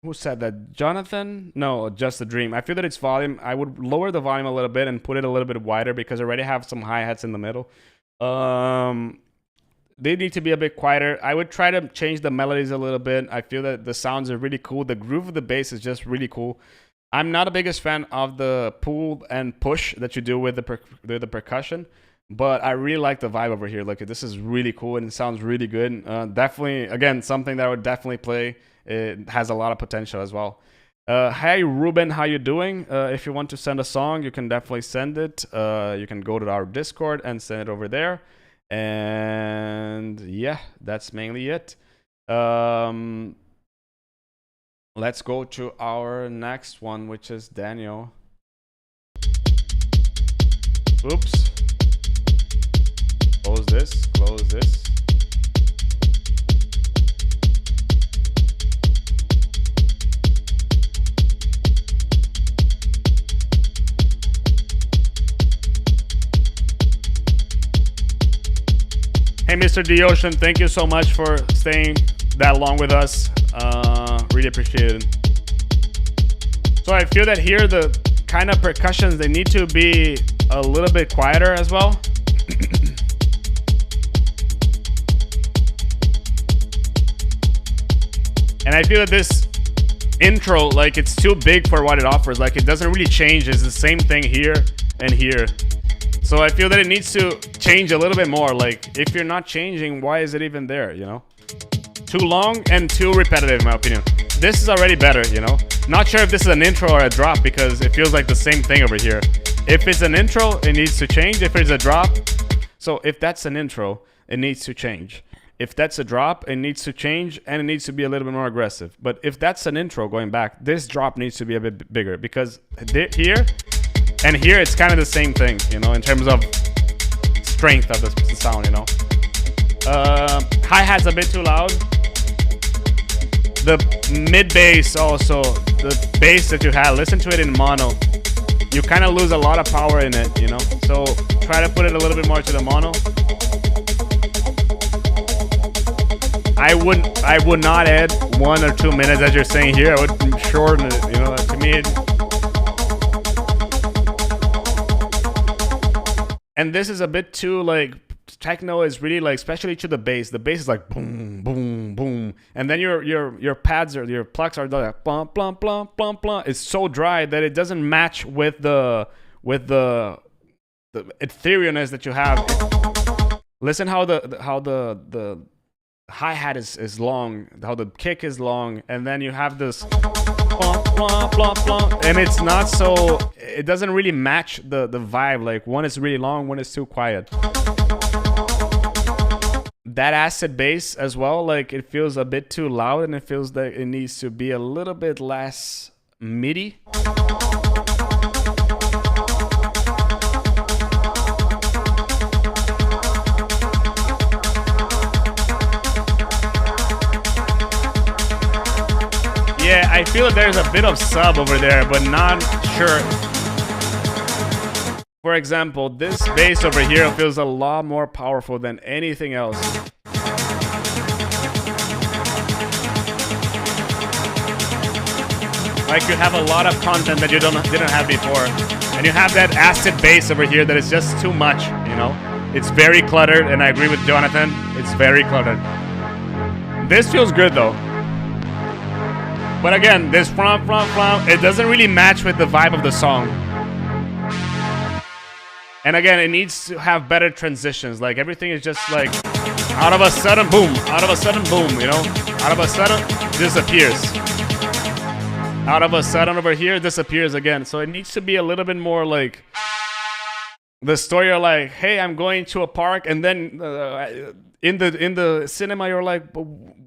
Who said that? Jonathan? No, just a dream. I feel that its volume. I would lower the volume a little bit and put it a little bit wider because I already have some hi-hats in the middle. They need to be a bit quieter. I would try to change the melodies a little bit. I feel that the sounds are really cool. The groove of the bass is just really cool. I'm not the biggest fan of the pull and push that you do with the percussion, but I really like the vibe over here. Look, this is really cool and it sounds really good. Definitely, again, something that I would definitely play. It has a lot of potential as well. Hey, Ruben, how you doing? If you want to send a song, you can definitely send it. You can go to our Discord and send it over there. And yeah, that's mainly it. Let's go to our next one, which is Daniel. Oops. Close this, close this. Hey, Mr. The Ocean, thank you so much for staying that long with us. Really appreciate it. So I feel that here the kind of percussions, they need to be a little bit quieter as well. And I feel that this intro, like, it's too big for what it offers. Like, it doesn't really change. It's the same thing here and here. So I feel that it needs to change a little bit more. Like, if you're not changing, why is it even there, you know? Too long and too repetitive, in my opinion. This is already better, you know? Not sure if this is an intro or a drop because it feels like the same thing over here. If it's an intro, it needs to change. If it's a drop, so if that's an intro, it needs to change. If that's a drop, it needs to change and it needs to be a little bit more aggressive. But if that's an intro going back, this drop needs to be a bit bigger because here and here it's kind of the same thing, you know, in terms of strength of the sound, you know. Hi-hat's a bit too loud. The mid bass also, the bass that you have, listen to it in mono. You kind of lose a lot of power in it, you know. So try to put it a little bit more to the mono. I would not add 1 or 2 minutes as you're saying here. I would shorten it, you know. To me, and this is a bit too like techno is really like, especially to the bass. The bass is like boom, boom, boom, and then your pads or your plucks are like plum, plum, plum, plum, plum. It's so dry that it doesn't match with the etherealness that you have. Listen how the hi-hat is long, how the kick is long, and then you have this plum, plum, plum, plum, and it's not so, it doesn't really match the vibe. Like, one is really long, one is too quiet. That acid bass as well, like, it feels a bit too loud and it feels that it needs to be a little bit less MIDI. Yeah, I feel that there's a bit of sub over there, but not sure. For example, this bass over here feels a lot more powerful than anything else. Like, you have a lot of content that you didn't have before. And you have that acid bass over here that is just too much, you know? It's very cluttered, and I agree with Jonathan. It's very cluttered. This feels good, though. But again, this it doesn't really match with the vibe of the song. And again, it needs to have better transitions. Like, everything is just like out of a sudden boom, out of a sudden boom, you know? Out of a sudden disappears. Out of a sudden over here disappears again. So it needs to be a little bit more like the story. You're like, hey, I'm going to a park, and then in the cinema you're like,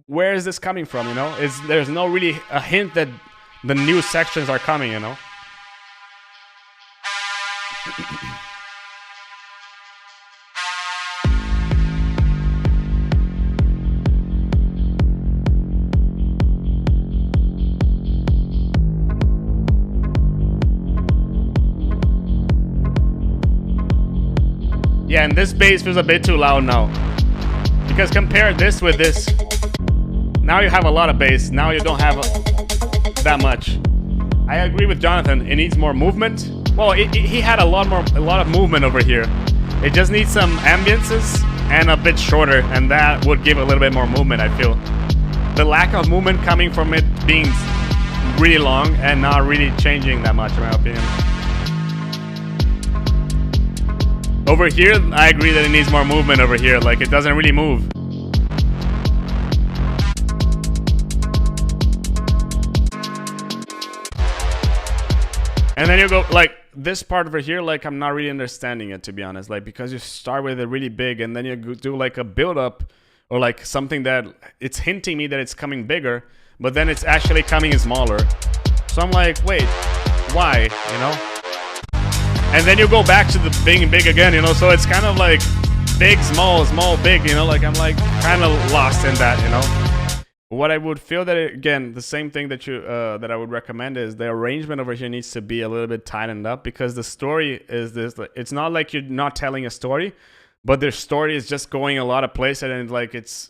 where is this coming from, you know? There's no really a hint that the new sections are coming, you know? Yeah, and this bass feels a bit too loud now. Because compare this with this. Now you have a lot of bass. Now you don't have that much. I agree with Jonathan. It needs more movement. Well, he had a lot of movement over here. It just needs some ambiances and a bit shorter, and that would give a little bit more movement, I feel. The lack of movement coming from it being really long and not really changing that much, in my opinion. Over here, I agree that it needs more movement over here. Like, it doesn't really move. And then you go, like, this part over here, like, I'm not really understanding it, to be honest. Like, because you start with it really big, and then you do, like, a build-up, or, like, something that it's hinting me that it's coming bigger, but then it's actually coming smaller. So I'm like, wait, why, you know? And then you go back to the being big again, you know? So it's kind of like big, small, small, big, you know? Like, I'm, like, kind of lost in that, you know? What I would feel that, again, the same thing that that I would recommend is the arrangement over here needs to be a little bit tightened up, because the story is this. It's not like you're not telling a story, but their story is just going a lot of places, and like it's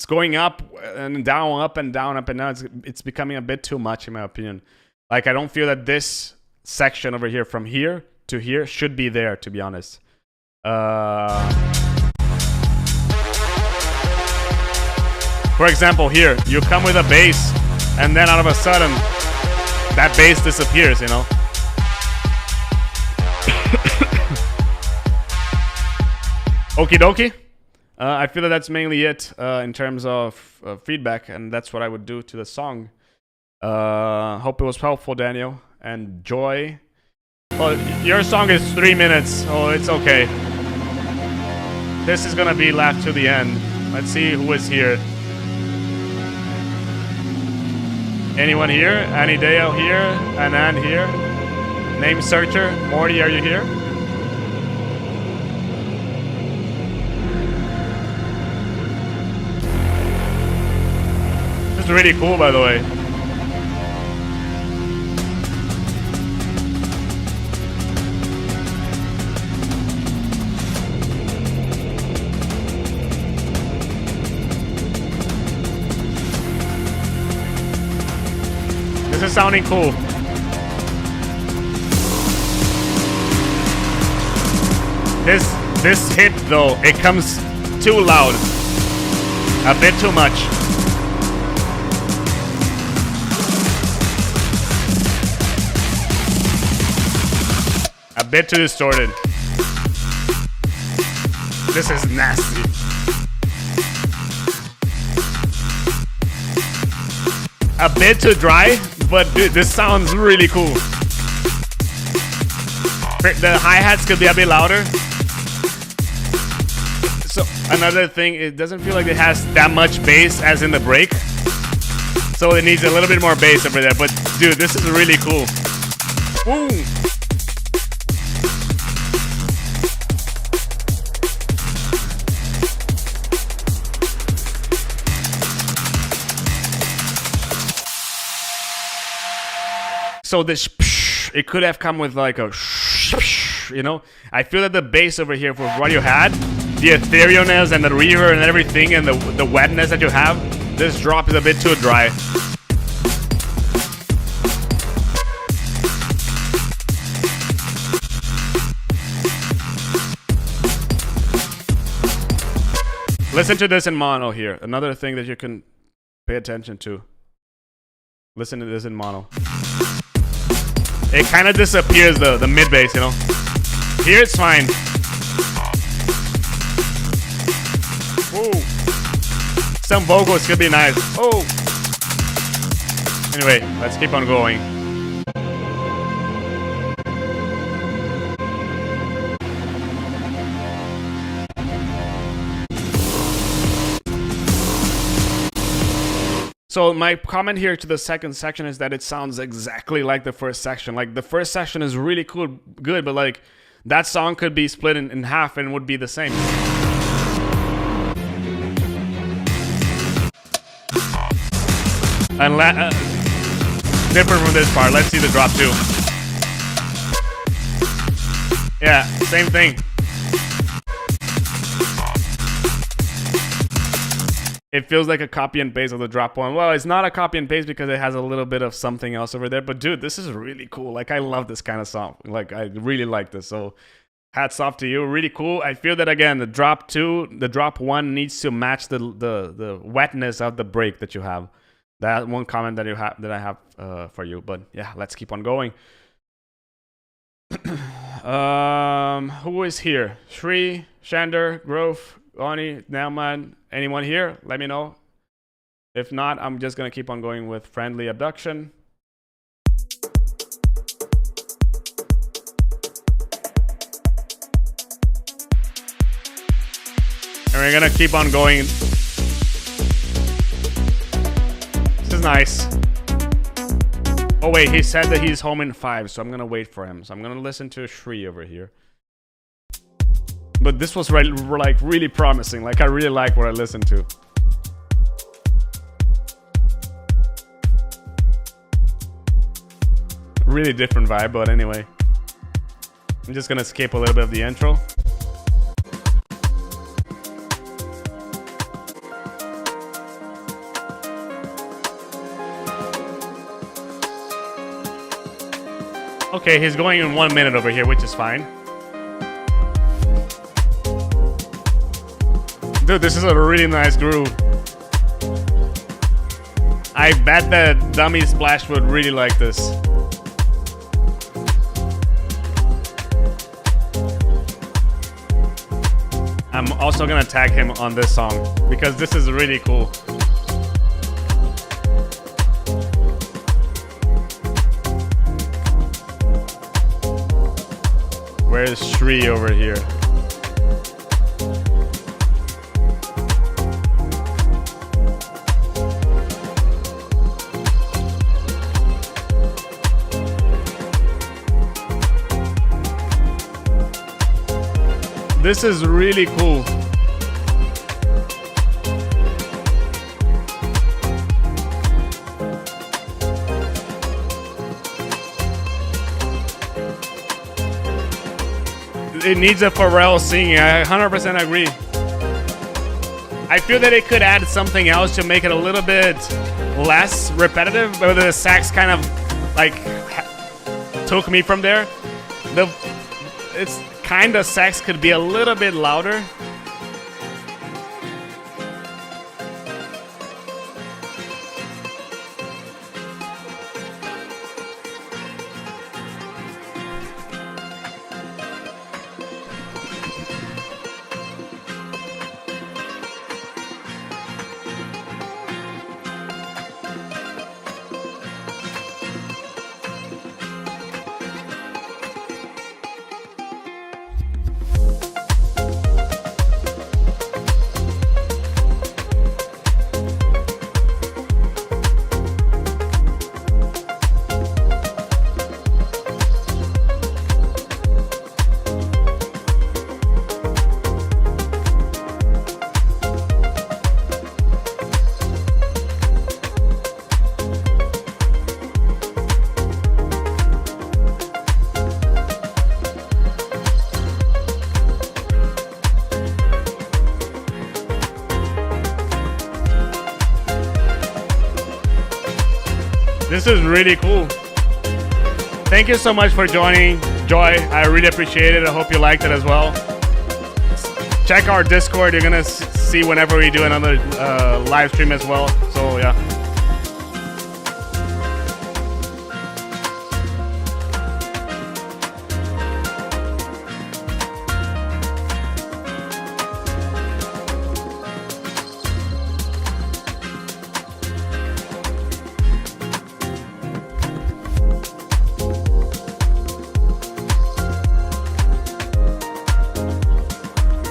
going up and down, up and down, up and down. It's becoming a bit too much, in my opinion. Like, I don't feel that this section over here from here to here should be there, to be honest. For example, here, you come with a bass, and then all of a sudden, that bass disappears, you know? Okie dokie. I feel that that's mainly it in terms of feedback, and that's what I would do to the song. Hope it was helpful, Daniel. And Joy. Well, your song is 3 minutes, so it's okay. This is gonna be left to the end. Let's see who is here. Anyone here? Anideo here? Anand here? Name searcher? Morty, are you here? This is really cool, by the way. This is sounding cool. This hit though, it comes too loud. A bit too much. A bit too distorted. This is nasty. A bit too dry, but dude, this sounds really cool. The hi-hats could be a bit louder. So another thing, it doesn't feel like it has that much bass as in the break. So it needs a little bit more bass over there. But dude, this is really cool. Ooh. So this, it could have come with like a, you know? I feel that the bass over here for what you had, the etherealness and the reverb and everything and the wetness that you have, this drop is a bit too dry. Listen to this in mono here. Another thing that you can pay attention to. Listen to this in mono. It kind of disappears the mid bass, you know. Here it's fine. Whoa. Some vocals could be nice. Oh. Anyway, let's keep on going. So my comment here to the second section is that it sounds exactly like the first section. Like the first section is really cool, good, but like that song could be split in half and would be the same. And different from this part. Let's see the drop too. Yeah, same thing. It feels like a copy and paste of the drop one. Well, it's not a copy and paste because it has a little bit of something else over there. But dude, this is really cool. Like I love this kind of song. Like I really like this. So hats off to you. Really cool. I feel that again, the drop one needs to match the wetness of the break that you have. That one comment that I have for you. But yeah, let's keep on going. Who is here? Shri, Shander, Grove, Oni, Nauman, anyone here? Let me know. If not, I'm just gonna keep on going with Friendly Abduction. And we're gonna keep on going. This is nice. Oh wait, he said that he's home in 5, so I'm gonna wait for him. So I'm gonna listen to Shri over here. But this was like really promising. Like I really like what I listened to. Really different vibe, but anyway. I'm just gonna skip a little bit of the intro. Okay, he's going in 1 minute over here, which is fine. Dude, this is a really nice groove. I bet that Dummy Splash would really like this. I'm also gonna tag him on this song because this is really cool. Where's Shri over here? This is really cool. It needs a Pharrell singing. I 100% agree. I feel that it could add something else to make it a little bit less repetitive, but the sax kind of like took me from there. It's kind of sax could be a little bit louder. This is really cool. Thank you so much for joining, Joy. I really appreciate it. I hope you liked it as well. Check our Discord. You're gonna see whenever we do another live stream as well. So yeah.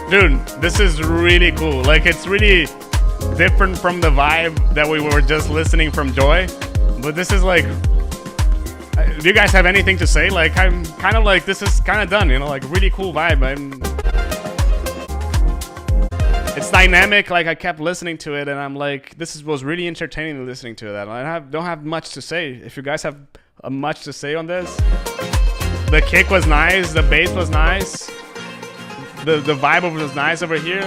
Dude, this is really cool. Like, it's really different from the vibe that we were just listening from Joy. But this is like, do you guys have anything to say? Like, I'm kind of like, this is kind of done, you know, like really cool vibe. It's dynamic. Like, I kept listening to it and I'm like, was really entertaining listening to that. I don't have much to say. If you guys have much to say on this, the kick was nice. The bass was nice. The vibe was nice over here.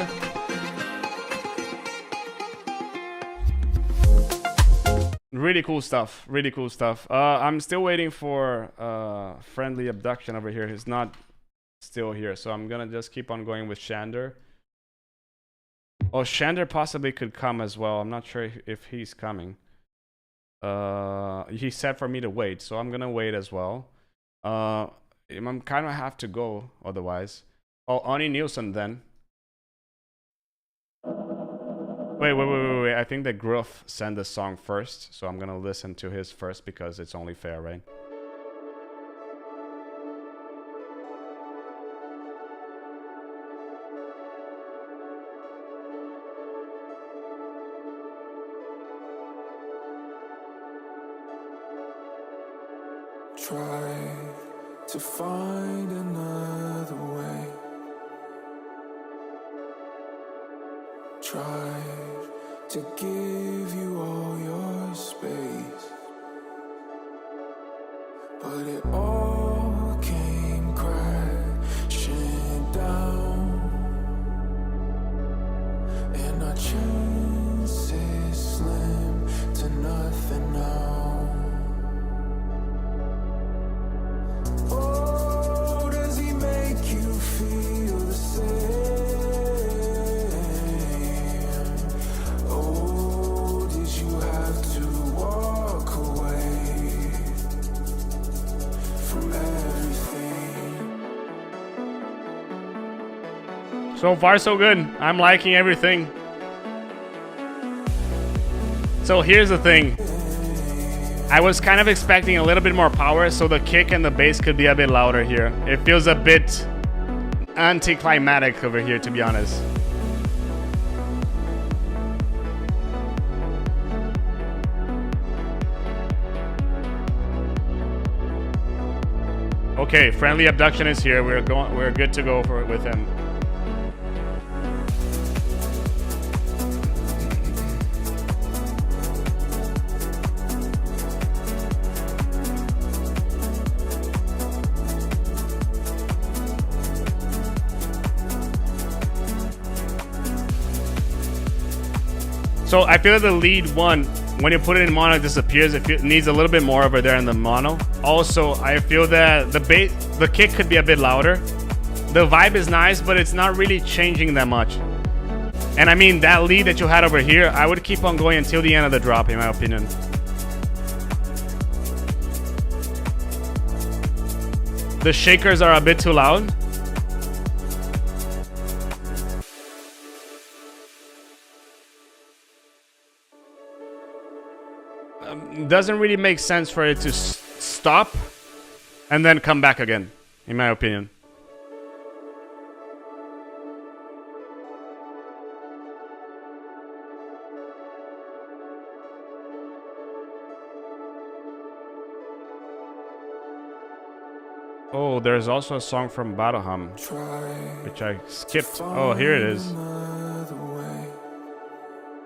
Really cool stuff. Really cool stuff. I'm still waiting for Friendly Abduction over here. He's not still here, so I'm gonna just keep on going with Shander. Oh, Shander possibly could come as well. I'm not sure if he's coming. He said for me to wait, so I'm gonna wait as well. I'm kind of have to go otherwise. Oh, Oni Nielsen then. Wait. I think that Gruff sent the song first, so I'm gonna listen to his first because it's only fair, right? Try to find another way. Try to give you all your space, but it all came crashing down, and our chances slim to nothing now. Oh, does he make you feel the same? So far, so good. I'm liking everything. So here's the thing. I was kind of expecting a little bit more power, so the kick and the bass could be a bit louder here. It feels a bit anticlimactic over here, to be honest. Okay, friendly abduction is here. We're good to go for it with him. So I feel that the lead one, when you put it in mono, it disappears. It needs a little bit more over there in the mono. Also, I feel that the kick could be a bit louder. The vibe is nice, but it's not really changing that much. And I mean, that lead that you had over here, I would keep on going until the end of the drop, in my opinion. The shakers are a bit too loud. Doesn't really make sense for it to stop and then come back again, in my opinion. Oh, there's also a song from Badoham, which I skipped. Oh, here it is.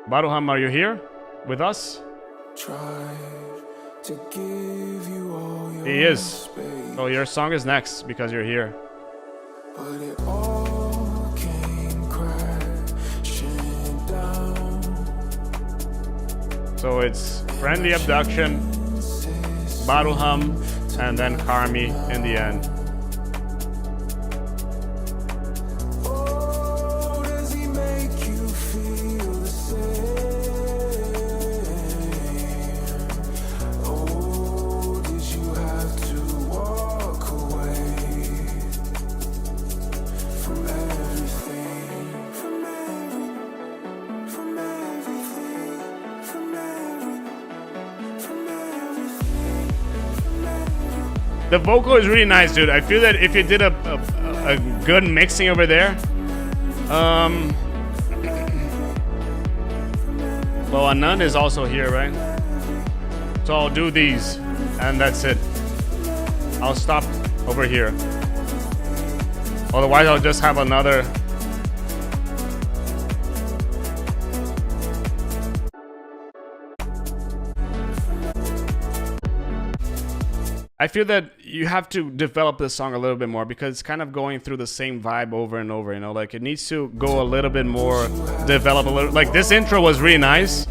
Badoham, are you here with us? He is. Oh, your song is next because you're here. But it all came crashing down. So it's Friendly Abduction, Badoham, and then Karmi in the end. Oh, does he make you feel the same? Oh, did you have to walk away from everything? From everything, from everything, from everything. The vocal is really nice, dude. I feel that if you did a good mixing over there, well, Anand is also here, right? So I'll do these, and that's it. I'll stop over here. Otherwise, I'll just have another. I feel that you have to develop this song a little bit more because it's kind of going through the same vibe over and over, you know, like it needs to go a little bit more, develop a little. Like this intro was really nice.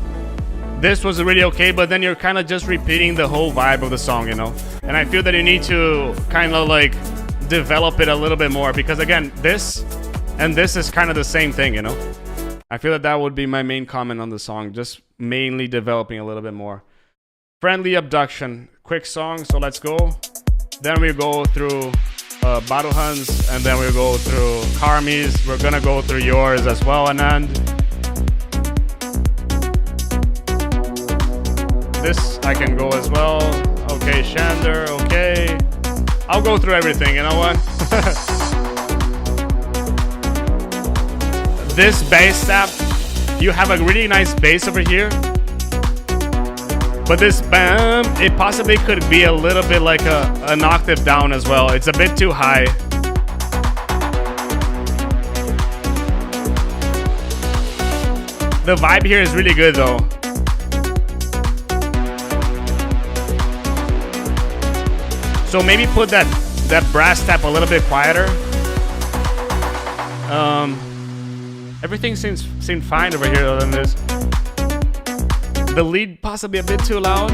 This was really okay, but then you're kind of just repeating the whole vibe of the song, you know? And I feel that you need to kind of like develop it a little bit more because again, this and this is kind of the same thing, you know? I feel that that would be my main comment on the song, just mainly developing a little bit more. Friendly Abduction, quick song, so let's go. Then we go through Badohan's, and then we go through Karmi's. We're gonna go through yours as well, Anand. This I can go as well. Okay, Shander, okay. I'll go through everything, you know what? This bass step, you have a really nice bass over here. But this bam, it possibly could be a little bit like an octave down as well. It's a bit too high. The vibe here is really good though. So maybe put that brass tap a little bit quieter. Everything seemed fine over here other than this. The lead possibly a bit too loud.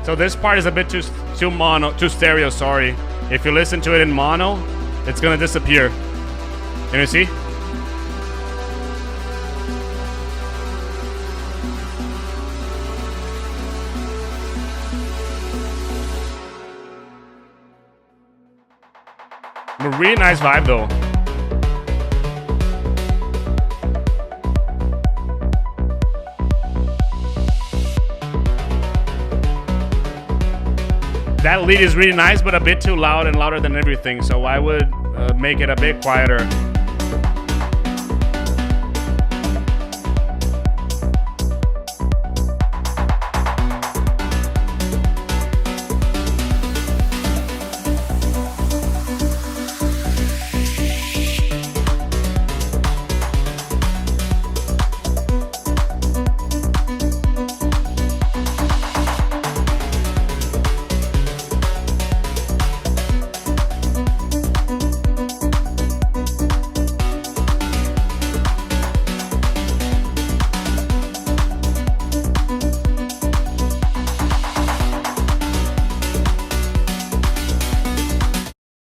So this part is a bit too stereo, sorry. If you listen to it in mono, it's gonna disappear. Can you see? A really nice vibe though. That lead is really nice, but a bit too loud and louder than everything, so I would make it a bit quieter.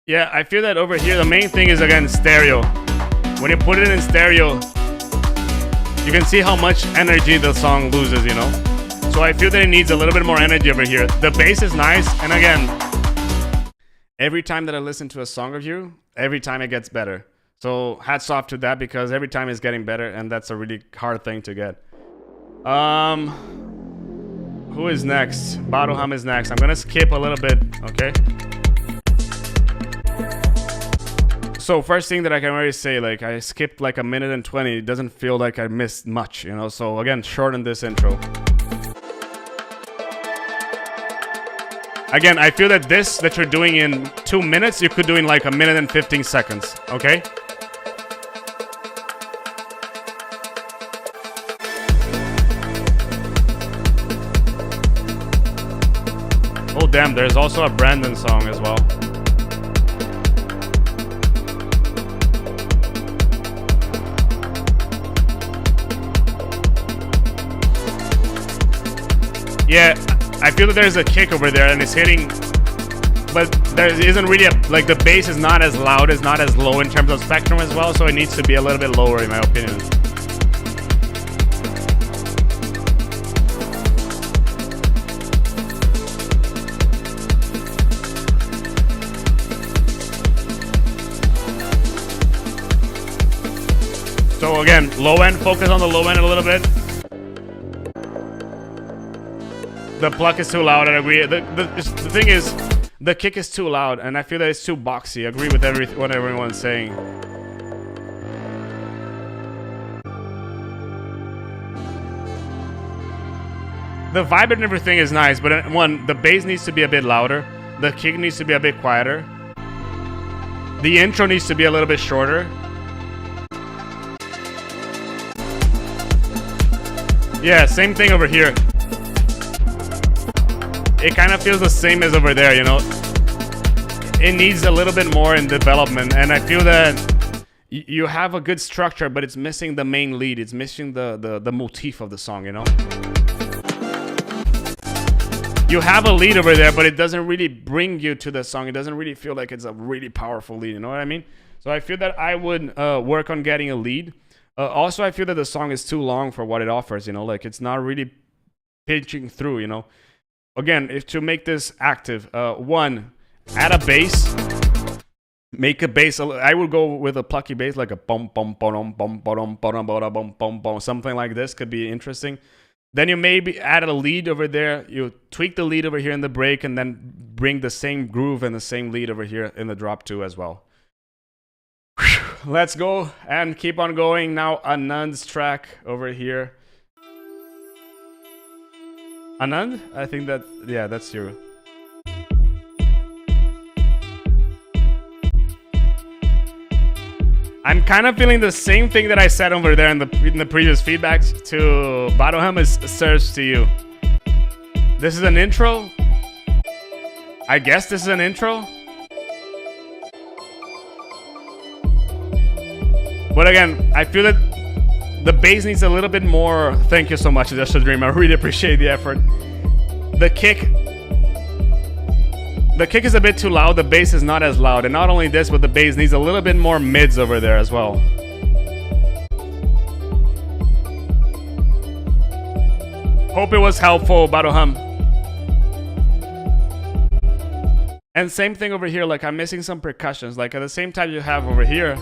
Yeah, I feel that over here, the main thing is, again, stereo. When you put it in stereo, you can see how much energy the song loses, you know? So I feel that it needs a little bit more energy over here. The bass is nice, and again, every time that I listen to a song of you, every time it gets better. So hats off to that, because every time it's getting better, and that's a really hard thing to get. Who is next? Baruham is next. I'm gonna skip a little bit, okay? So first thing that I can already say, like, I skipped like a minute and 20. It doesn't feel like I missed much, you know? So again, shorten this intro. Again, I feel that this that you're doing in 2 minutes, you could do in like a minute and 15 seconds, okay? Oh damn, there's also a Brandon song as well. Yeah, I feel that there's a kick over there and it's hitting, but there isn't really like the bass is not as loud, it's not as low in terms of spectrum as well, so it needs to be a little bit lower in my opinion. So again, low end, focus on the low end a little bit. The pluck is too loud, I agree. The thing is, the kick is too loud, and I feel that it's too boxy. I agree with what everyone's saying. The vibe and everything is nice, but one, the bass needs to be a bit louder. The kick needs to be a bit quieter. The intro needs to be a little bit shorter. Yeah, same thing over here. It kind of feels the same as over there, you know? It needs a little bit more in development, and I feel that you have a good structure, but it's missing the main lead. It's missing the motif of the song, you know? You have a lead over there, but it doesn't really bring you to the song. It doesn't really feel like it's a really powerful lead, you know what I mean? So I feel that I would work on getting a lead. Also, I feel that the song is too long for what it offers, you know? Like, it's not really pitching through, you know? Again, if to make this active, one, add a bass. Make a bass. I would go with a plucky bass, like a bum bum bum bum bum bum bum bum bum, something like this could be interesting. Then you maybe add a lead over there. You tweak the lead over here in the break, and then bring the same groove and the same lead over here in the drop too as well. Let's go and keep on going. Now Anand's track over here. Anand? I think that, yeah, that's you. I'm kind of feeling the same thing that I said over there in the previous feedbacks to Baruham is serves to you. This is an intro. I guess this is an intro. But again, I feel that the bass needs a little bit more. Thank you so much, Just a Dream. I really appreciate the effort. The kick the kick is a bit too loud, the bass is not as loud. And not only this, but the bass needs a little bit more mids over there as well. Hope it was helpful, Baruham. And same thing over here, like I'm missing some percussions. Like at the same time you have over here,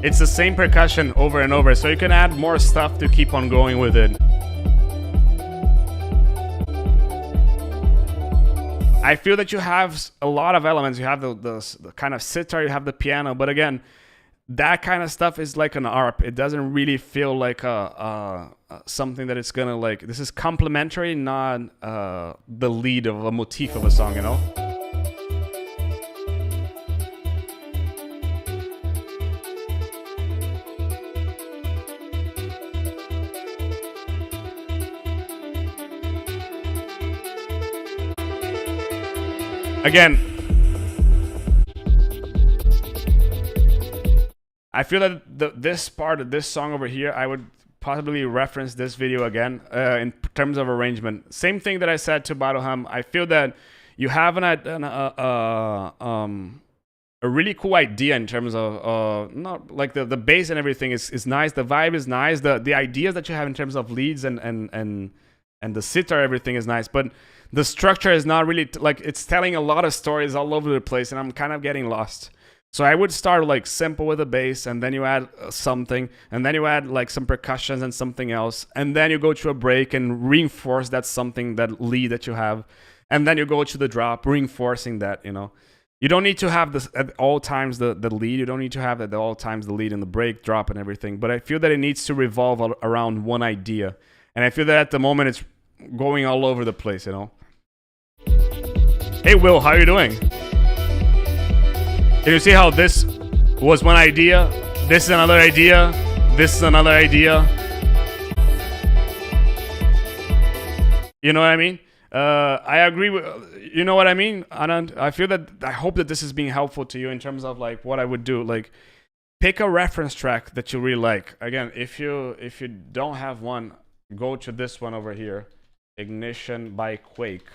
it's the same percussion over and over. So you can add more stuff to keep on going with it. I feel that you have a lot of elements. You have the kind of sitar, you have the piano. But again, that kind of stuff is like an ARP. It doesn't really feel like something that it's gonna like. This is complementary, not the lead of a motif of a song, you know? Again, I feel that this part of this song over here, I would possibly reference this video again in terms of arrangement. Same thing that I said to Baruham. I feel that you have a really cool idea in terms of not like the bass and everything is nice. The vibe is nice. The ideas that you have in terms of leads and the sitar, everything is nice, but the structure is not really like it's telling a lot of stories all over the place, and I'm kind of getting lost. So I would start like simple with a bass, and then you add something, and then you add like some percussions and something else, and then you go to a break and reinforce that something, that lead that you have, and then you go to the drop, reinforcing that, you know. You don't need to have this at all times the lead. You don't need to have at all times the lead and the break, drop, and everything. But I feel that it needs to revolve around one idea, and I feel that at the moment it's going all over the place, you know. Hey Will, how are you doing? Can you see how this was one idea? This is another idea. This is another idea. You know what I mean? I agree with, you know what I mean, Anand? I feel that, I hope that this is being helpful to you in terms of like what I would do. Like, pick a reference track that you really like. Again, if you don't have one, go to this one over here, Ignition by Quake.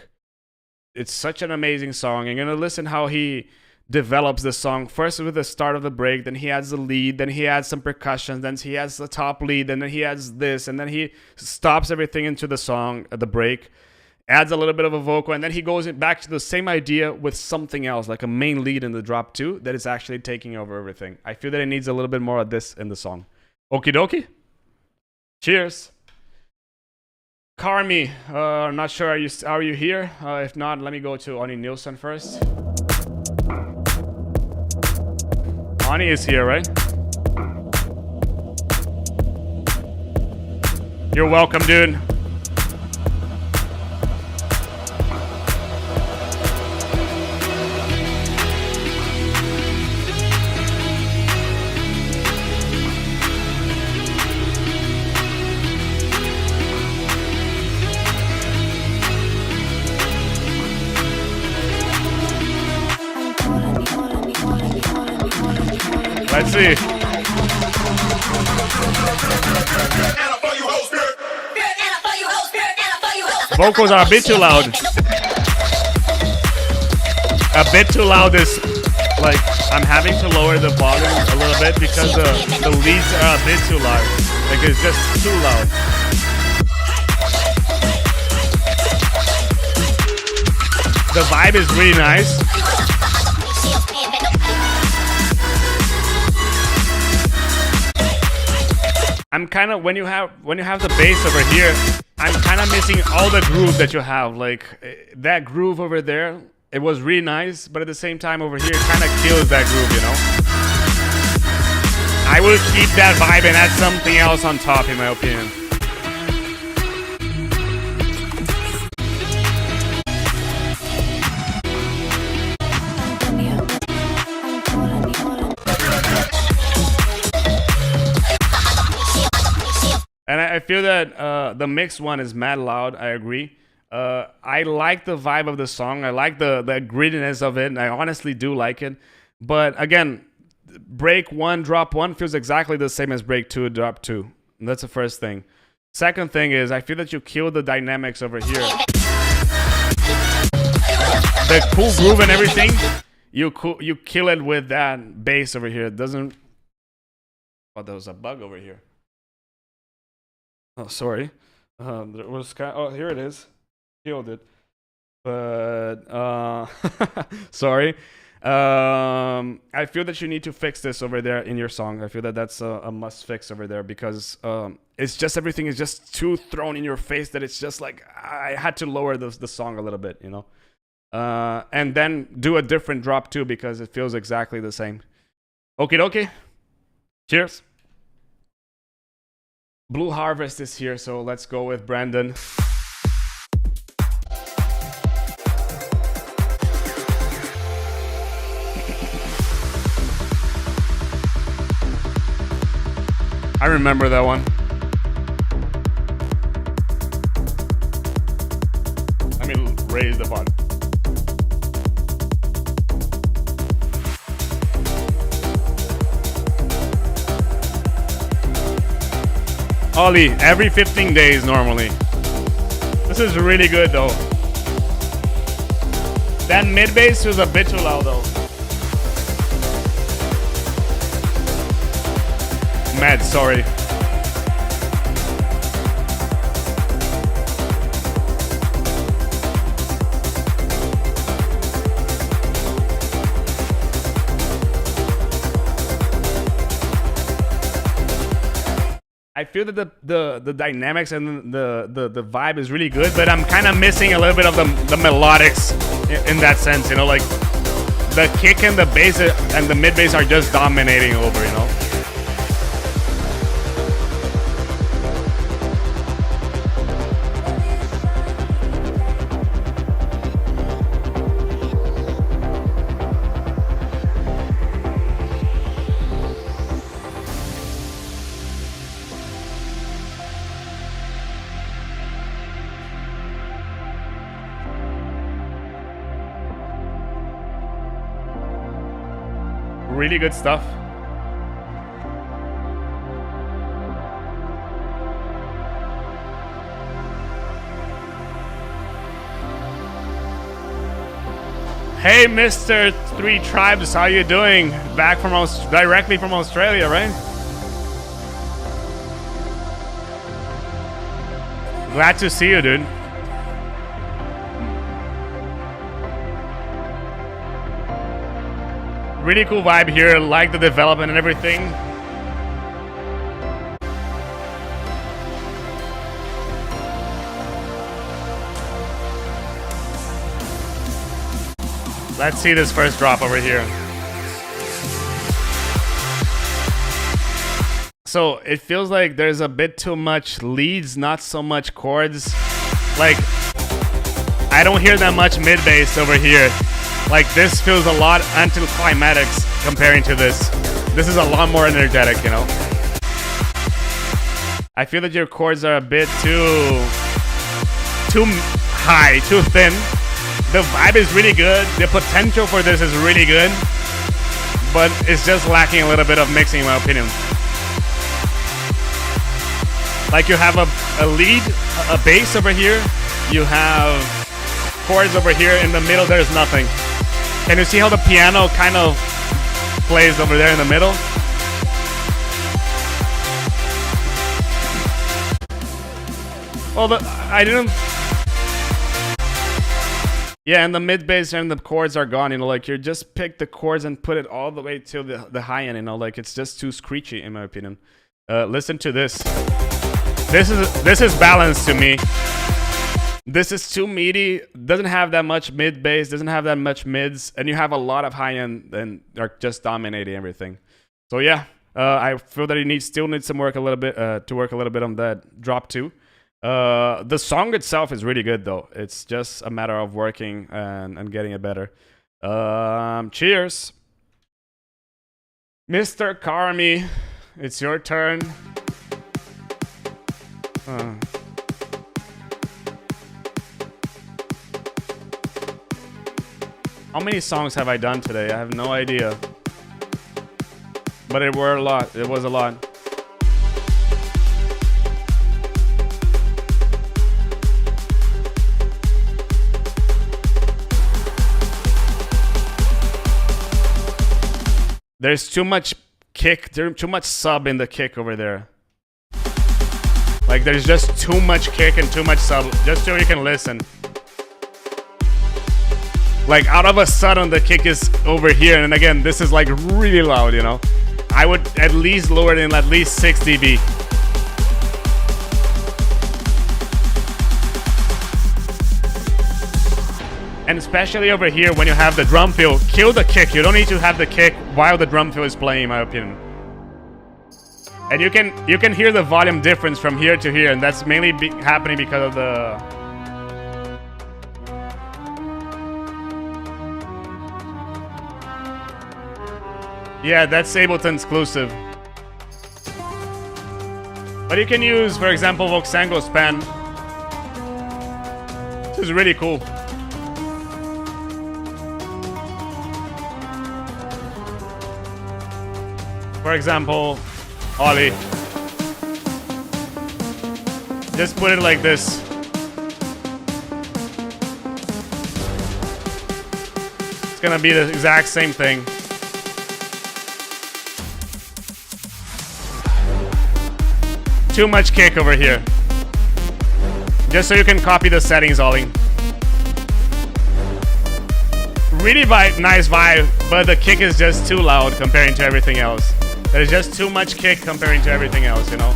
It's such an amazing song. You're gonna listen how he develops the song first with the start of the break, then he adds the lead, then he adds some percussion, then he adds the top lead, and then he adds this, and then he stops everything into the song at the break, adds a little bit of a vocal, and then he goes back to the same idea with something else, like a main lead in the drop too, that is actually taking over everything. I feel that it needs a little bit more of this in the song. Okie dokie. Cheers. Carmi, not sure, are you here? If not, let me go to Oni Nilsson first. Ani is here, right? You're welcome, dude. Let's see. Vocals are a bit too loud. A bit too loud is like I'm having to lower the volume a little bit because the leads are a bit too loud. Like it's just too loud. The vibe is really nice. I'm kind of, when you have the bass over here, I'm kind of missing all the groove that you have. Like that groove over there, it was really nice, but at the same time over here, it kind of kills that groove, you know? I will keep that vibe and add something else on top, in my opinion. And I feel that the mixed one is mad loud. I agree. I like the vibe of the song. I like the grittiness of it. And I honestly do like it. But again, break one, drop one feels exactly the same as break two, drop two. And that's the first thing. Second thing is I feel that you kill the dynamics over here. the cool groove and everything, you kill it with that bass over here. It doesn't. Oh, there was a bug over here. Oh, sorry. There was oh, here it is. Killed it. But sorry. I feel that you need to fix this over there in your song. I feel that that's a must fix over there because it's just everything is just too thrown in your face that it's just like I had to lower the song a little bit, you know. And then do a different drop too because it feels exactly the same. Okie dokie. Cheers. Blue Harvest is here, so let's go with Brandon. I remember that one. Let me raise the volume. Ollie, every 15 days normally. This is really good though. That mid bass was a bit too loud though. Mad, sorry. I feel that the dynamics and the vibe is really good, but I'm kind of missing a little bit of the melodics in that sense, you know, like the kick and the bass and the mid bass are just dominating over, you know. Really good stuff. Hey, Mr. Three Tribes, how you doing? Back from directly from Australia, right? Glad to see you, dude. Really cool vibe here, like the development and everything. Let's see this first drop over here. So it feels like there's a bit too much leads, not so much chords. Like, I don't hear that much mid bass over here. Like, this feels a lot anticlimactic comparing to this. This is a lot more energetic, you know. I feel that your chords are a bit too high, too thin. The vibe is really good. The potential for this is really good. But it's just lacking a little bit of mixing, in my opinion. Like, you have a lead, a bass over here. You have chords over here. In the middle, there's nothing. Can you see how the piano kind of plays over there in the middle? Well, I didn't... Yeah, and the mid bass and the chords are gone, you know, like you just pick the chords and put it all the way to the high end, you know, like it's just too screechy in my opinion. Listen to this. This is balanced to me. This is too meaty, doesn't have that much mid bass, doesn't have that much mids, and you have a lot of high end and are just dominating everything. So yeah, I feel that you still need some work a little bit to work a little bit on that drop too. The song itself is really good though. It's just a matter of working and getting it better. Cheers. Mr. Carmi, it's your turn. How many songs have I done today? I have no idea. But it were a lot. It was a lot. there's too much kick, there's too much sub in the kick over there. Like there's just too much kick and too much sub, just so you can listen. Like out of a sudden the kick is over here, and again this is like really loud, you know. I would at least lower it in at least 6 dB. And especially over here when you have the drum fill, kill the kick. You don't need to have the kick while the drum fill is playing, in my opinion. And you can hear the volume difference from here to here, and that's mainly happening because of the... Yeah, that's Ableton exclusive. But you can use, for example, Voxango's pen. This is really cool. For example, Ollie. Just put it like this. It's gonna be the exact same thing. Too much kick over here. Just so you can copy the settings, Ollie. Really nice vibe, but the kick is just too loud comparing to everything else. There's just too much kick comparing to everything else, you know?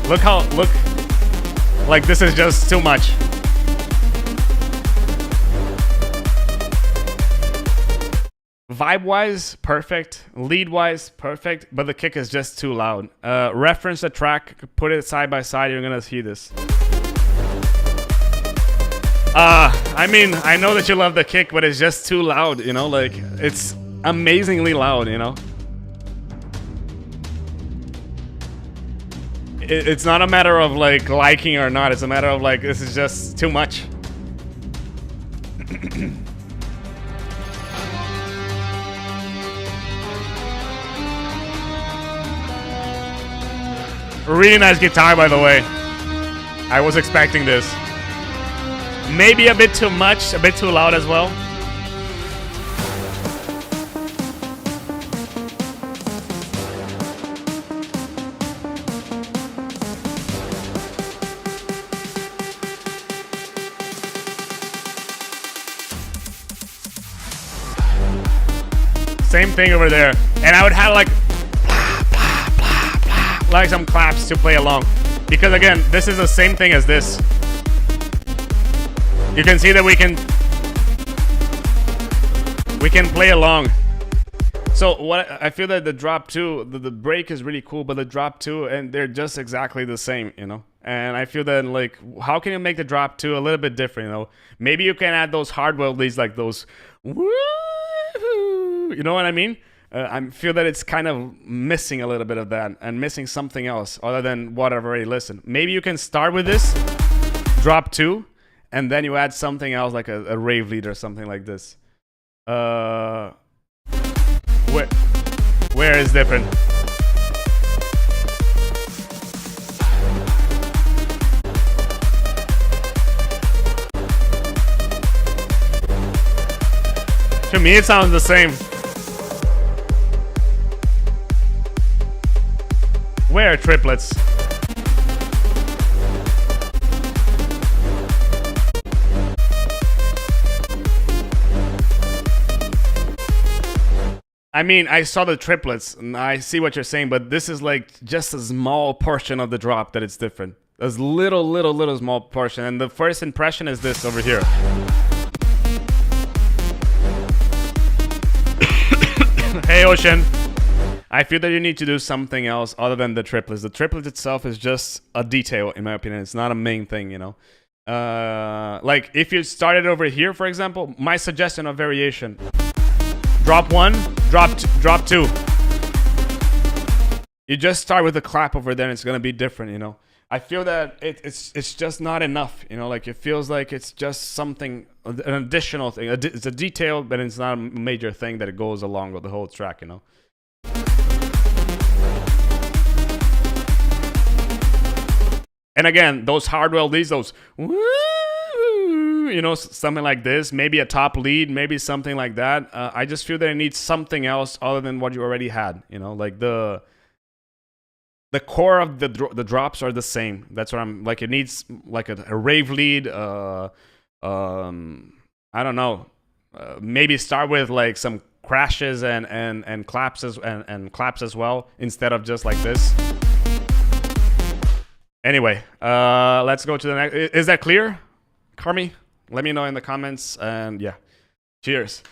Look, like this is just too much. Vibe-wise, perfect. Lead-wise, perfect, but the kick is just too loud. Reference the track, put it side by side, you're gonna see this. I mean, I know that you love the kick, but it's just too loud, you know? Like, it's amazingly loud, you know? It's not a matter of like liking or not, it's a matter of like this is just too much. Really nice guitar, by the way. I was expecting this. Maybe a bit too much, a bit too loud as well. Same thing over there. And I would have like blah, blah, blah, blah, like some claps to play along. Because again, this is the same thing as this. You can see that we can play along. So what I feel that the drop 2, the break is really cool, but the drop 2 and they're just exactly the same, you know. And I feel that like how can you make the drop 2 a little bit different, you know? Maybe you can add those hardware leads like those woo. You know what I mean? I feel that it's kind of missing a little bit of that and missing something else other than what I've already listened. Maybe you can start with this, drop 2, and then you add something else like a rave lead or something like this. Where is different? To me, it sounds the same. Where are triplets? I mean, I saw the triplets, and I see what you're saying, but this is like just a small portion of the drop that it's different. A little small portion, and the first impression is this over here. Hey, Ocean. I feel that you need to do something else other than the triplets. The triplet itself is just a detail, in my opinion. It's not a main thing, you know. Like, if you started over here, for example, my suggestion of variation. Drop 1, drop 2. You just start with the clap over there and it's going to be different, you know. I feel that it's just not enough, you know. Like, it feels like it's just something, an additional thing. It's a detail, but it's not a major thing that it goes along with the whole track, you know. And again, those hardware leads, those woo, you know, something like this, maybe a top lead, maybe something like that. I just feel that it needs something else other than what you already had, you know, like the core of the drops are the same. That's what I'm like. It needs like a rave lead. I don't know. Maybe start with like some crashes and claps and claps as well instead of just like this. Anyway, let's go to the next. Is that clear, Carmi? Let me know in the comments. And yeah, cheers.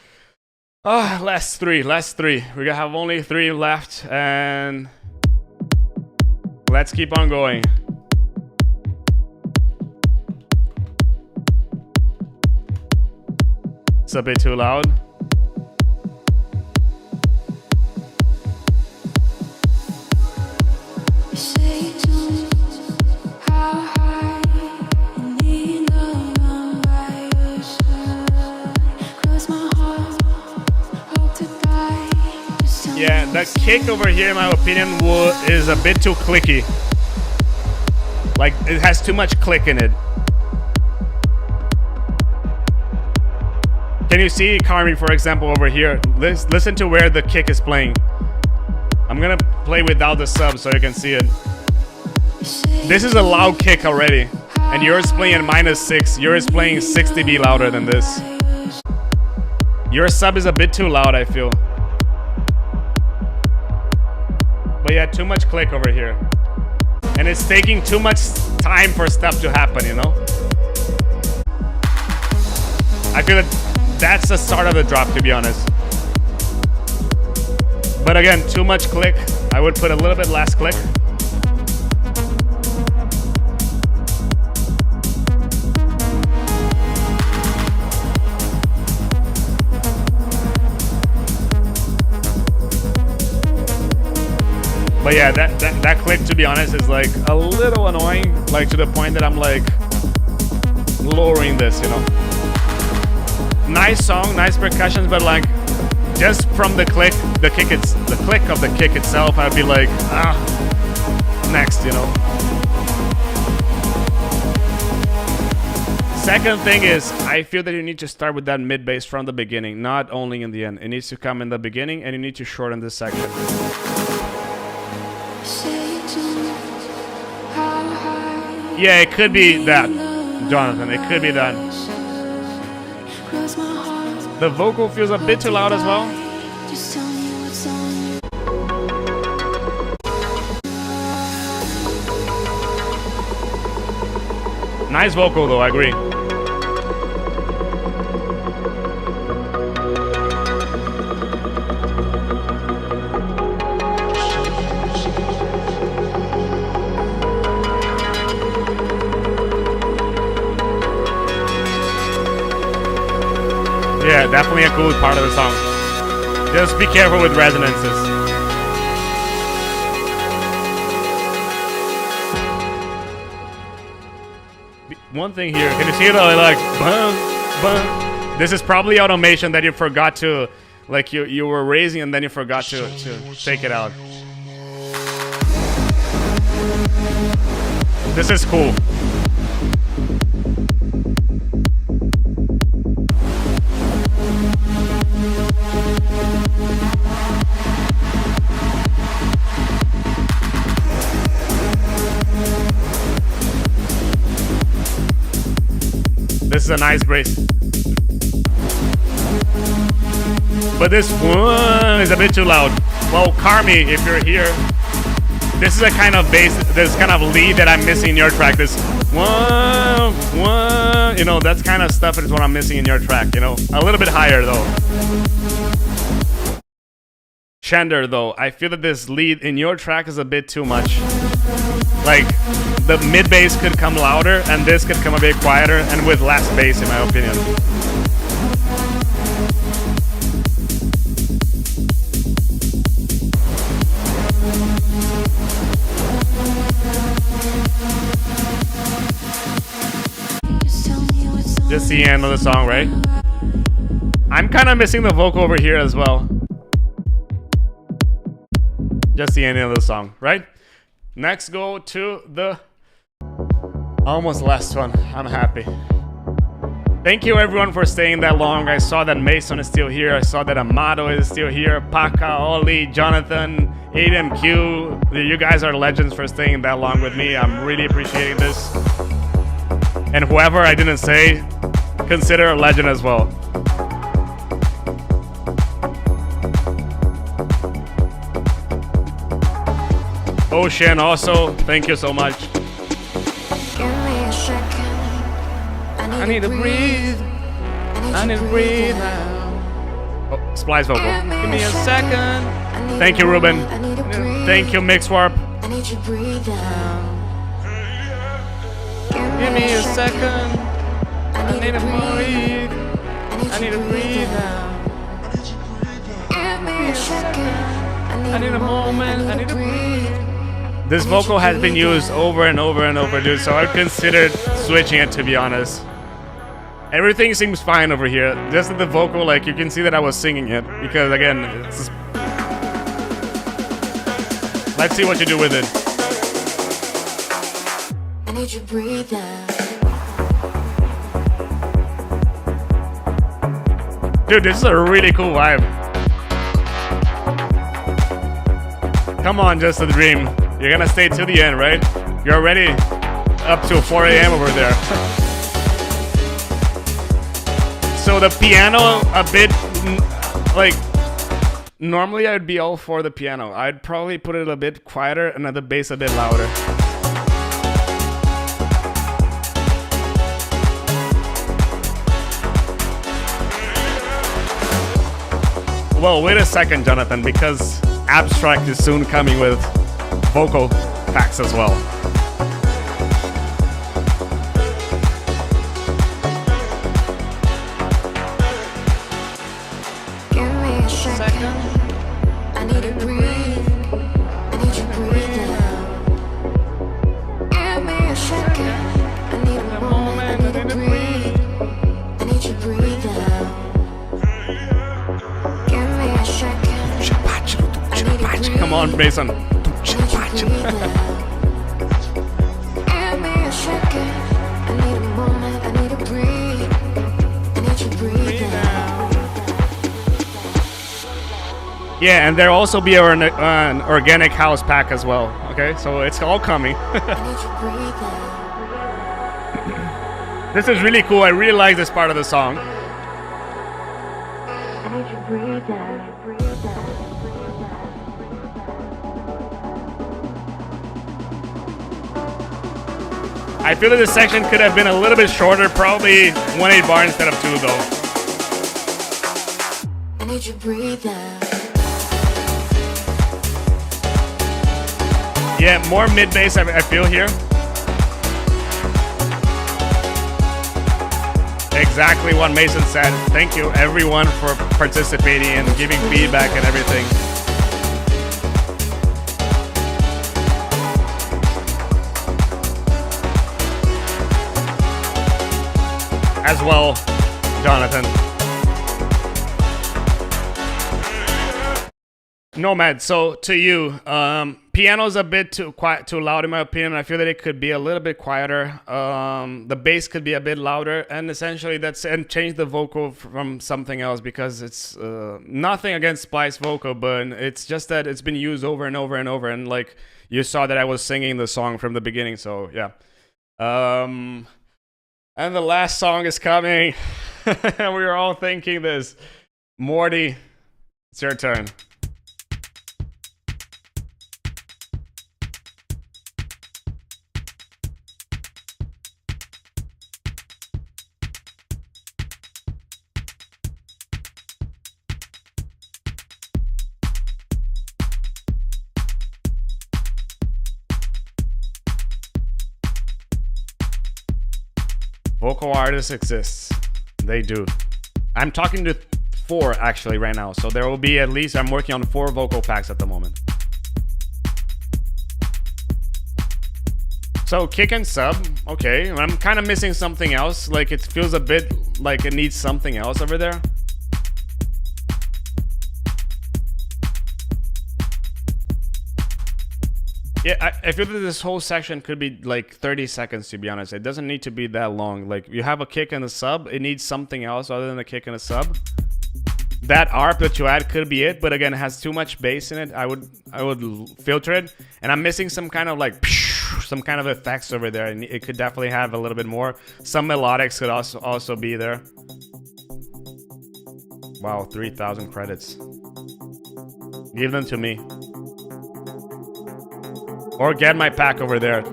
Last three. We have only 3 left, and let's keep on going. It's a bit too loud. Yeah, the kick over here, in my opinion, is a bit too clicky. Like, it has too much click in it. Can you see, Carmi, for example, over here? Listen to where the kick is playing. I'm gonna play without the sub so you can see it. This is a loud kick already. And yours playing at -6. Yours playing 6 dB louder than this. Your sub is a bit too loud, I feel. But yeah, too much click over here. And it's taking too much time for stuff to happen, you know? I feel that that's the start of the drop, to be honest. But again, too much click. I would put a little bit less click. But yeah, that click, to be honest, is like a little annoying, like to the point that I'm like lowering this, you know. Nice song, nice percussions, but like just from the click of the kick itself, I'd be like, next, you know. Second thing is, I feel that you need to start with that mid bass from the beginning, not only in the end. It needs to come in the beginning, and you need to shorten this section. Yeah, it could be that, Jonathan. It could be that. The vocal feels a bit too loud as well. Nice vocal though, I agree. Yeah, definitely a cool part of the song. Just be careful with resonances. One thing here, can you see it? Like, bum, bum. This is probably automation that you forgot to, like you were raising and then you forgot to take it out. This is cool. This is a nice brace. But this one is a bit too loud. Well, Carmi, if you're here, this is a kind of bass, this kind of lead that I'm missing in your track. This one, you know, that's kind of stuff is what I'm missing in your track, you know. A little bit higher though. Shander though, I feel that this lead in your track is a bit too much. Like, the mid bass could come louder and this could come a bit quieter and with less bass, in my opinion. Just the end of the song, right? I'm kind of missing the vocal over here as well. Just the end of the song, right? Next, go to the almost last one. I'm happy. Thank you everyone for staying that long. I saw that Mason is still here. I saw that Amado is still here. Paka, Oli, Jonathan, ADMQ. You guys are legends for staying that long with me. I'm really appreciating this. And whoever I didn't say, consider a legend as well. Ocean also, thank you so much. Give me a second. I need to breathe. I need to breathe now. Oh, splice vocal. Give me a second. Thank you, Ruben. Thank you, Mixwarp. I need you to breathe down. Give me a second. I need to breathe. I need to breathe now. Give me a second. I need a moment. I need to breathe. This vocal has been used over and over and over, dude, so I considered switching it, to be honest. Everything seems fine over here. Just the vocal, like, you can see that I was singing it. Because, again, it's just... Let's see what you do with it. I need you to breathe down. Dude, this is a really cool vibe. Come on, Just a Dream. You're gonna stay till the end, right? You're already up to 4 a.m. over there. So the piano a bit, like, normally I'd be all for the piano. I'd probably put it a bit quieter and the bass a bit louder. Well, wait a second, Jonathan, because Abstrakt is soon coming with vocal packs as well. Give me a second. I need to breathe. I need you to breathe down. Give me a second. I need a moment. I need to breathe. I need you to breathe down. Give me a second. I need to breathe. Come on, Mason. I need you to breathe down. Give me a second. I need a moment. I need to breathe. I need you to breathe down. Yeah, and there'll also be an organic house pack as well. Okay, so it's all coming. I need you to breathe down. This is really cool. I really like this part of the song. I need you to breathe down. Breathe down. Breathe down. I feel that this section could have been a little bit shorter, probably 1/8 bar instead of 2 though. I need you to breathe down. Yeah, more mid bass I feel here. Exactly what Mason said. Thank you everyone for participating and giving feedback and everything. As well, Jonathan. Nomad, so to you, piano's a bit too quiet, too loud in my opinion. I feel that it could be a little bit quieter. The bass could be a bit louder, and essentially and change the vocal from something else, because it's nothing against Splice vocal, but it's just that it's been used over and over and over, and like you saw that I was singing the song from the beginning, so yeah. And the last song is coming. We were all thinking this. Morty, it's your turn. Vocal artists exist. They do. I'm talking to 4 actually right now. So there will be at least, I'm working on 4 vocal packs at the moment. So kick and sub, okay. I'm kind of missing something else. Like it feels a bit like it needs something else over there. Yeah, I feel that this whole section could be like 30 seconds, to be honest. It doesn't need to be that long. Like, you have a kick and a sub, it needs something else other than a kick and a sub. That ARP that you add could be it, but again, it has too much bass in it. I would filter it, and I'm missing some kind of like some kind of effects over there, and it could definitely have a little bit more. Some melodics could also be there. Wow, 3,000 credits. Give them to me. Or get my pack over there.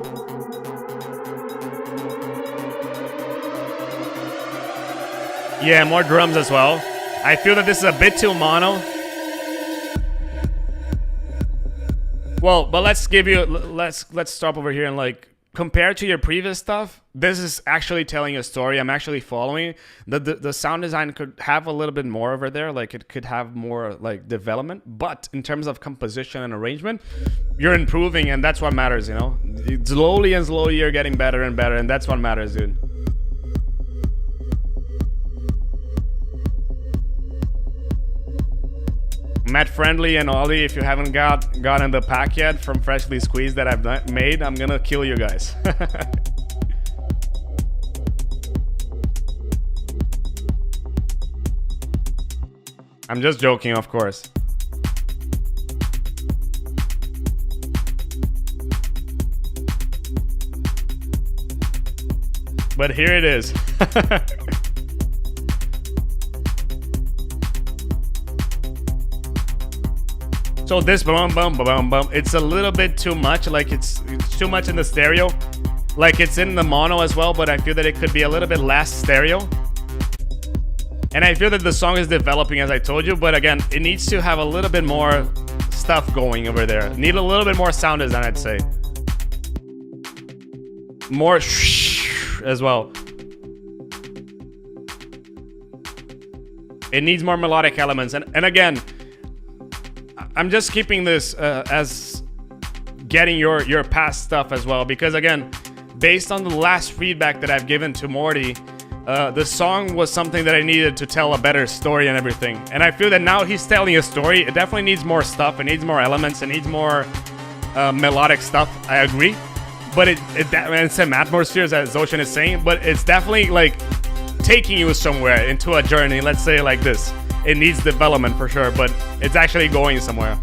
Yeah, more drums as well. I feel that this is a bit too mono. Well, but let's stop over here and like compared to your previous stuff, this is actually telling a story. I'm actually following. The sound design could have a little bit more over there. Like, it could have more like development. But in terms of composition and arrangement, you're improving, and that's what matters, you know? Slowly and slowly you're getting better and better, and that's what matters, dude. Matt Friendly and Ollie, if you haven't gotten the pack yet from Freshly Squeezed that I've made, I'm gonna kill you guys. I'm just joking, of course. But here it is. So this bum bum bum bum, it's a little bit too much. Like, it's too much in the stereo. Like, it's in the mono as well, but I feel that it could be a little bit less stereo. And I feel that the song is developing, as I told you, but again, it needs to have a little bit more stuff going over there. Need a little bit more sound design, I'd say. More as well. It needs more melodic elements. And again, I'm just keeping this as getting your past stuff as well, because again, based on the last feedback that I've given to Morty, the song was something that I needed to tell a better story and everything. And I feel that now he's telling a story. It definitely needs more stuff. It needs more elements. It needs more melodic stuff. I agree. But it's some atmospheres, as Ocean is saying, but it's definitely like taking you somewhere into a journey. Let's say it like this. It needs development for sure, but it's actually going somewhere.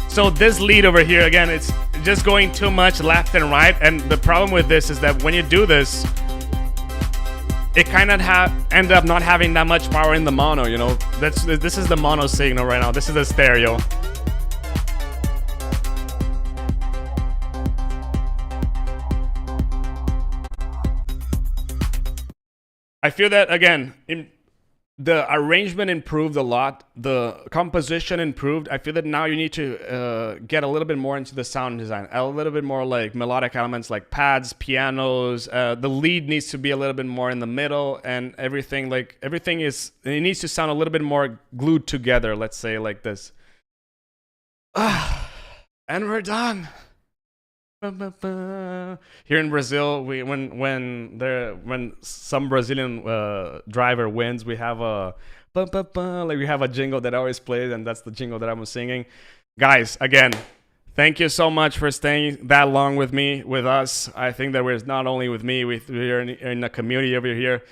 So this lead over here, again, it's just going too much left and right. And the problem with this is that when you do this, it kind of end up not having that much power in the mono, you know? This is the mono signal right now. This is the stereo. I feel that, again, the arrangement improved a lot. The composition improved. I feel that now you need to get a little bit more into the sound design. A little bit more like melodic elements like pads, pianos. The lead needs to be a little bit more in the middle, and everything it needs to sound a little bit more glued together, let's say like this. And we're done. Here in Brazil, when some Brazilian driver wins, we have a jingle that always plays, and that's the jingle that I'm singing. Guys, again, thank you so much for staying that long with us. I think that we're not only with me, we're in a community over here.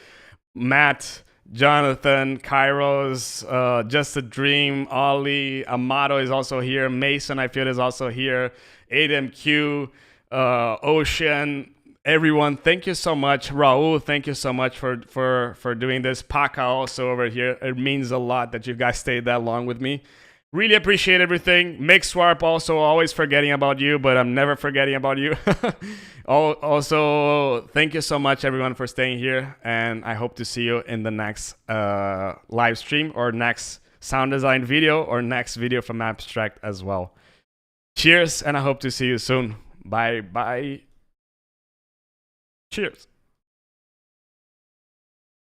Matt, Jonathan, Kairos, Just a Dream, Ollie, Amato is also here. Mason, I feel, is also here. 8MQ, Ocean, everyone, thank you so much. Raul, thank you so much for doing this. Paka also over here. It means a lot that you guys stayed that long with me. Really appreciate everything. Mixwarp also, always forgetting about you, but I'm never forgetting about you. Also, thank you so much, everyone, for staying here, and I hope to see you in the next live stream, or next sound design video, or next video from Abstrakt as well. Cheers, and I hope to see you soon. Bye bye. Cheers.